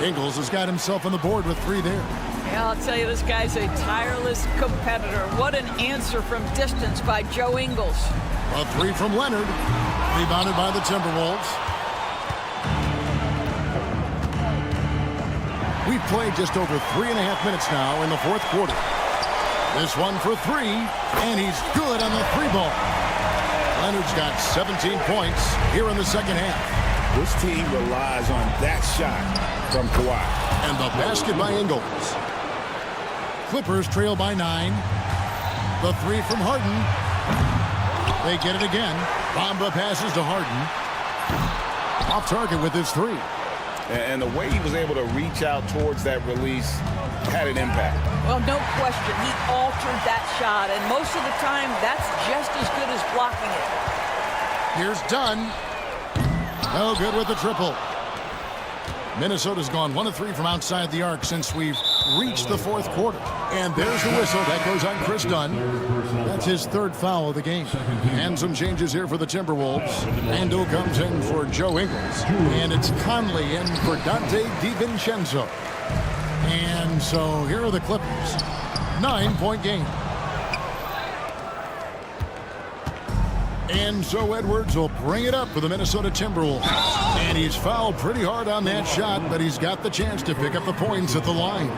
Ingles has got himself on the board with 3 there. Yeah, I'll tell you, this guy's a tireless competitor. What an answer from distance by Joe Ingles. A 3 from Leonard, rebounded by the Timberwolves. We've played just over 3.5 minutes now in the fourth quarter. This one for 3, and he's good on the 3-ball. Leonard's got 17 points here in the second half. This team relies on that shot from Kawhi. And the basket by Ingles. Clippers trail by 9. The 3 from Harden. They get it again. Bamba passes to Harden. Off target with his 3. And the way he was able to reach out towards that release had an impact. Well, no question. He altered that shot, and most of the time, that's just as good as blocking it. Here's Dunn. No good with the triple. Minnesota's gone 1 of 3 from outside the arc since we've reached the fourth quarter. And there's the whistle. That goes on Chris Dunn. That's his 3rd foul of the game. And some changes here for the Timberwolves. Randall comes in for Joe Ingles. And it's Conley in for Dante DiVincenzo. And so here are the Clippers. 9-point game. And so Edwards will bring it up for the Minnesota Timberwolves. And he's fouled pretty hard on that shot, but he's got the chance to pick up the points at the line.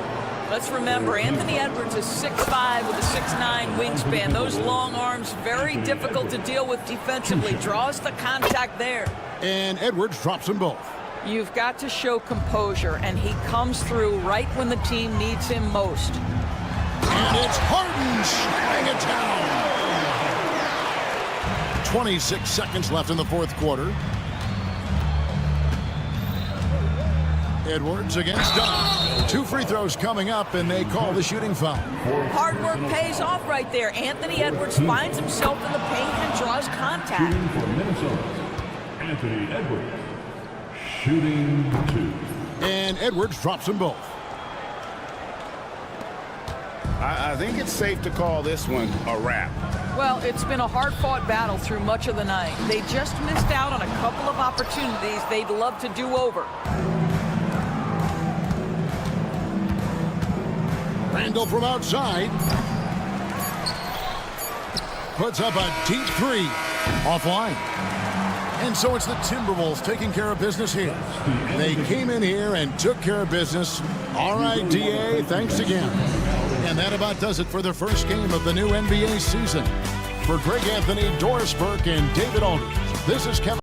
Let's remember, Anthony Edwards is 6'5" with a 6'9" wingspan. Those long arms, very difficult to deal with defensively. Draws the contact there. And Edwards drops them both. You've got to show composure, and he comes through right when the team needs him most. And it's Harden shutting it down. 26 seconds left in the fourth quarter. Edwards against Dunn. 2 free throws coming up, and they call the shooting foul. Hard work pays off right there. Anthony Edwards finds himself in the paint and draws contact. Shooting for Minnesota, Anthony Edwards. Shooting 2. And Edwards drops them both. I think it's safe to call this one a wrap. Well, it's been a hard-fought battle through much of the night. They just missed out on a couple of opportunities they'd love to do over. Randall from outside. Puts up a deep 3. Offline. And so it's the Timberwolves taking care of business here. They came in here and took care of business. All right, DA, thanks again. And that about does it for the first game of the new NBA season. For Greg Anthony, Doris Burke, and David Aldridge, this is Kevin.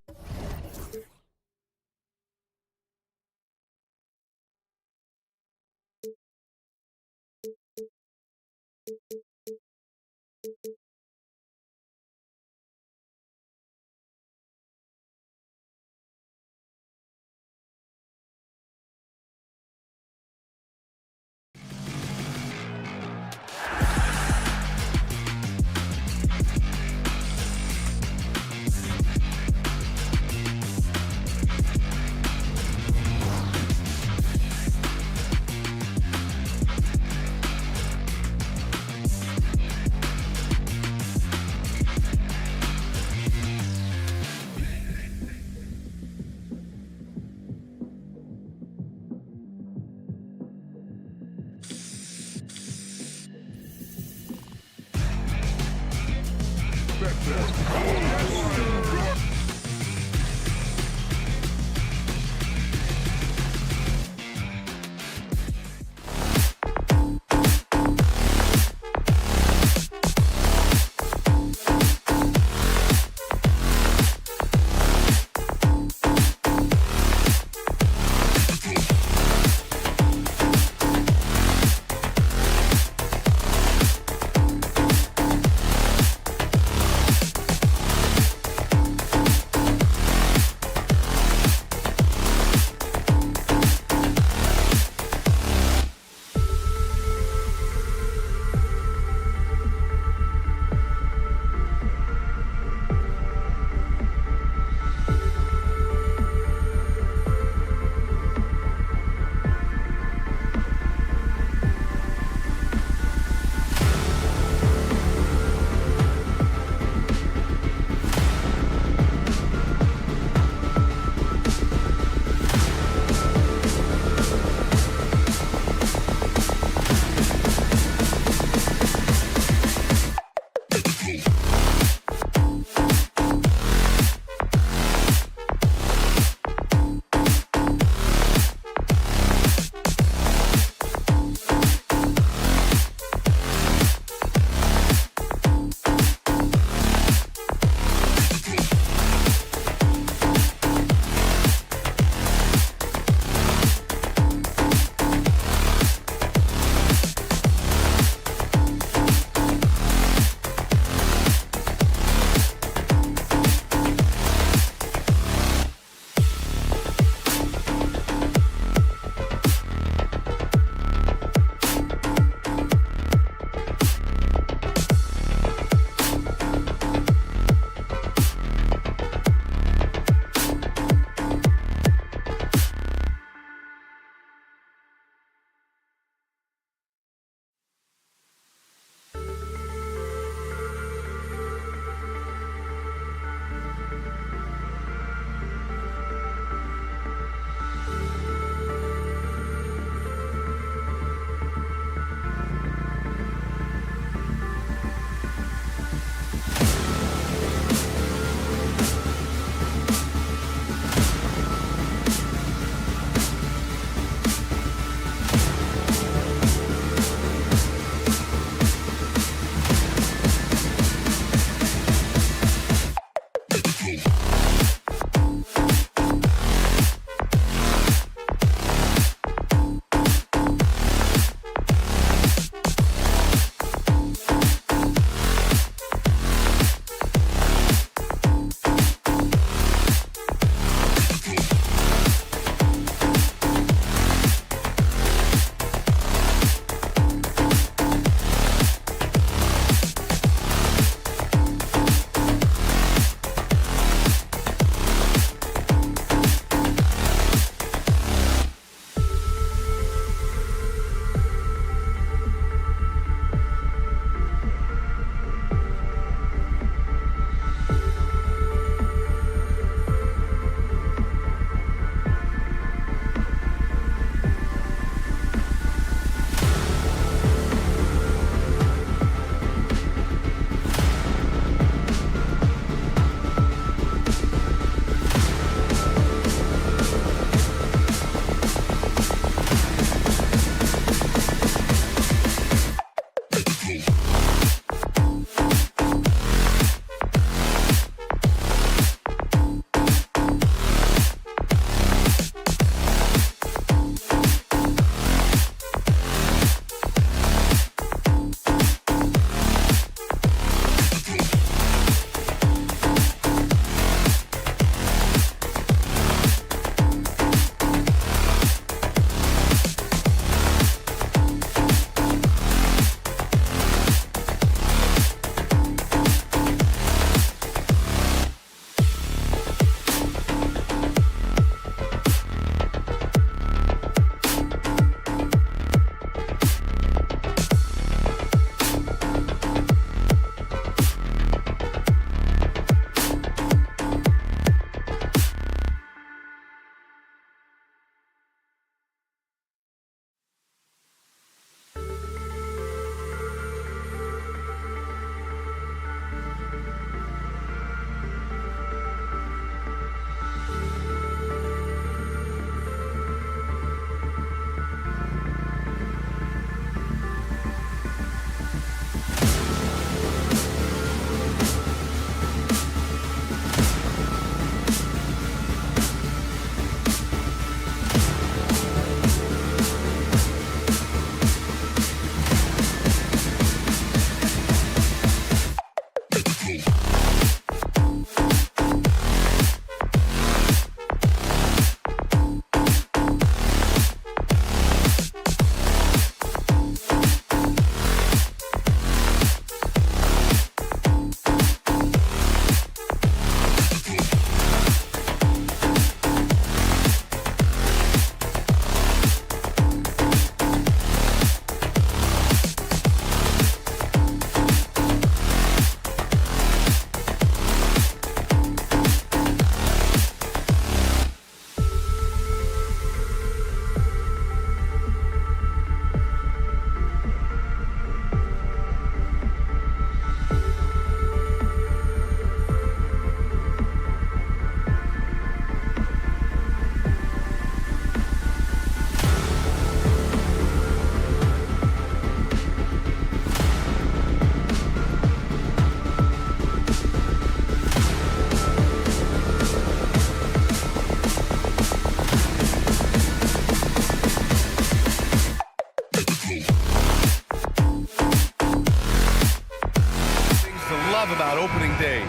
love about opening day?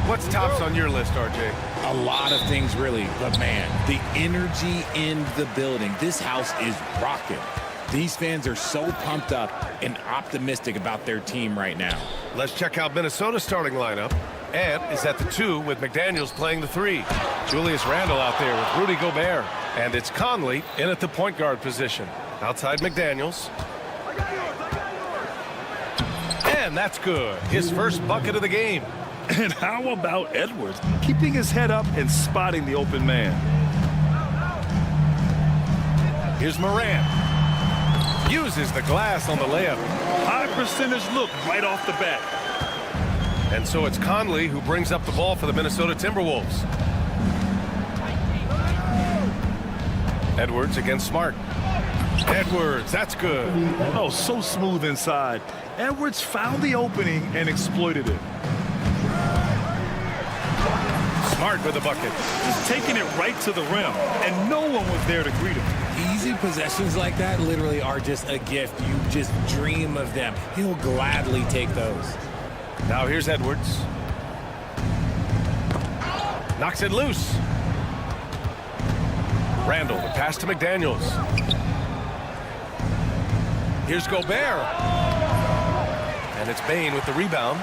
What's tops on your list, RJ? A lot of things, really. But, man, the energy in the building. This house is rocking. These fans are so pumped up and optimistic about their team right now. Let's check out Minnesota's starting lineup. Ant is at the 2 with McDaniels playing the 3. Julius Randle out there with Rudy Gobert. And it's Conley in at the point guard position. Outside McDaniels. And that's good. His first bucket of the game. And how about Edwards? Keeping his head up and spotting the open man. Here's Morant. Uses the glass on the layup. High percentage look right off the bat. And so it's Conley who brings up the ball for the Minnesota Timberwolves. Edwards against Smart. Edwards, that's good. Oh, so smooth inside. Edwards found the opening and exploited it. Smart with the bucket. Just taking it right to the rim, and no one was there to greet him. Easy possessions like that literally are just a gift. You just dream of them. He'll gladly take those. Now here's Edwards. Knocks it loose. Randle, the pass to McDaniels. Here's Gobert. And it's Bane with the rebound.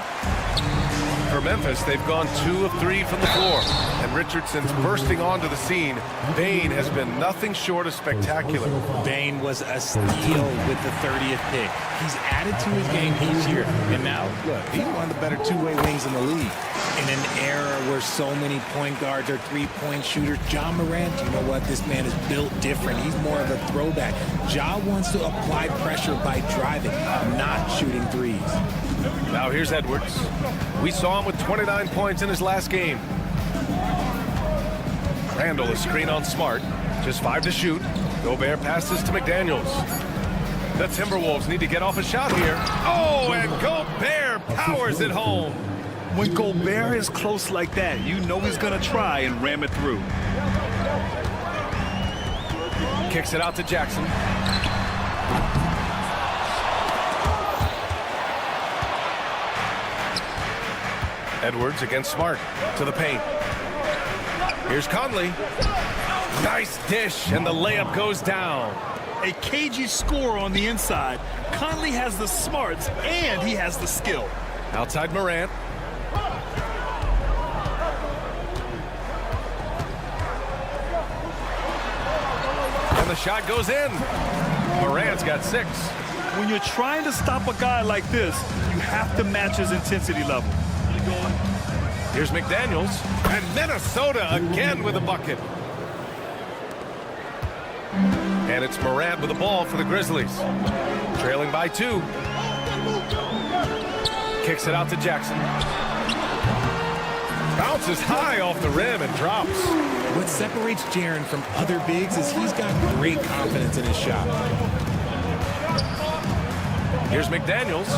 For Memphis, they've gone 2 of 3 from the floor. And Richardson's bursting onto the scene. Bane has been nothing short of spectacular. Bane was a steal with the 30th pick. He's added to his game each year. And now, look, he's one of the better two-way wings in the league. In an era where so many point guards are three-point shooters, Ja Morant, you know what? This man is built different. He's more of a throwback. Ja wants to apply pressure by driving, not shooting threes. Now here's Edwards. We saw him with 29 points in his last game. Randle, a screen on Smart. Just 5 to shoot. Gobert passes to McDaniels. The Timberwolves need to get off a shot here. Oh, and Gobert powers it home. When Gobert is close like that, you know he's going to try and ram it through. Kicks it out to Jackson. Edwards against Smart to the paint. Here's Conley. Nice dish, and the layup goes down. A cagey score on the inside. Conley has the smarts, and he has the skill. Outside Morant. And the shot goes in. Morant's got 6. When you're trying to stop a guy like this, you have to match his intensity level. Here's McDaniels. And Minnesota again with a bucket. And it's Morant with the ball for the Grizzlies. Trailing by 2. Kicks it out to Jackson. Bounces high off the rim and drops. What separates Jaren from other bigs is he's got great confidence in his shot. Here's McDaniels.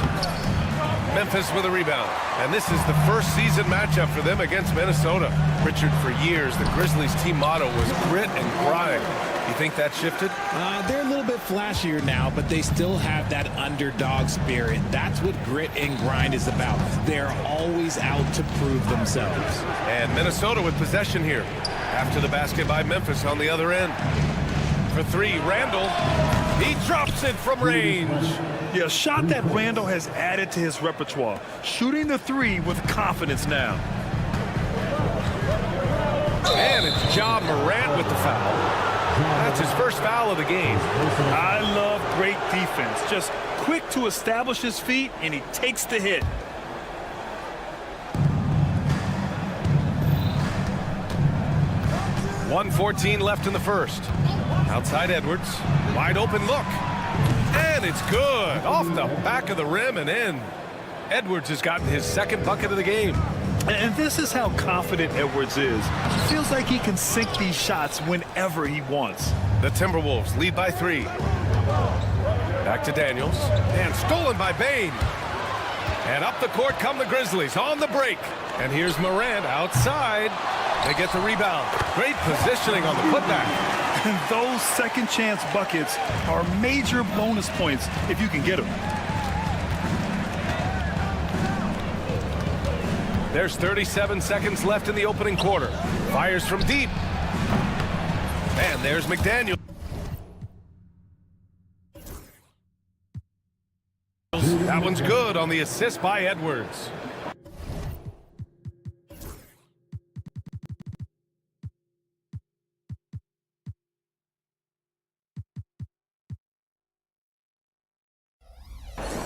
Memphis with a rebound. And this is the first season matchup for them against Minnesota. Richard, for years, the Grizzlies team motto was grit and grind. You think that shifted? They're a little bit flashier now, but they still have that underdog spirit. That's what grit and grind is about. They're always out to prove themselves. And Minnesota with possession here. After the basket by Memphis on the other end. For 3, Randle. He drops it from range. Yeah, a shot that Randle has added to his repertoire. Shooting the 3 with confidence now. And it's Ja Morant with the foul. That's his first foul of the game. I love great defense. Just quick to establish his feet, and he takes the hit. .114 left in the first. Outside Edwards. Wide open look. And it's good. Off the back of the rim and in. Edwards has gotten his second bucket of the game. And this is how confident Edwards is. Feels like he can sink these shots whenever he wants. The Timberwolves lead by 3. Back to Daniels. And stolen by Bane. And up the court come the Grizzlies on the break. And here's Morant outside. They get the rebound. Great positioning on the putback. And those second chance buckets are major bonus points if you can get them. There's 37 seconds left in the opening quarter. Fires from deep. And there's McDaniel. That one's good on the assist by Edwards.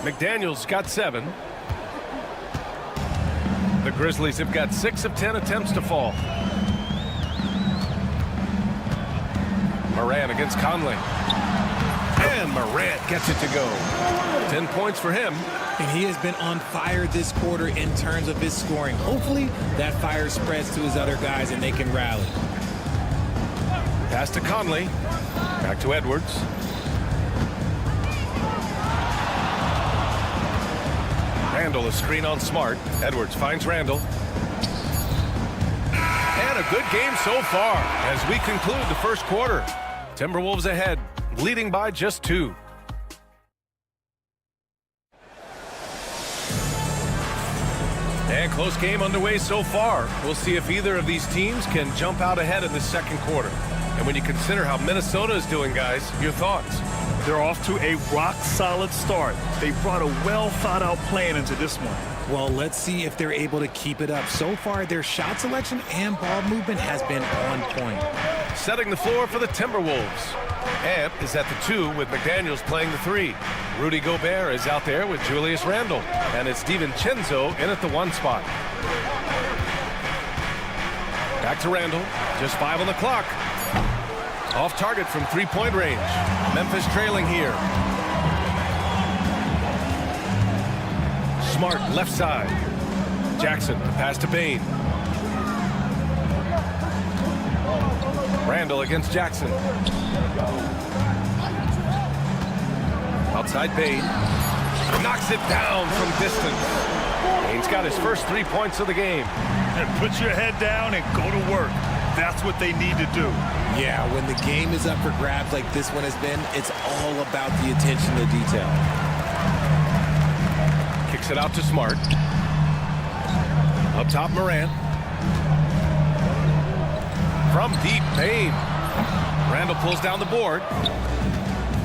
McDaniel's got 7. The Grizzlies have got 6 of 10 attempts to fall. Morant against Conley. And Morant gets it to go. 10 points for him. And he has been on fire this quarter in terms of his scoring. Hopefully that fire spreads to his other guys and they can rally. Pass to Conley. Back to Edwards. Randall, a screen on Smart. Edwards finds Randall. And a good game so far as we conclude the first quarter. Timberwolves ahead, leading by just 2. And close game underway so far. We'll see if either of these teams can jump out ahead in the second quarter. And when you consider how Minnesota is doing, guys, your thoughts? They're off to a rock-solid start. They brought a well-thought-out plan into this one. Well, let's see if they're able to keep it up. So far, their shot selection and ball movement has been on point. Setting the floor for the Timberwolves. Amp is at the 2 with McDaniels playing the 3. Rudy Gobert is out there with Julius Randle. And it's DiVincenzo in at the 1 spot. Back to Randle. Just 5 on the clock. Off target from 3-point range. Memphis trailing here. Smart left side. Jackson, the pass to Bane. Randall against Jackson. Outside Bane. Knocks it down from distance. Bane's got his first 3 points of the game. And put your head down and go to work. That's what they need to do. Yeah, when the game is up for grabs like this one has been, it's all about the attention to detail. Kicks it out to Smart. Up top, Morant. From deep, Bane. Randall pulls down the board.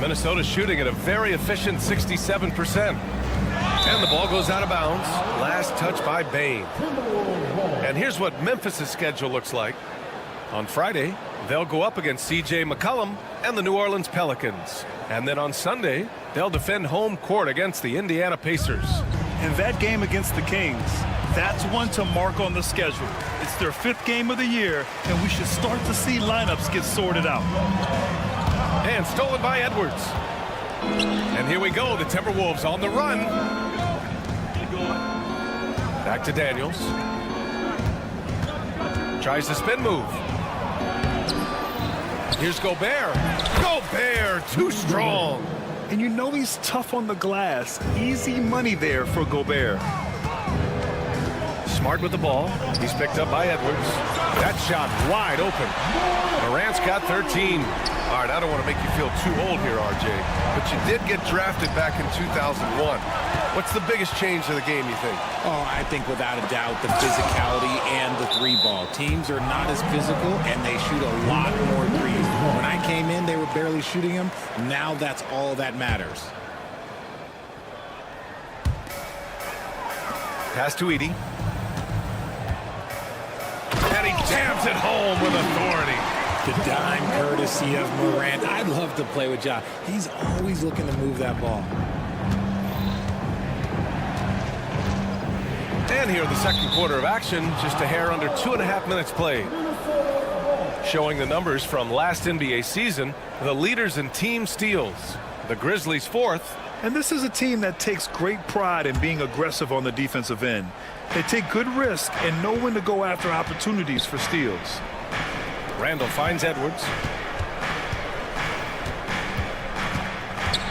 Minnesota shooting at a very efficient 67%. And the ball goes out of bounds. Last touch by Bane. And here's what Memphis' schedule looks like. On Friday, they'll go up against C.J. McCollum and the New Orleans Pelicans. And then on Sunday, they'll defend home court against the Indiana Pacers. And that game against the Kings, that's one to mark on the schedule. It's their 5th game of the year, and we should start to see lineups get sorted out. And stolen by Edwards. And here we go, the Timberwolves on the run. Back to Daniels. Tries the spin move. Here's Gobert. Gobert, too strong. And you know he's tough on the glass. Easy money there for Gobert. Smart with the ball. He's picked up by Edwards. That shot wide open. Morant's got 13. All right, I don't want to make you feel too old here, RJ, but you did get drafted back in 2001. What's the biggest change to the game, you think? Oh, I think without a doubt the physicality and the 3-ball. Teams are not as physical, and they shoot a lot more threes. When I came in, they were barely shooting them. Now that's all that matters. Pass to Edey. And he jams it home with authority. The dime courtesy of Morant. I'd love to play with Ja. He's always looking to move that ball. And here the second quarter of action, just a hair under 2.5 minutes played. Showing the numbers from last NBA season, the leaders in team steals. The Grizzlies 4th. And this is a team that takes great pride in being aggressive on the defensive end. They take good risk and know when to go after opportunities for steals. Randall finds Edwards.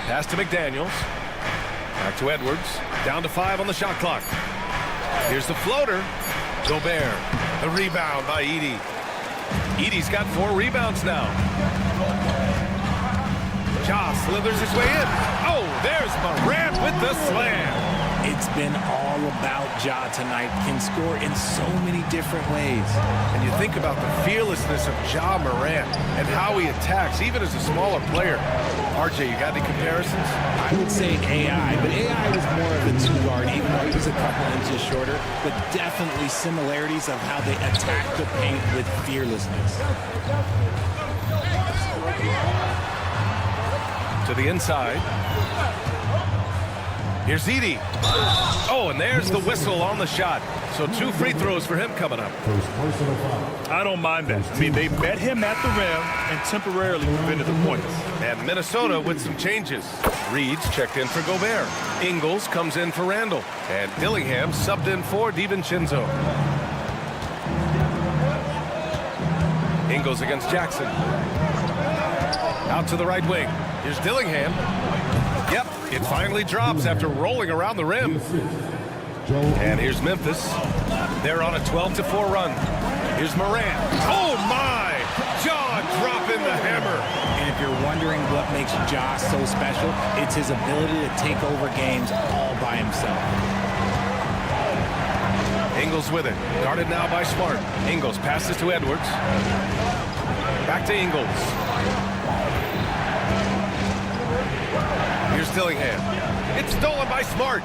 Pass to McDaniels. Back to Edwards. Down to 5 on the shot clock. Here's the floater. Gobert. The rebound by Edey. Edey's got 4 rebounds now. Ja slithers his way in. Oh, there's Morant with the slam. It's been all about Ja tonight. Can score in so many different ways. And you think about the fearlessness of Ja Morant and how he attacks, even as a smaller player. RJ, you got any comparisons? I would say AI, but AI was more of a two-guard, even though he was a couple inches shorter, but definitely similarities of how they attack the paint with fearlessness. To the inside. Here's Edey. Oh, and there's the whistle on the shot. So 2 free throws for him coming up. I don't mind that. I mean, they met him at the rim and temporarily prevented the points. And Minnesota with some changes. Reed's checked in for Gobert. Ingles comes in for Randall. And Dillingham subbed in for DiVincenzo. Ingles against Jackson. Out to the right wing. Here's Dillingham. Yep, it finally drops after rolling around the rim. And here's Memphis. They're on a 12-4 run. Here's Morant. Oh, my! Ja dropping the hammer. And if you're wondering what makes Ja so special, it's his ability to take over games all by himself. Ingles with it. Guarded now by Smart. Ingles passes to Edwards. Back to Ingles. Here's Dillingham. It's stolen by Smart.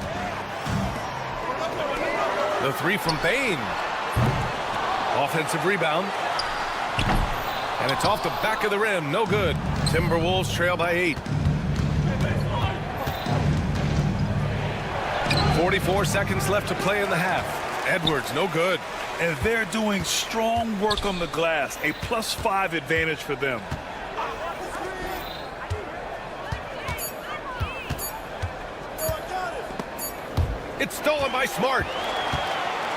The 3 from Bane. Offensive rebound. And it's off the back of the rim. No good. Timberwolves trail by 8. 44 seconds left to play in the half. Edwards, no good. And they're doing strong work on the glass. A +5 advantage for them. It's stolen by Smart.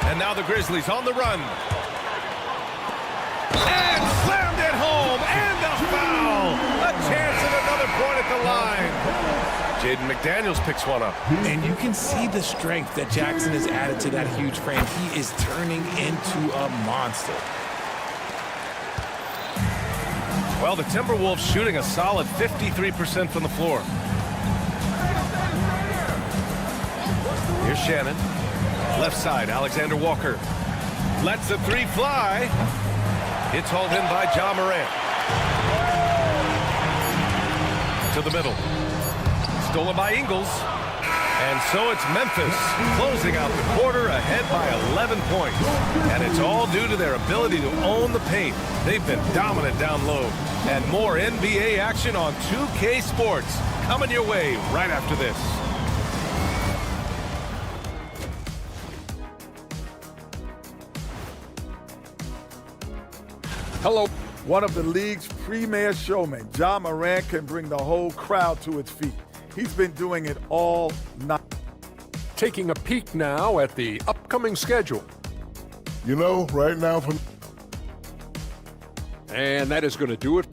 And now the Grizzlies on the run. And slammed it home. And a foul. A chance at another point at the line. Jaden McDaniels picks one up. And you can see the strength that Jackson has added to that huge frame. He is turning into a monster. Well, the Timberwolves shooting a solid 53% from the floor. Here's Shannon. Left side, Alexander Walker. Lets the 3 fly. It's hauled in by Ja Morant. To the middle. Stolen by Ingles. And so it's Memphis closing out the quarter ahead by 11 points. And it's all due to their ability to own the paint. They've been dominant down low. And more NBA action on 2K Sports coming your way right after this. Hello. One of the league's premier showmen, Ja Morant, can bring the whole crowd to its feet. He's been doing it all night. Taking a peek now at the upcoming schedule. You know, right now, And that is going to do it.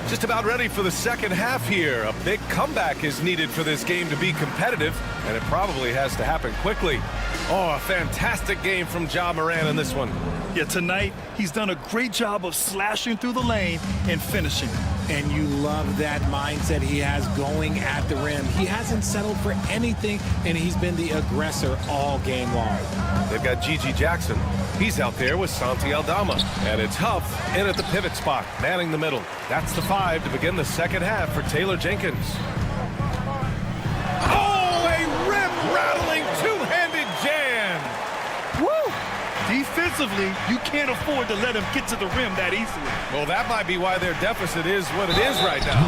Just about ready for the second half here. A big comeback is needed for this game to be competitive, and it probably has to happen quickly. Oh, a fantastic game from Ja Morant in this one. Yeah, tonight, he's done a great job of slashing through the lane and finishing. And you love that mindset he has going at the rim. He hasn't settled for anything, and he's been the aggressor all game long. They've got Gigi Jackson. He's out there with Santi Aldama. And it's Huff in at the pivot spot, manning the middle. That's the 5 to begin the second half for Taylor Jenkins. Oh, a rim-rattling two-handed jam. Woo! Defensively, you can't afford to let him get to the rim that easily. Well, that might be why their deficit is what it is right now.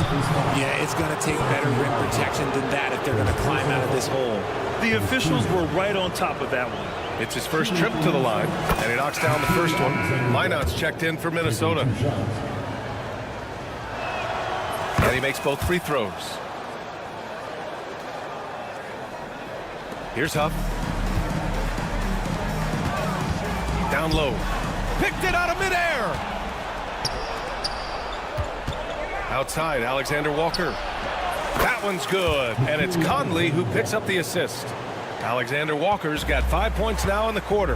Yeah, it's going to take better rim protection than that if they're going to climb out of this hole. The officials were right on top of that one. It's his first trip to the line, and he knocks down the first one. Lineout's checked in for Minnesota. And he makes both free throws. Here's Huff. Down low. Picked it out of midair. Outside, Alexander Walker. That one's good. And it's Conley who picks up the assist. Alexander Walker's got 5 points now in the quarter.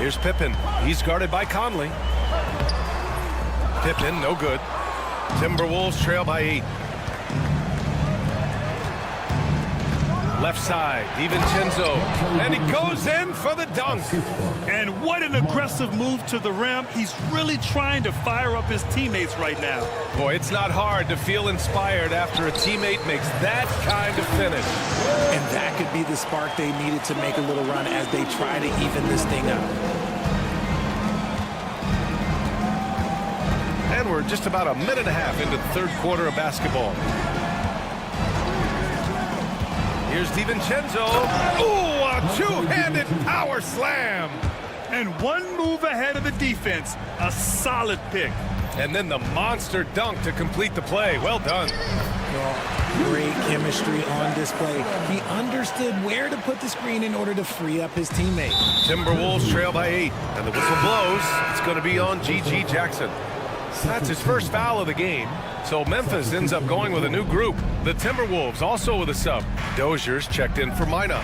Here's Pippen. He's guarded by Conley. Pippen, no good. Timberwolves trail by 8. Left side, DiVincenzo, and he goes in for the dunk. And what an aggressive move to the rim. He's really trying to fire up his teammates right now. Boy, it's not hard to feel inspired after a teammate makes that kind of finish. And that could be the spark they needed to make a little run as they try to even this thing up. And we're just about a minute and a half into the third quarter of basketball. Here's DiVincenzo. Ooh, a two-handed power slam. And one move ahead of the defense. A solid pick. And then the monster dunk to complete the play. Well done. Well, great chemistry on display. He understood where to put the screen in order to free up his teammate. Timberwolves trail by 8. And the whistle blows. It's going to be on G.G. Jackson. That's his first foul of the game. So Memphis ends up going with a new group. The Timberwolves also with a sub. Dozier's checked in for Mina.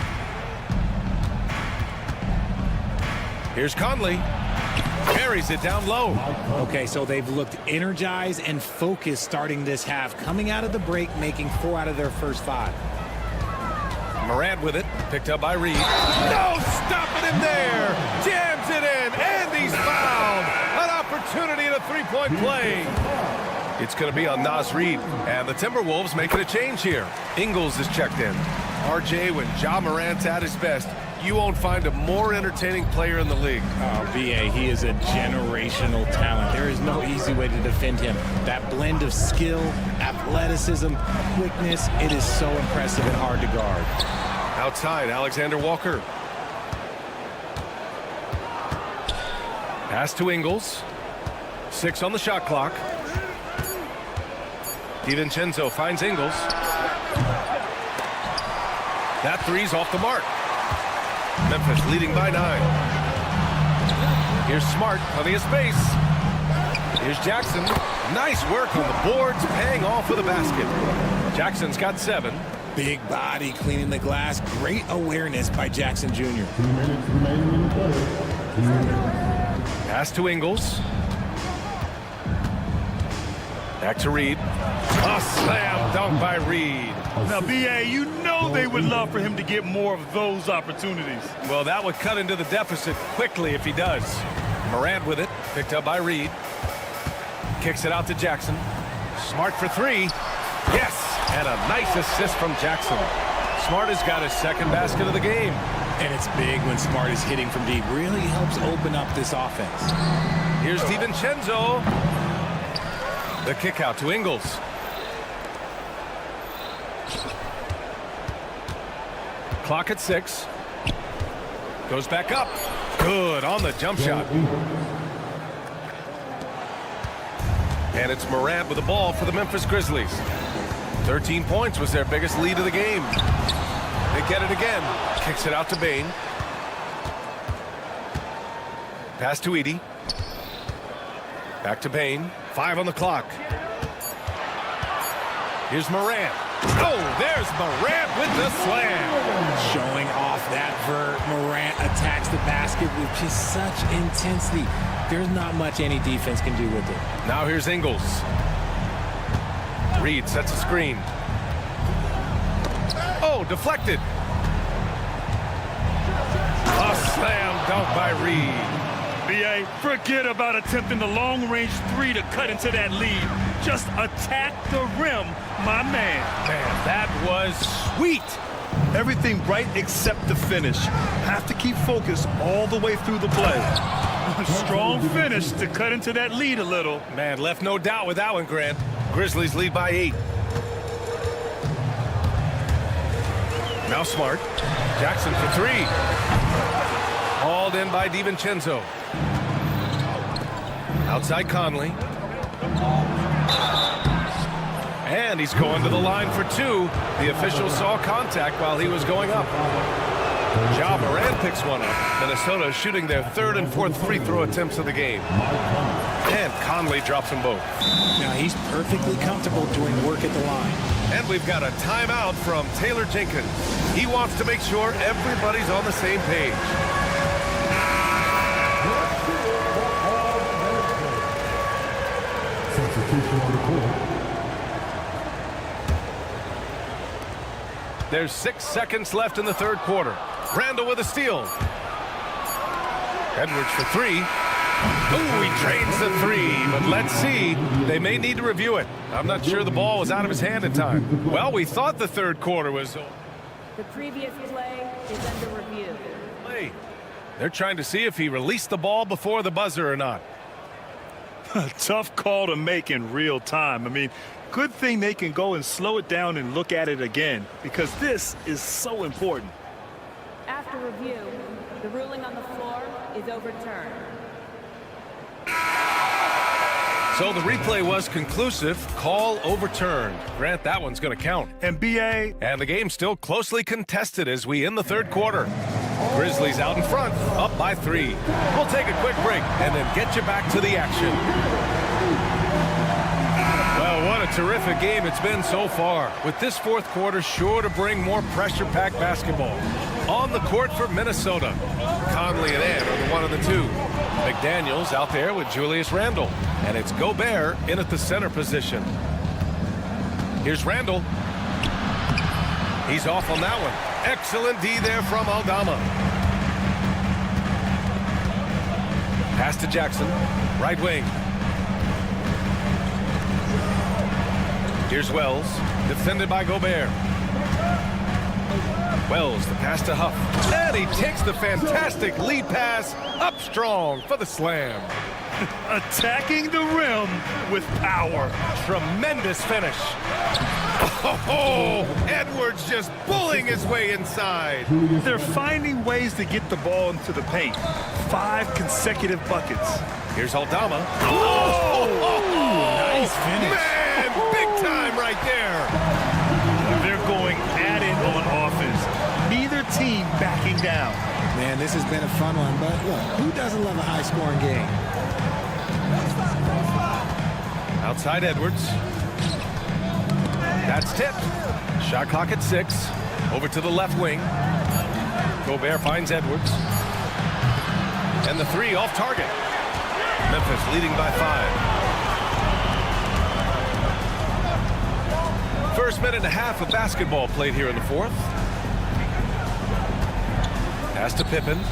Here's Conley. Carries it down low. Okay, so they've looked energized and focused starting this half. Coming out of the break, making 4 out of their first 5. Morant with it. Picked up by Reed. No stopping him there. Jams it in. And he's fouled. An opportunity in a three-point play. It's going to be on Naz Reid. And the Timberwolves making a change here. Ingles is checked in. RJ, when Ja Morant's at his best, you won't find a more entertaining player in the league. Oh, B.A., he is a generational talent. There is no easy way to defend him. That blend of skill, athleticism, quickness, it is so impressive and hard to guard. Outside, Alexander Walker. Pass to Ingles. 6 on the shot clock. DiVincenzo finds Ingles. That three's off the mark. Memphis leading by 9. Here's Smart, plenty of space. Here's Jackson. Nice work on the boards, paying off with a basket. Jackson's got 7. Big body cleaning the glass. Great awareness by Jackson Jr. Pass to Ingles. Back to Reed. A slam dunk by Reed. Now, B.A., you know they would love for him to get more of those opportunities. Well, that would cut into the deficit quickly if he does. Morant with it. Picked up by Reed. Kicks it out to Jackson. Smart for 3. Yes! And a nice assist from Jackson. Smart has got his second basket of the game. And it's big when Smart is hitting from deep. Really helps open up this offense. Here's DiVincenzo. The kick out to Ingles. Clock at 6. Goes back up. Good on the jump shot. And it's Morant with the ball for the Memphis Grizzlies. 13 points was their biggest lead of the game. They get it again. Kicks it out to Bain. Pass to Edey. Back to Bain. 5 on the clock. Here's Morant. Oh, there's Morant with the slam. Showing off that vert. Morant attacks the basket with just such intensity. There's not much any defense can do with it. Now here's Ingles. Reed sets a screen. Oh, deflected. A slam dunk by Reed. B.A., forget about attempting the long-range 3 to cut into that lead. Just attack the rim, my man. Man, that was sweet. Everything right except the finish. Have to keep focused all the way through the play. A strong finish to cut into that lead a little. Man, left no doubt with that one, Grant. Grizzlies lead by 8. Now Smart. Jackson for 3. Hauled in by DiVincenzo. Outside Conley. And he's going to the line for 2. The official saw contact while he was going up. Ja Morant picks one up. Minnesota shooting their 3rd and 4th free throw attempts of the game. And Conley drops them both. Now he's perfectly comfortable doing work at the line. And we've got a timeout from Taylor Jenkins. He wants to make sure everybody's on the same page. There's 6 seconds left in the third quarter. Randall with a steal. Edwards for 3. Oh, he drains the 3, but let's see. They may need to review it. I'm not sure the ball was out of his hand in time. Well, we thought the third quarter was... The previous play is under review. They're trying to see if he released the ball before the buzzer or not. Tough call to make in real time. I mean, good thing they can go and slow it down and look at it again, because this is so important. After review, the ruling on the floor is overturned. So the replay was conclusive. Call overturned. Grant, that one's going to count. And BA. And the game's still closely contested as we end the third quarter. Grizzlies out in front, up by 3. We'll take a quick break and then get you back to the action. Well, what a terrific game it's been so far, with this fourth quarter sure to bring more pressure-packed basketball. On the court for Minnesota, Conley and Ed are the 1 of the 2. McDaniels out there with Julius Randle, and it's Gobert in at the center position. Here's Randle. He's off on that one. Excellent D there from Aldama. Pass to Jackson, right wing. Here's Wells, defended by Gobert. Wells, the pass to Huff. And he takes the fantastic lead pass up strong for the slam. Attacking the rim with power. Tremendous finish. Oh, Edwards just bullying his way inside. They're finding ways to get the ball into the paint. 5 consecutive buckets. Here's Aldama. Nice finish. Man, big time right there. They're going at it on offense. Neither team backing down. Man, this has been a fun one, but look, who doesn't love a high-scoring game? Outside Edwards. That's tipped. Shot clock at 6. Over to the left wing. Gobert finds Edwards. And the 3 off target. Memphis leading by 5. First minute and a half of basketball played here in the fourth. Pass to Pippen.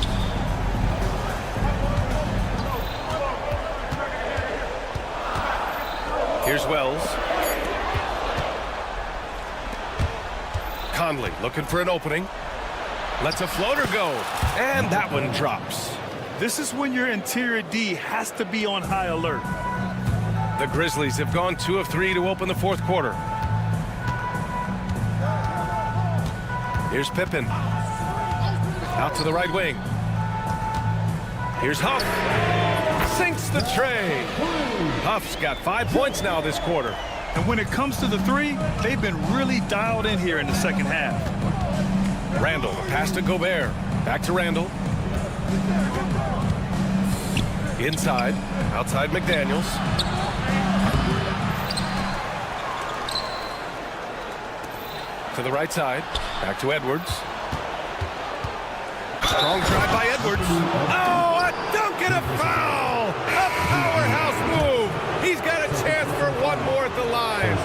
Here's Wells. Conley looking for an opening. Lets a floater go. And that one drops. This is when your interior D has to be on high alert. The Grizzlies have gone 2 of 3 to open the fourth quarter. Here's Pippen. Out to the right wing. Here's Huff. Sinks the tray. Huff's got 5 points now this quarter. And when it comes to the 3, they've been really dialed in here in the second half. Randall, a pass to Gobert. Back to Randall. Inside. Outside McDaniels. To the right side. Back to Edwards. Strong drive by Edwards. Oh, a dunk and a foul! A powerhouse move! He's got a chance for one more at the line.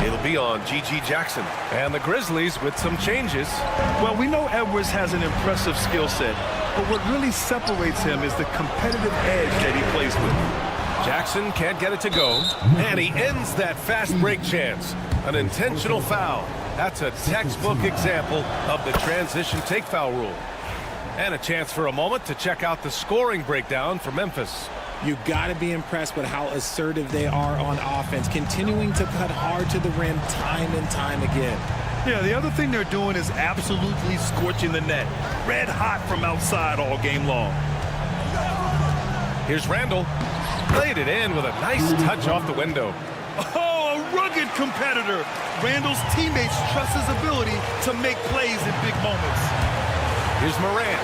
It'll be on G.G. Jackson. And the Grizzlies with some changes. Well, we know Edwards has an impressive skill set, but what really separates him is the competitive edge that he plays with. Jackson can't get it to go, and he ends that fast break chance. An intentional foul. That's a textbook example of the transition take foul rule. And a chance for a moment to check out the scoring breakdown for Memphis. You got to be impressed with how assertive they are on offense, continuing to cut hard to the rim time and time again. Yeah, the other thing they're doing is absolutely scorching the net. Red hot from outside all game long. Here's Randall. Laid it in with a nice touch off the window. Oh, a rugged competitor. Randall's teammates trust his ability to make plays in big moments. Here's Morant.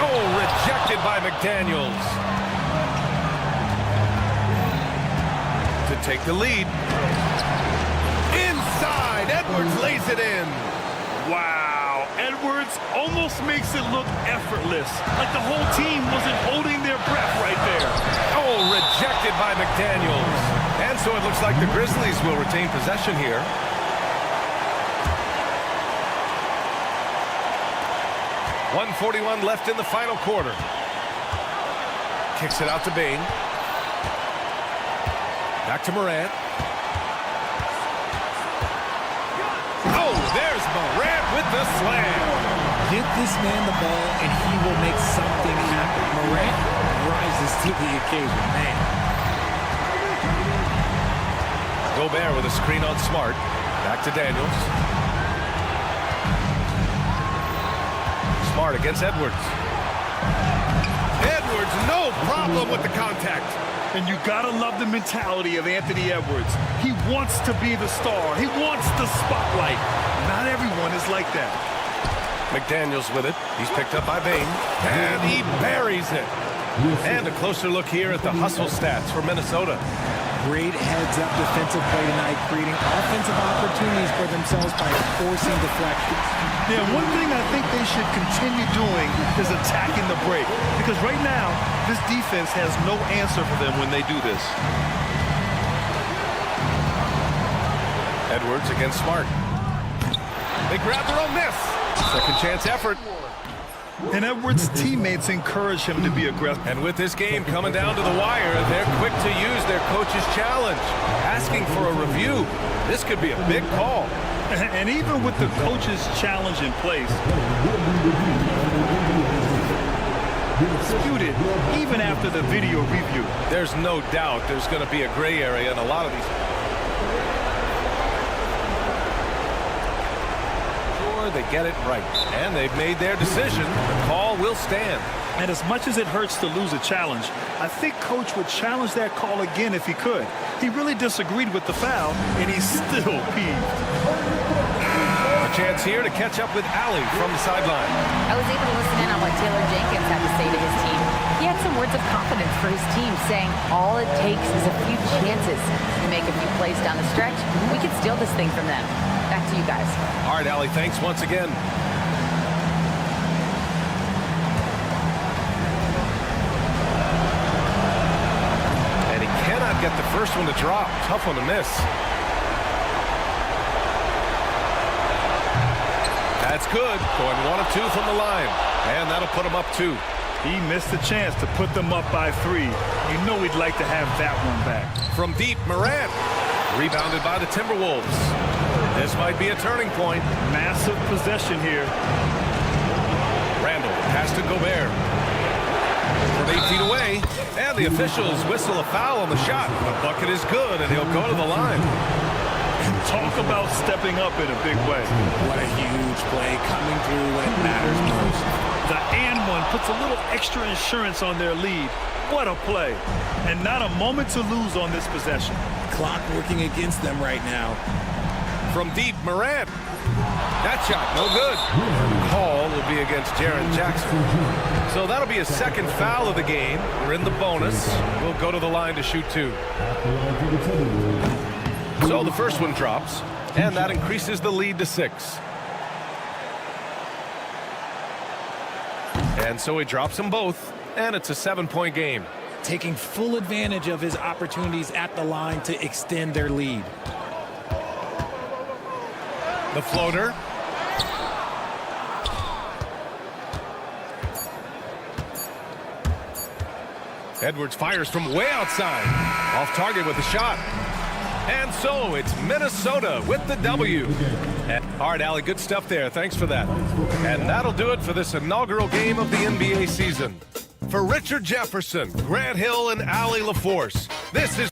Oh, rejected by McDaniels. To take the lead. Inside, Edwards lays it in. Wow, Edwards almost makes it look effortless, like the whole team wasn't holding their breath right there. Oh, rejected by McDaniels. And so it looks like the Grizzlies will retain possession here. .141 left in the final quarter. Kicks it out to Bain. Back to Morant. Oh, there's Morant with the slam. Get this man the ball and he will make something happen. Morant rises to the occasion, man. Gobert with a screen on Smart. Back to Daniels. Smart against Edwards. Edwards, no problem with the contact. And you gotta love the mentality of Anthony Edwards. He wants to be the star. He wants the spotlight. Not everyone is like that. McDaniels with it. He's picked up by Bain. And he buries it. And a closer look here at the hustle stats for Minnesota. Great heads-up defensive play tonight, creating offensive opportunities for themselves by forcing deflections. Yeah, one thing I think they should continue doing is attacking the break. Because right now, this defense has no answer for them when they do this. Edwards against Smart. They grab their own miss. Second chance effort. And Edwards' teammates encourage him to be aggressive. And with this game coming down to the wire, they're quick to use their coach's challenge, asking for a review. This could be a big call. And even with the coach's challenge in place, disputed even after the video review. There's no doubt there's going to be a gray area in a lot of these. They get it right, and they've made their decision. The call will stand. And as much as it hurts to lose a challenge, I think Coach would challenge that call again if he could. He really disagreed with the foul, and he's still peeved. A chance here to catch up with Allie from the sideline. I was able to listen in on what Taylor Jenkins had to say to his team. He had some words of confidence for his team, saying all it takes is a few chances to make a few plays down the stretch. We could steal this thing from them. Back to you guys. All right, Allie, thanks once again. And he cannot get the first one to drop. Tough one to miss. That's good. Going 1 of 2 from the line. And that'll put him up 2. He missed a chance to put them up by 3. You know he'd like to have that one back. From deep, Morant. Rebounded by the Timberwolves. This might be a turning point. Massive possession here. Randall pass to Gobert. From 8 feet away. And the officials whistle a foul on the shot. The bucket is good, and he'll go to the line. Talk about stepping up in a big way. What a huge play coming through when it matters most. The and one puts a little extra insurance on their lead. What a play. And not a moment to lose on this possession. Clock working against them right now. From deep, Morant. That shot, no good. Call will be against Jaren Jackson. So that'll be a second foul of the game. We're in the bonus. We'll go to the line to shoot 2. So the first one drops, and that increases the lead to 6. And so he drops them both, and it's a 7-point game. Taking full advantage of his opportunities at the line to extend their lead. The floater. Edwards fires from way outside. Off target with the shot. And so it's Minnesota with the W. All right, Allie, good stuff there. Thanks for that. And that'll do it for this inaugural game of the NBA season. For Richard Jefferson, Grant Hill, and Allie LaForce, this is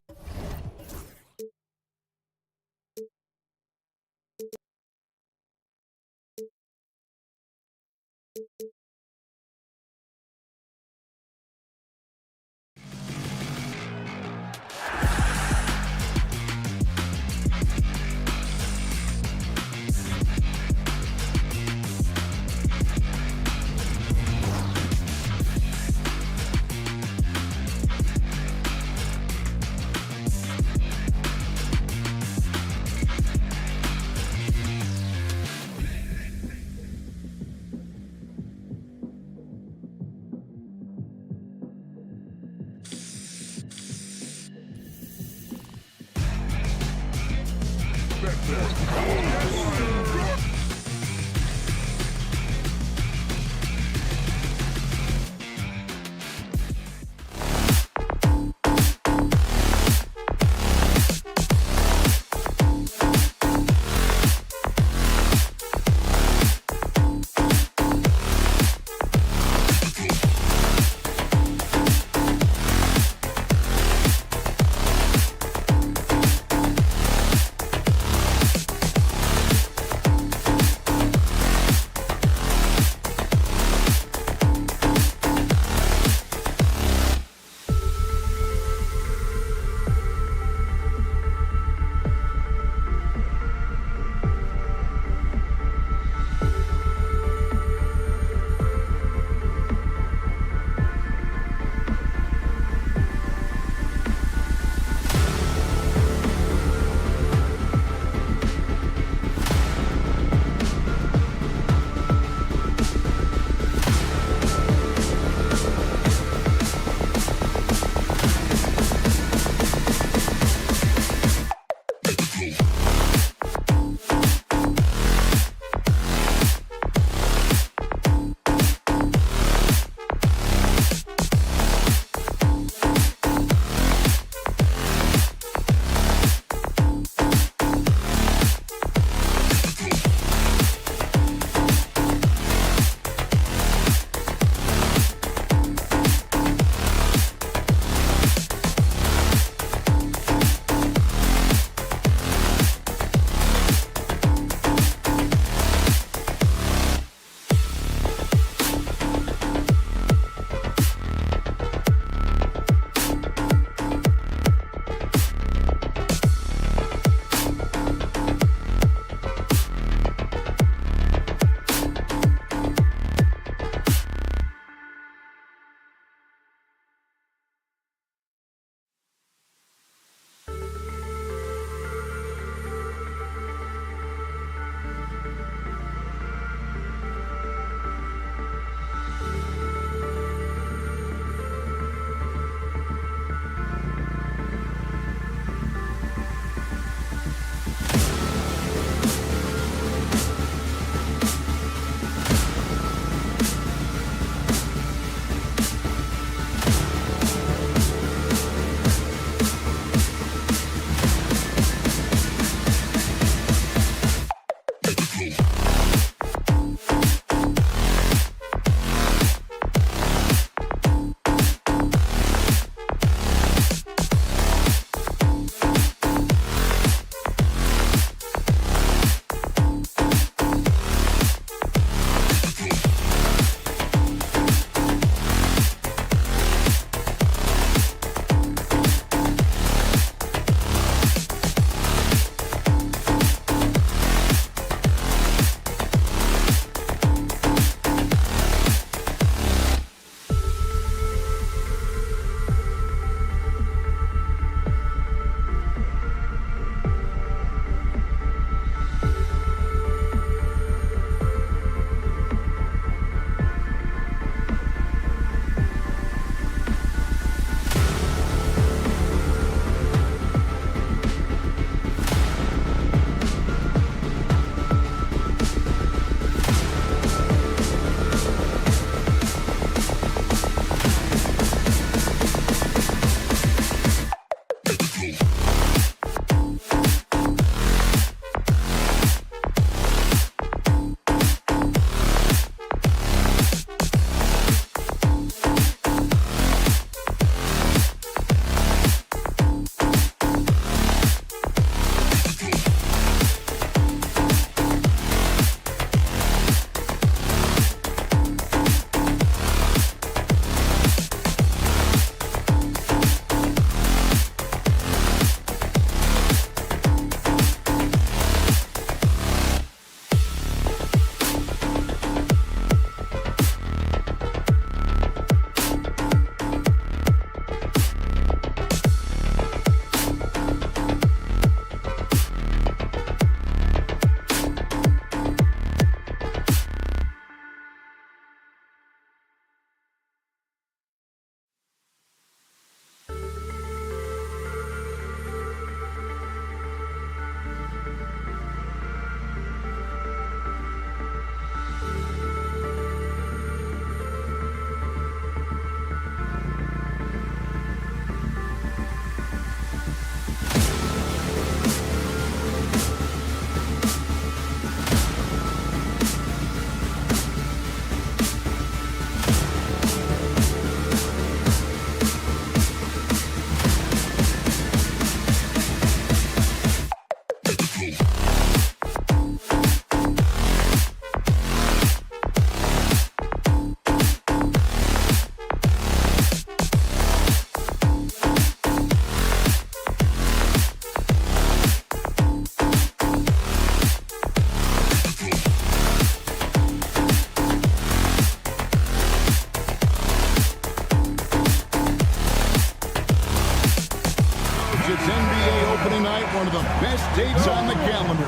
It's NBA opening night, one of the best dates on the calendar.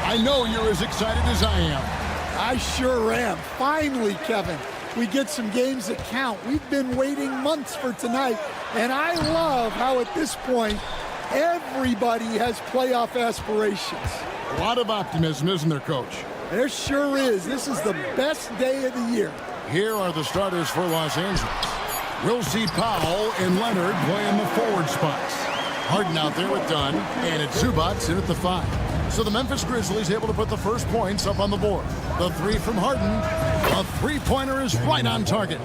I know you're as excited as I am. I sure am. Finally, Kevin, we get some games that count. We've been waiting months for tonight, and I love how at this point, everybody has playoff aspirations. A lot of optimism, isn't there, Coach? There sure is. This is the best day of the year. Here are the starters for Los Angeles. We'll see Powell and Leonard playing the forward spots. Harden out there with Dunn, and it's Zubats in at the 5. So the Memphis Grizzlies able to put the first points up on the board. The 3 from Harden. A three-pointer is right on target.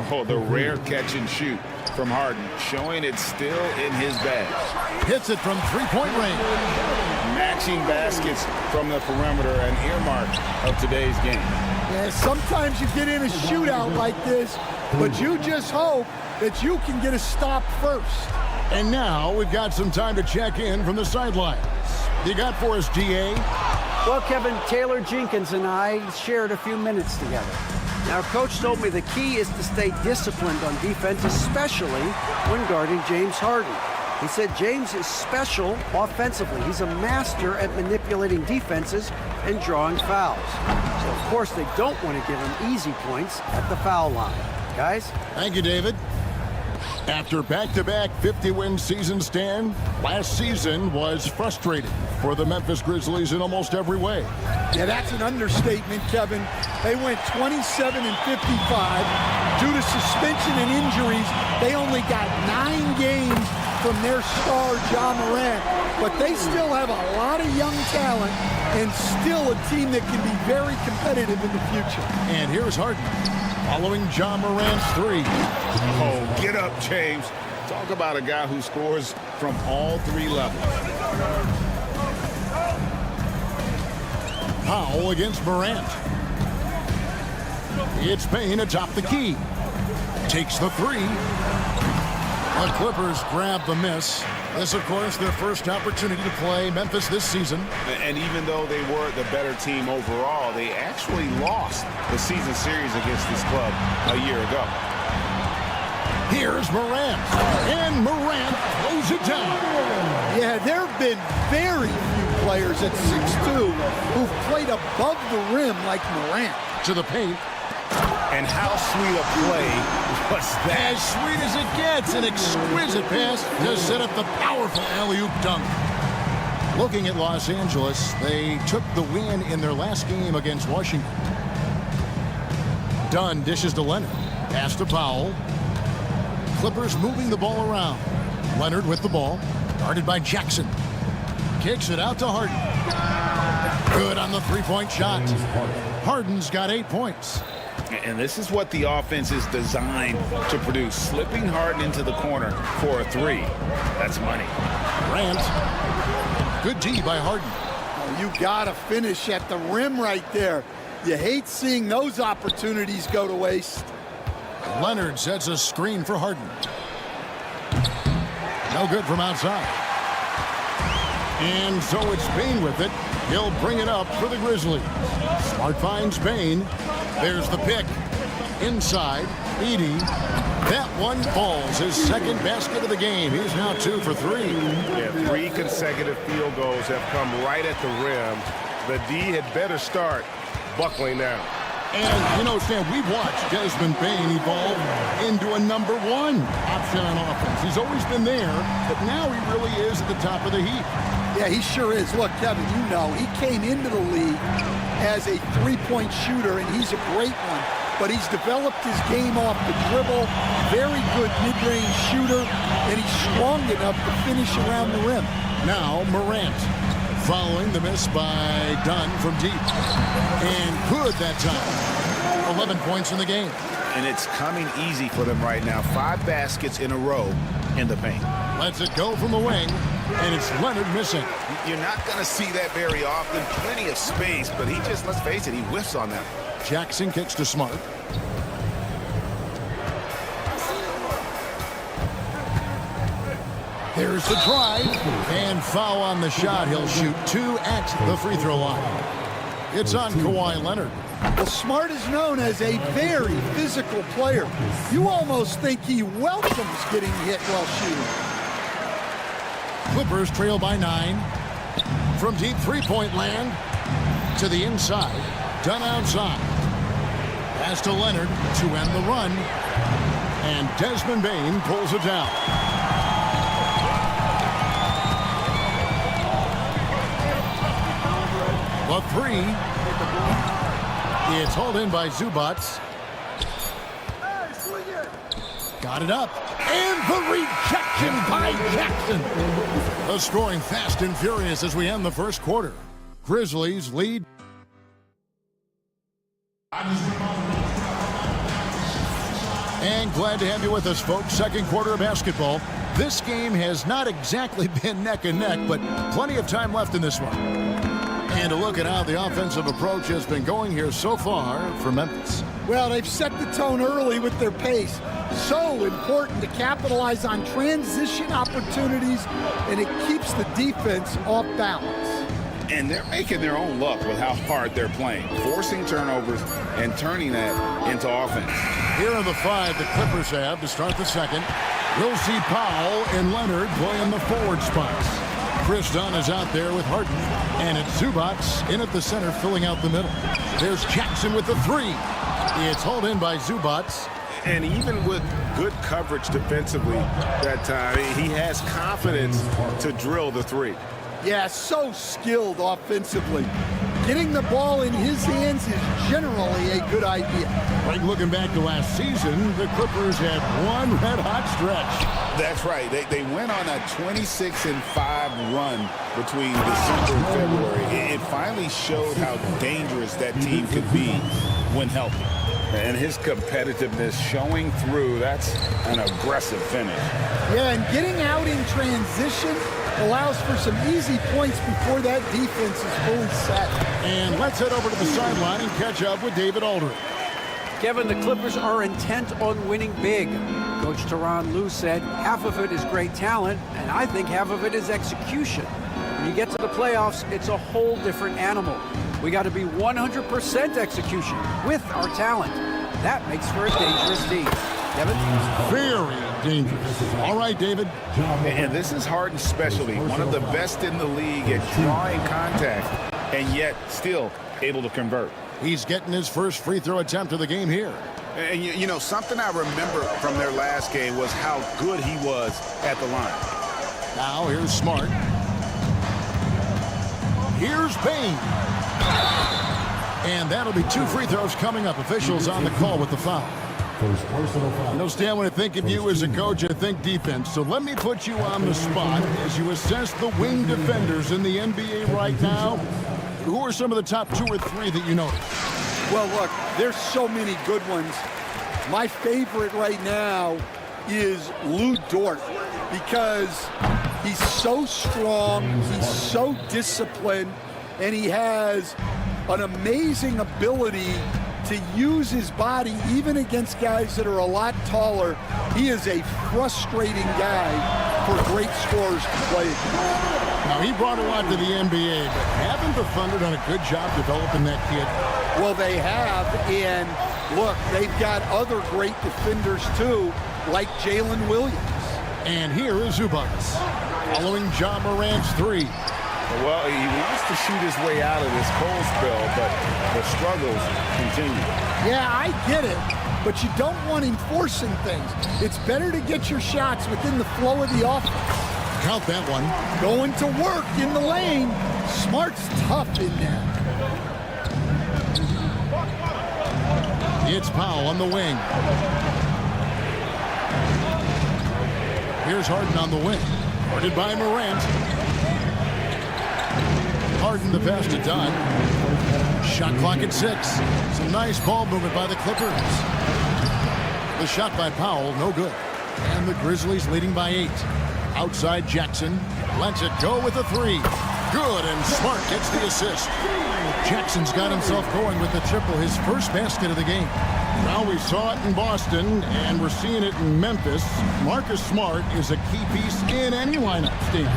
Oh, the rare catch and shoot from Harden, showing it's still in his bag. Hits it from three-point range. Matching baskets from the perimeter, an earmark of today's game. Yeah, sometimes you get in a shootout like this, but you just hope that you can get a stop first. And now we've got some time to check in from the sidelines. You got for us, DA? Well, Kevin, Taylor Jenkins and I shared a few minutes together. Now, Coach told me the key is to stay disciplined on defense, especially when guarding James Harden. He said James is special offensively. He's a master at manipulating defenses and drawing fouls. So, of course, they don't want to give him easy points at the foul line. Guys? Thank you, David. After back-to-back 50-win seasons, Stan, last season was frustrating for the Memphis Grizzlies in almost every way. Yeah, that's an understatement, Kevin. They went 27 and 55. Due to suspension and injuries, they only got 9 games from their star, Ja Morant. But they still have a lot of young talent and still a team that can be very competitive in the future. And here's Harden, following Ja Morant's 3. Oh, get up, James. Talk about a guy who scores from all 3 levels. Powell against Morant. It's Payne atop the key. Takes the 3. The Clippers grab the miss. This, of course, their first opportunity to play Memphis this season. And even though they were the better team overall, they actually lost the season series against this club a year ago. Here's Morant. And Morant throws it down. Yeah, there have been very few players at 6'2" who've played above the rim like Morant. To the paint. And how sweet a play was that? As sweet as it gets, an exquisite pass to set up the powerful alley-oop dunk. Looking at Los Angeles, they took the win in their last game against Washington. Dunn dishes to Leonard. Pass to Powell. Clippers moving the ball around. Leonard with the ball. Guarded by Jackson. Kicks it out to Harden. Good on the three-point shot. Harden's got 8 points. And this is what the offense is designed to produce. Slipping Harden into the corner for a 3. That's money. Grant. Good D by Harden. Oh, you got to finish at the rim right there. You hate seeing those opportunities go to waste. Leonard sets a screen for Harden. No good from outside. And so it's Payne with it. He'll bring it up for the Grizzlies. Smart finds Payne. There's the pick. Inside, Edey. That one falls. His second basket of the game. He's now 2 for 3. Yeah, 3 consecutive field goals have come right at the rim. The D had better start buckling now. And, you know, Stan, we've watched Desmond Payne evolve into a number 1 option on offense. He's always been there, but now he really is at the top of the heap. Yeah, he sure is. Look, Kevin, you know, he came into the league as a three-point shooter, and he's a great one. But he's developed his game off the dribble, very good mid-range shooter, and he's strong enough to finish around the rim. Now Morant, following the miss by Dunn from deep. And good that time. 11 points in the game. And it's coming easy for them right now. 5 baskets in a row in the paint. Lets it go from the wing, and it's Leonard missing. You're not going to see that very often. Plenty of space, but he just, let's face it, he whiffs on that. Jackson kicks to Smart. There's the drive, and foul on the shot. He'll shoot 2 at the free throw line. It's on Kawhi Leonard. Well, Smart is known as a very physical player. You almost think he welcomes getting hit while shooting. Clippers trail by 9. From deep three-point land to the inside. Done outside. Pass to Leonard to end the run. And Desmond Bane pulls it down. The three. It's hauled in by Zubats. Got it up. And the rejection by Jackson. The scoring fast and furious as we end the first quarter. Grizzlies lead. And glad to have you with us, folks. Second quarter of basketball. This game has not exactly been neck and neck, but plenty of time left in this one. And a look at how the offensive approach has been going here so far for Memphis. Well, they've set the tone early with their pace. So important to capitalize on transition opportunities, and it keeps the defense off balance. And they're making their own luck with how hard they're playing, forcing turnovers and turning that into offense. Here are the 5 the Clippers have to start the second. We'll see Powell and Leonard playing the forward spots. Chris Dunn is out there with Harden. And it's Zubats in at the center, filling out the middle. There's Jackson with the 3. It's hauled in by Zubats. And even with good coverage defensively that time, he has confidence to drill the 3. Yeah, so skilled offensively. Getting the ball in his hands is generally a good idea. Like looking back to last season, the Clippers had one red-hot stretch. That's right. They went on a 26-5 run between December and February. It finally showed how dangerous that team could be when healthy. And his competitiveness showing through. That's an aggressive finish. Yeah, and getting out in transition allows for some easy points before that defense is fully set. And let's head over to the sideline and catch up with David Aldridge. Kevin, the Clippers are intent on winning big. Coach Tyronn Lue said half of it is great talent, and I think half of it is execution. When you get to the playoffs, it's a whole different animal. We got to be 100% execution with our talent. That makes for a dangerous team. Kevin? Very dangerous. All right, David. And this is Harden's specialty. One of the best in the league at drawing contact, and yet still able to convert. He's getting his first free throw attempt of the game here. And you know, something I remember from their last game was how good he was at the line. Now here's Smart. Here's Bane. And that'll be 2 free throws coming up. Officials on the call with the foul. You know, Stan, when I think of you as a coach, I think defense. So let me put you on the spot as you assess the wing defenders in the NBA right now. Who are some of the top 2 or 3 that you notice? Well, look, there's so many good ones. My favorite right now is Lou Dort because he's so strong, he's so disciplined, and he has an amazing ability to use his body even against guys that are a lot taller. He is a frustrating guy for great scorers to play against. Now, he brought a lot to the NBA, but haven't the Thunder done a good job developing that kid? Well, they have, and look, they've got other great defenders too, like Jalen Williams. And here is Zubats, following Ja Morant's 3. Well, he wants to shoot his way out of this cold spell, but the struggles continue. Yeah, I get it, but you don't want him forcing things. It's better to get your shots within the flow of the offense. Count that one. Going to work in the lane. Smart's tough in there. It's Powell on the wing. Here's Harden on the wing. Guarded by Morant. Harden the pass to Dunn. Shot clock at 6. Some nice ball movement by the Clippers. The shot by Powell, no good. And the Grizzlies leading by 8. Outside Jackson. Lets it go with a 3. Good, and Smart gets the assist. Jackson's got himself going with the triple, his first basket of the game. Well, we saw it in Boston, and we're seeing it in Memphis. Marcus Smart is a key piece in any lineup, Steve.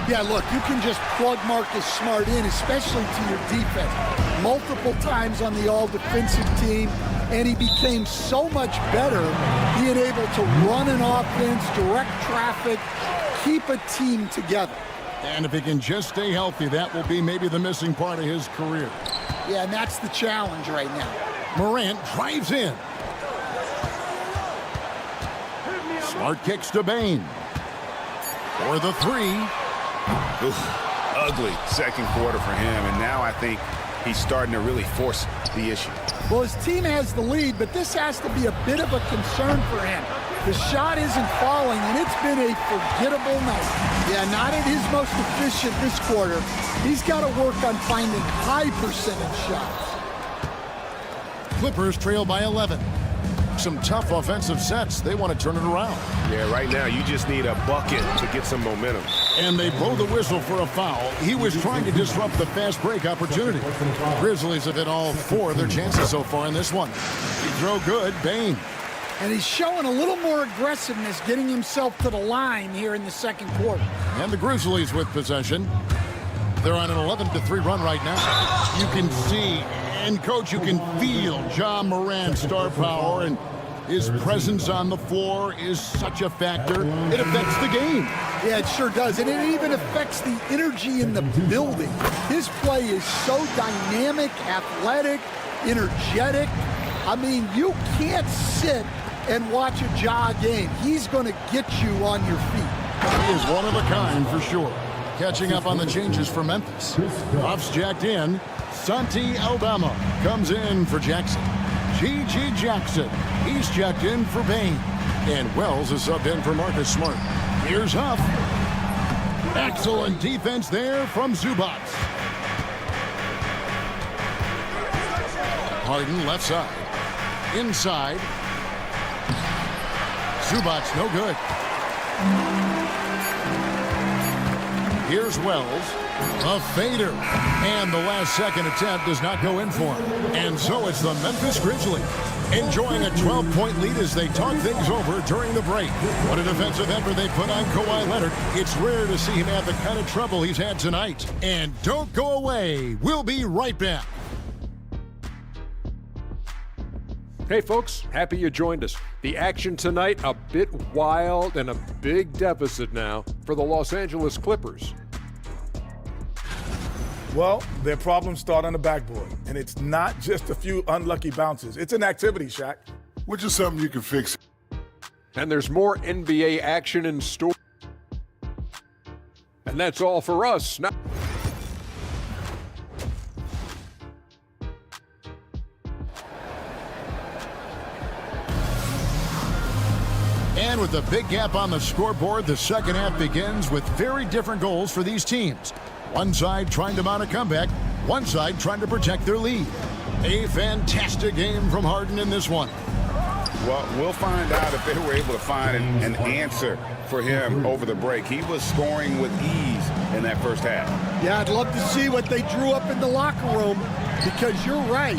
Yeah, look, you can just plug Marcus Smart in, especially to your defense. Multiple times on the all-defensive team. and he became so much better being able to run an offense, direct traffic, keep a team together. And if he can just stay healthy, that will be maybe the missing part of his career. Yeah, and that's the challenge right now. Morant drives in. Smart kicks to Bane. For the three. Oof, ugly second quarter for him, and now I think he's starting to really force the issue. Well, his team has the lead, but this has to be a bit of a concern for him. The shot isn't falling, and it's been a forgettable night. Yeah, not at his most efficient this quarter. He's got to work on finding high percentage shots. Clippers trail by 11. Some tough offensive sets. They want to turn it around. Yeah, right now you just need a bucket to get some momentum. And they blow the whistle for a foul. He was trying to disrupt the fast break opportunity. Grizzlies have hit all 4 of their chances so far in this one. He throw good, Bane. And he's showing a little more aggressiveness, getting himself to the line here in the second quarter. And the Grizzlies with possession. They're on an 11-3 run right now. You can see, and coach, you can feel Ja Morant's star power, and his presence on the floor is such a factor. It affects the game. Yeah, it sure does. And it even affects the energy in the building. His play is so dynamic, athletic, energetic. I mean, you can't sit and watch a Ja game. He's going to get you on your feet. He is one of a kind for sure. Catching up on the changes for Memphis. Ruff's jacked in. Santi Aldama comes in for Jackson. G.G. Jackson, he's checked in for Bane. And Wells is subbed in for Marcus Smart. Here's Huff. Excellent defense there from Zubac. Harden left side. Inside. Zubac no good. Here's Wells. A fader. And the last second attempt does not go in for him. And so it's the Memphis Grizzlies enjoying a 12-point lead as they talk things over during the break. What a defensive effort they put on Kawhi Leonard. It's rare to see him have the kind of trouble he's had tonight. And don't go away. We'll be right back. Hey folks, happy you joined us. The action tonight a bit wild and a big deficit now for the Los Angeles Clippers. Well, their problems start on the backboard, and it's not just a few unlucky bounces. It's an activity, Shaq. Which is something you can fix. And there's more NBA action in store. And that's all for us. Now And with a big gap on the scoreboard, the second half begins with very different goals for these teams. One side trying to mount a comeback, one side trying to protect their lead. A fantastic game from Harden in this one. Well, we'll find out if they were able to find an answer for him over the break. He was scoring with ease in that first half. Yeah, I'd love to see what they drew up in the locker room, because you're right.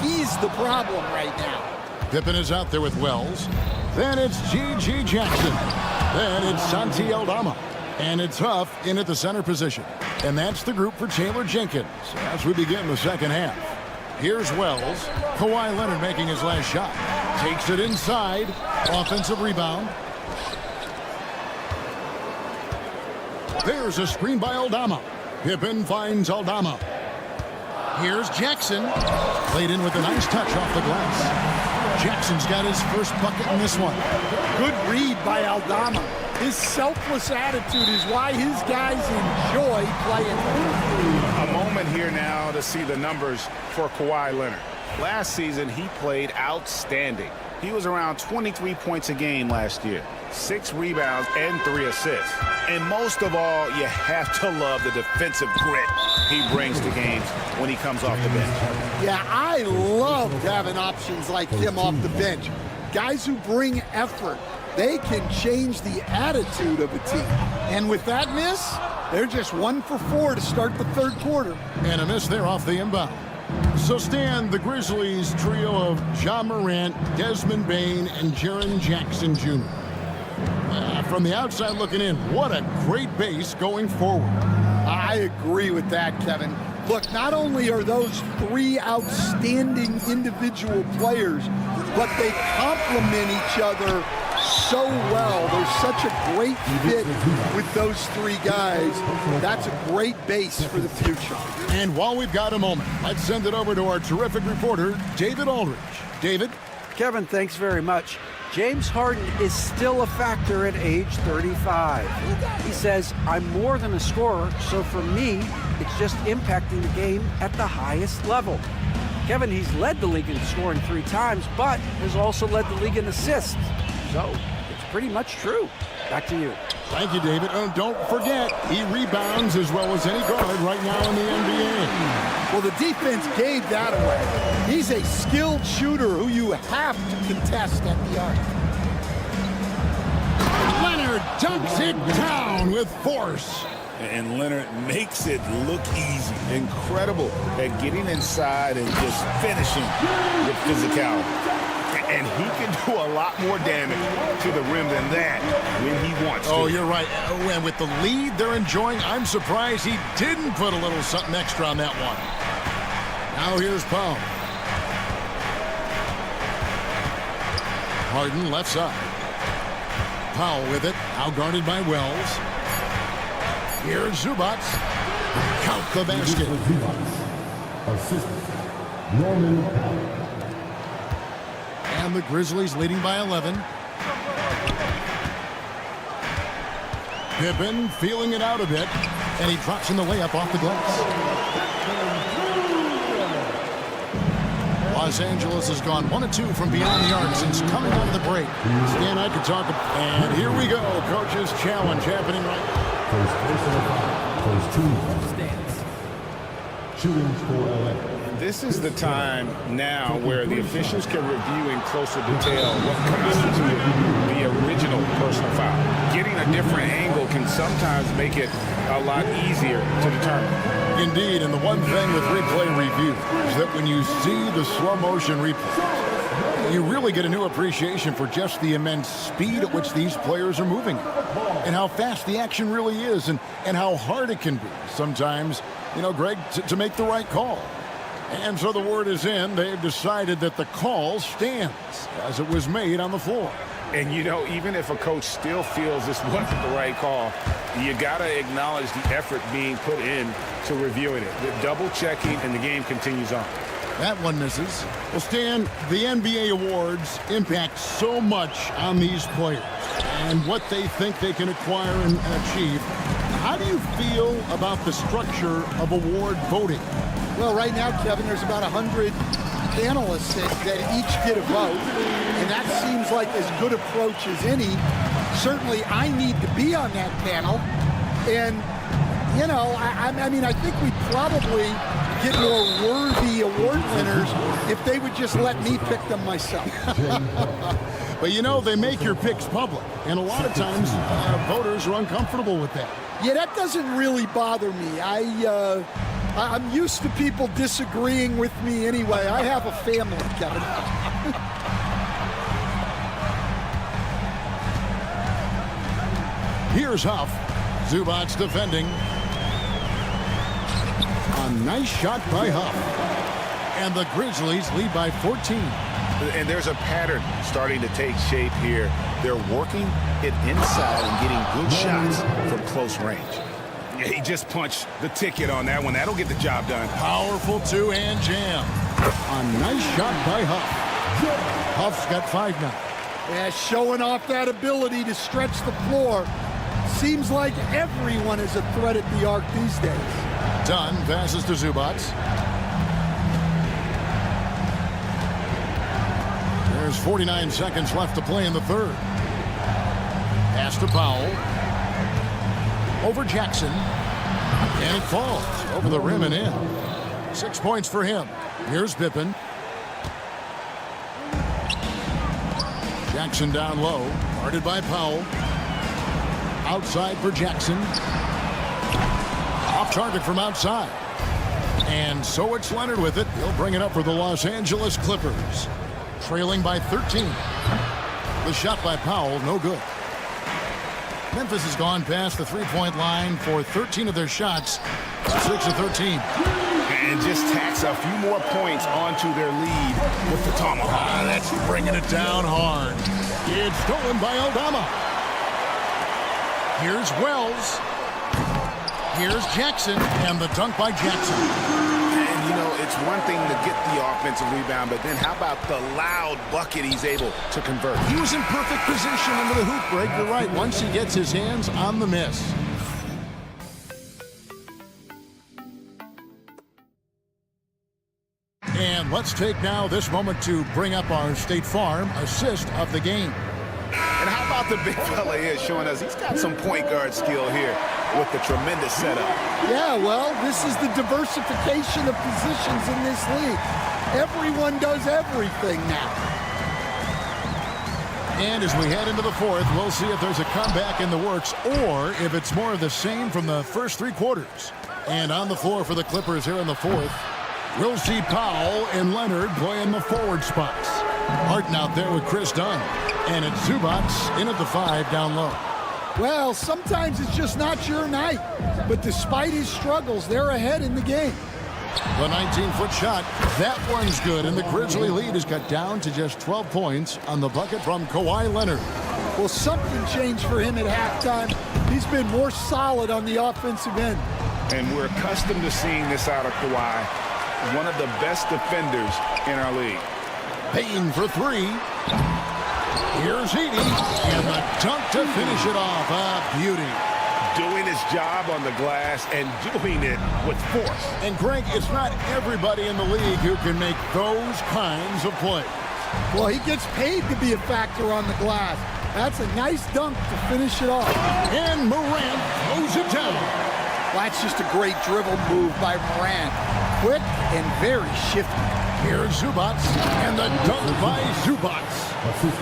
He's the problem right now. Pippen is out there with Wells. Then it's G.G. Jackson. Then it's Santi Aldama. And it's Huff in at the center position. And that's the group for Taylor Jenkins as we begin the second half. Here's Wells. Kawhi Leonard making his last shot. Takes it inside. Offensive rebound. There's a screen by Aldama. Pippen finds Aldama. Here's Jackson. Played in with a nice touch off the glass. Jackson's got his first bucket in this one. Good read by Aldama. His selfless attitude is why his guys enjoy playing. A moment here now to see the numbers for Kawhi Leonard. Last season, he played outstanding. He was around 23 points a game last year, 6 rebounds and 3 assists. And most of all, you have to love the defensive grit he brings to games when he comes off the bench. Yeah, I love having options like him off the bench. Guys who bring effort. They can change the attitude of a team. And with that miss, they're just 1 for 4 to start the third quarter. And a miss there off the inbound. So Stan, the Grizzlies trio of Ja Morant, Desmond Bane, and Jaren Jackson Jr. From the outside looking in, what a great base going forward. I agree with that, Kevin. Look, not only are those three outstanding individual players, but they complement each other so well. There's such a great fit with those three guys. That's a great base for the future. And while we've got a moment, let's send it over to our terrific reporter, David Aldridge. David? Kevin, thanks very much. James Harden is still a factor at age 35. He says, I'm more than a scorer, so for me, it's just impacting the game at the highest level. Kevin, he's led the league in scoring 3 times, but has also led the league in assists. So it's pretty much true. Back to you. Thank you, David. Oh, don't forget, he rebounds as well as any guard right now in the NBA. Well, the defense gave that away. He's a skilled shooter who you have to contest at the arc. Leonard dunks it down with force. And Leonard makes it look easy. Incredible at getting inside and just finishing with physicality. And he can do a lot more damage to the rim than that when he wants to. Oh, you're right. And with the lead they're enjoying, I'm surprised he didn't put a little something extra on that one. Now here's Powell. Harden left side. Powell with it, now guarded by Wells. Here's Zubac. Count the basket. Assist Norman Powell. And the Grizzlies leading by 11. Pippen feeling it out a bit, and he drops in the layup off the glass. Los Angeles has gone 1 of 2 from beyond the arc since coming out of the break. Stan, I could talk about, and here we go. Coach's challenge happening right now. First 2 stands. Shooting for LA. This is the time now where the officials can review in closer detail what constituted the original personal foul. Getting a different angle can sometimes make it a lot easier to determine. Indeed, and the one thing with replay review is that when you see the slow motion replay, you really get a new appreciation for just the immense speed at which these players are moving and how fast the action really is and how hard it can be sometimes, you know, Greg, to make the right call. And so the word is in. They've decided that the call stands as it was made on the floor. And, you know, even if a coach still feels this wasn't the right call, you got to acknowledge the effort being put in to reviewing it. The double checking, and the game continues on. That one misses. Well, Stan, the NBA awards impact so much on these players and what they think they can acquire and achieve. How do you feel about the structure of award voting? Well, right now, Kevin, there's about 100 panelists that each get a vote, and that seems like as good approach as any. Certainly, I need to be on that panel, and, you know, I mean, I think we'd probably get more worthy award winners if they would just let me pick them myself. But, you know, they make your picks public, and a lot of times voters are uncomfortable with that. Yeah, that doesn't really bother me. I'm used to people disagreeing with me anyway. I have a family, Kevin. Here's Huff. Zubac defending. A nice shot by Huff. And the Grizzlies lead by 14. And there's a pattern starting to take shape here. They're working it inside and getting good shots from close range. Yeah, he just punched the ticket on that one. That'll get the job done. Powerful two-hand jam. A nice shot by Huff. Huff's got 5 now. Yeah, showing off that ability to stretch the floor. Seems like everyone is a threat at the arc these days. Dunn passes to Zubac. There's 49 seconds left to play in the third. Pass to Powell. Over Jackson. And it falls over the rim and in. 6 points for him. Here's Pippen. Jackson down low. Guarded by Powell. Outside for Jackson. Off target from outside. And so it's Leonard with it. He'll bring it up for the Los Angeles Clippers. Trailing by 13. The shot by Powell, no good. Memphis has gone past the three-point line for 13 of their shots. 6 of 13. And just tacks a few more points onto their lead with the tomahawk. That's bringing it down hard. It's stolen by Aldama. Here's Wells. Here's Jackson, and the dunk by Jackson. And, you know, it's one thing to get the offensive rebound, but then how about the loud bucket he's able to convert? He was in perfect position into the hoop break. You're right, once he gets his hands on the miss. And let's take now this moment to bring up our State Farm assist of the game. And how about the big fella here showing us he's got some point guard skill here with the tremendous setup. Yeah, well, this is the diversification of positions in this league. Everyone does everything now. And as we head into the fourth, we'll see if there's a comeback in the works or if it's more of the same from the first three quarters. And on the floor for the Clippers here in the fourth, we'll see Powell and Leonard playing the forward spots. Harden out there with Chris Dunn. And it's Zubats in at the 5 down low. Well, sometimes it's just not your night. But despite his struggles, they're ahead in the game. The 19-foot shot, that one's good. And the Grizzly lead is cut down to just 12 points on the bucket from Kawhi Leonard. Well, something changed for him at halftime. He's been more solid on the offensive end. And we're accustomed to seeing this out of Kawhi. One of the best defenders in our league. Payne for 3. Here's Edey, and the dunk to finish it off. A beauty. Doing his job on the glass and doing it with force. And Greg, it's not everybody in the league who can make those kinds of plays. Well, he gets paid to be a factor on the glass. That's a nice dunk to finish it off. And Morant throws it down. Well, that's just a great dribble move by Morant. Quick and very shifty. Here's Zubats, and the dunk by Zubats.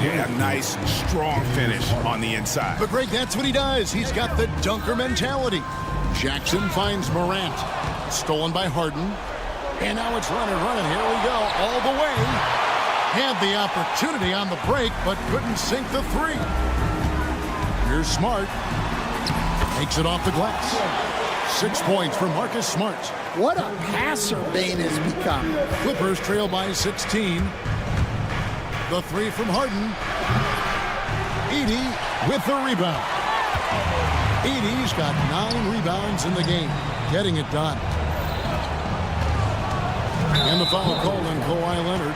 Yeah, nice, strong finish on the inside. But Greg, that's what he does. He's got the dunker mentality. Jackson finds Morant. Stolen by Harden. And now it's running. Here we go, all the way. Had the opportunity on the break, but couldn't sink the 3. Here's Smart. Takes it off the glass. 6 points for Marcus Smart. What a passer Bane has become. Clippers trail by 16. The 3 from Harden. Edey with the rebound. Edey's got 9 rebounds in the game. Getting it done. And the foul called on Kawhi Leonard.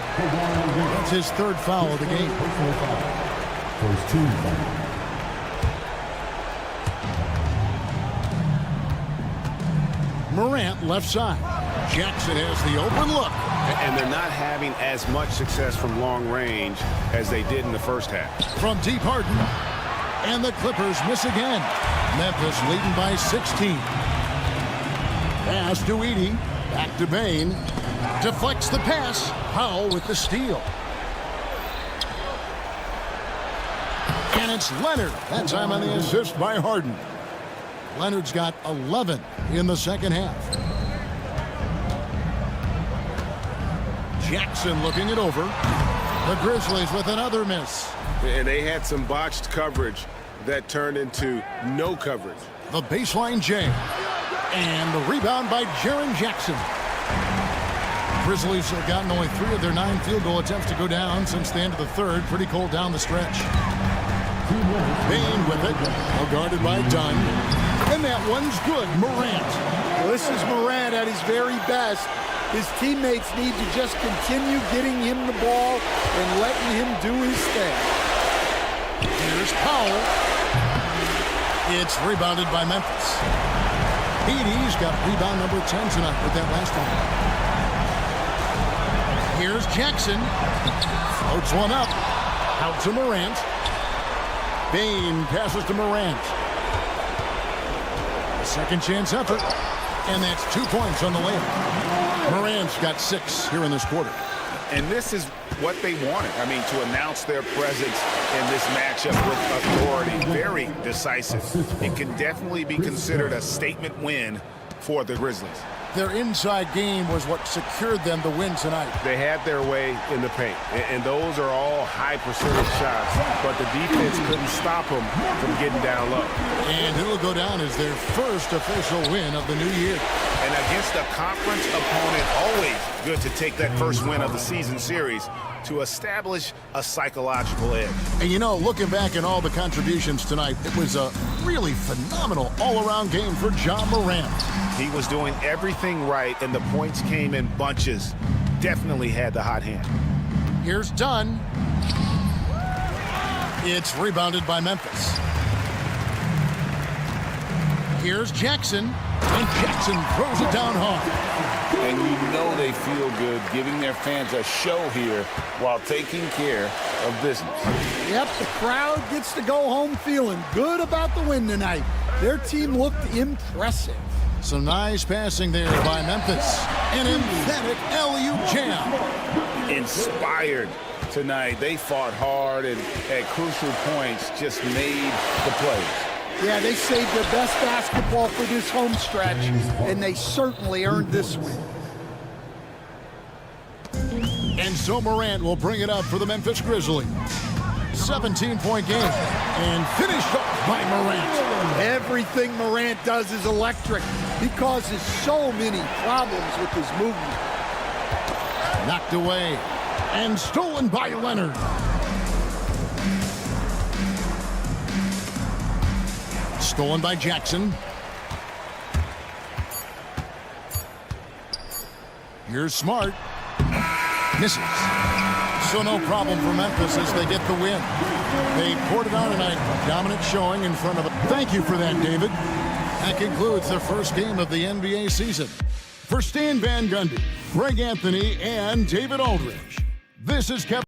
That's his 3rd foul of the game. First team foul. Morant left side. Jackson has the open look. And they're not having as much success from long range as they did in the first half. From deep Harden. And the Clippers miss again. Memphis leading by 16. Pass to Edey. Back to Bane. Deflects the pass. Powell with the steal. And it's Leonard. That time on the assist by Harden. Leonard's got 11 in the second half. Jackson looking it over. The Grizzlies with another miss. And they had some botched coverage that turned into no coverage. The baseline J. And the rebound by Jaren Jackson. Grizzlies have gotten only 3 of their 9 field goal attempts to go down since the end of the third. Pretty cold down the stretch. Bane with it. Well guarded by Dunn. And that one's good. Morant. Well, this is Morant at his very best. His teammates need to just continue getting him the ball and letting him do his thing. Here's Powell. It's rebounded by Memphis. Edey's got rebound number 10 tonight with that last one. Here's Jackson. Floats one up. Out to Morant. Bane passes to Morant. Second chance effort. And that's 2 points on the layup. Morant's got 6 here in this quarter. And this is what they wanted. I mean, to announce their presence in this matchup with authority. Very decisive. It can definitely be considered a statement win for the Grizzlies. Their inside game was what secured them the win tonight. They had their way in the paint, and those are all high percentage shots, but the defense couldn't stop them from getting down low. And it'll go down as their first official win of the new year. And against a conference opponent, always good to take that first win of the season series to establish a psychological edge. And you know, looking back at all the contributions tonight, it was a really phenomenal all-around game for Ja Morant. He was doing everything right, and the points came in bunches. Definitely had the hot hand. Here's Dunn. It's rebounded by Memphis. Here's Jackson, and Jackson throws it down hard. And you know they feel good giving their fans a show here while taking care of business. Yep, the crowd gets to go home feeling good about the win tonight. Their team looked impressive. Some nice passing there by Memphis. An emphatic alley-oop jam. Inspired tonight. They fought hard and at crucial points just made the plays. Yeah, they saved their best basketball for this home stretch, and they certainly earned this win. And so Morant will bring it up for the Memphis Grizzlies. 17-point game, and finished off by Morant. Everything Morant does is electric. He causes so many problems with his movement. Knocked away, and stolen by Leonard. Stolen by Jackson. Here's Smart. Misses. So no problem for Memphis as they get the win. They poured it on tonight. Dominant showing in front of them. Thank you for that, David. That concludes the first game of the NBA season. For Stan Van Gundy, Greg Anthony, and David Aldridge, this is Kevin.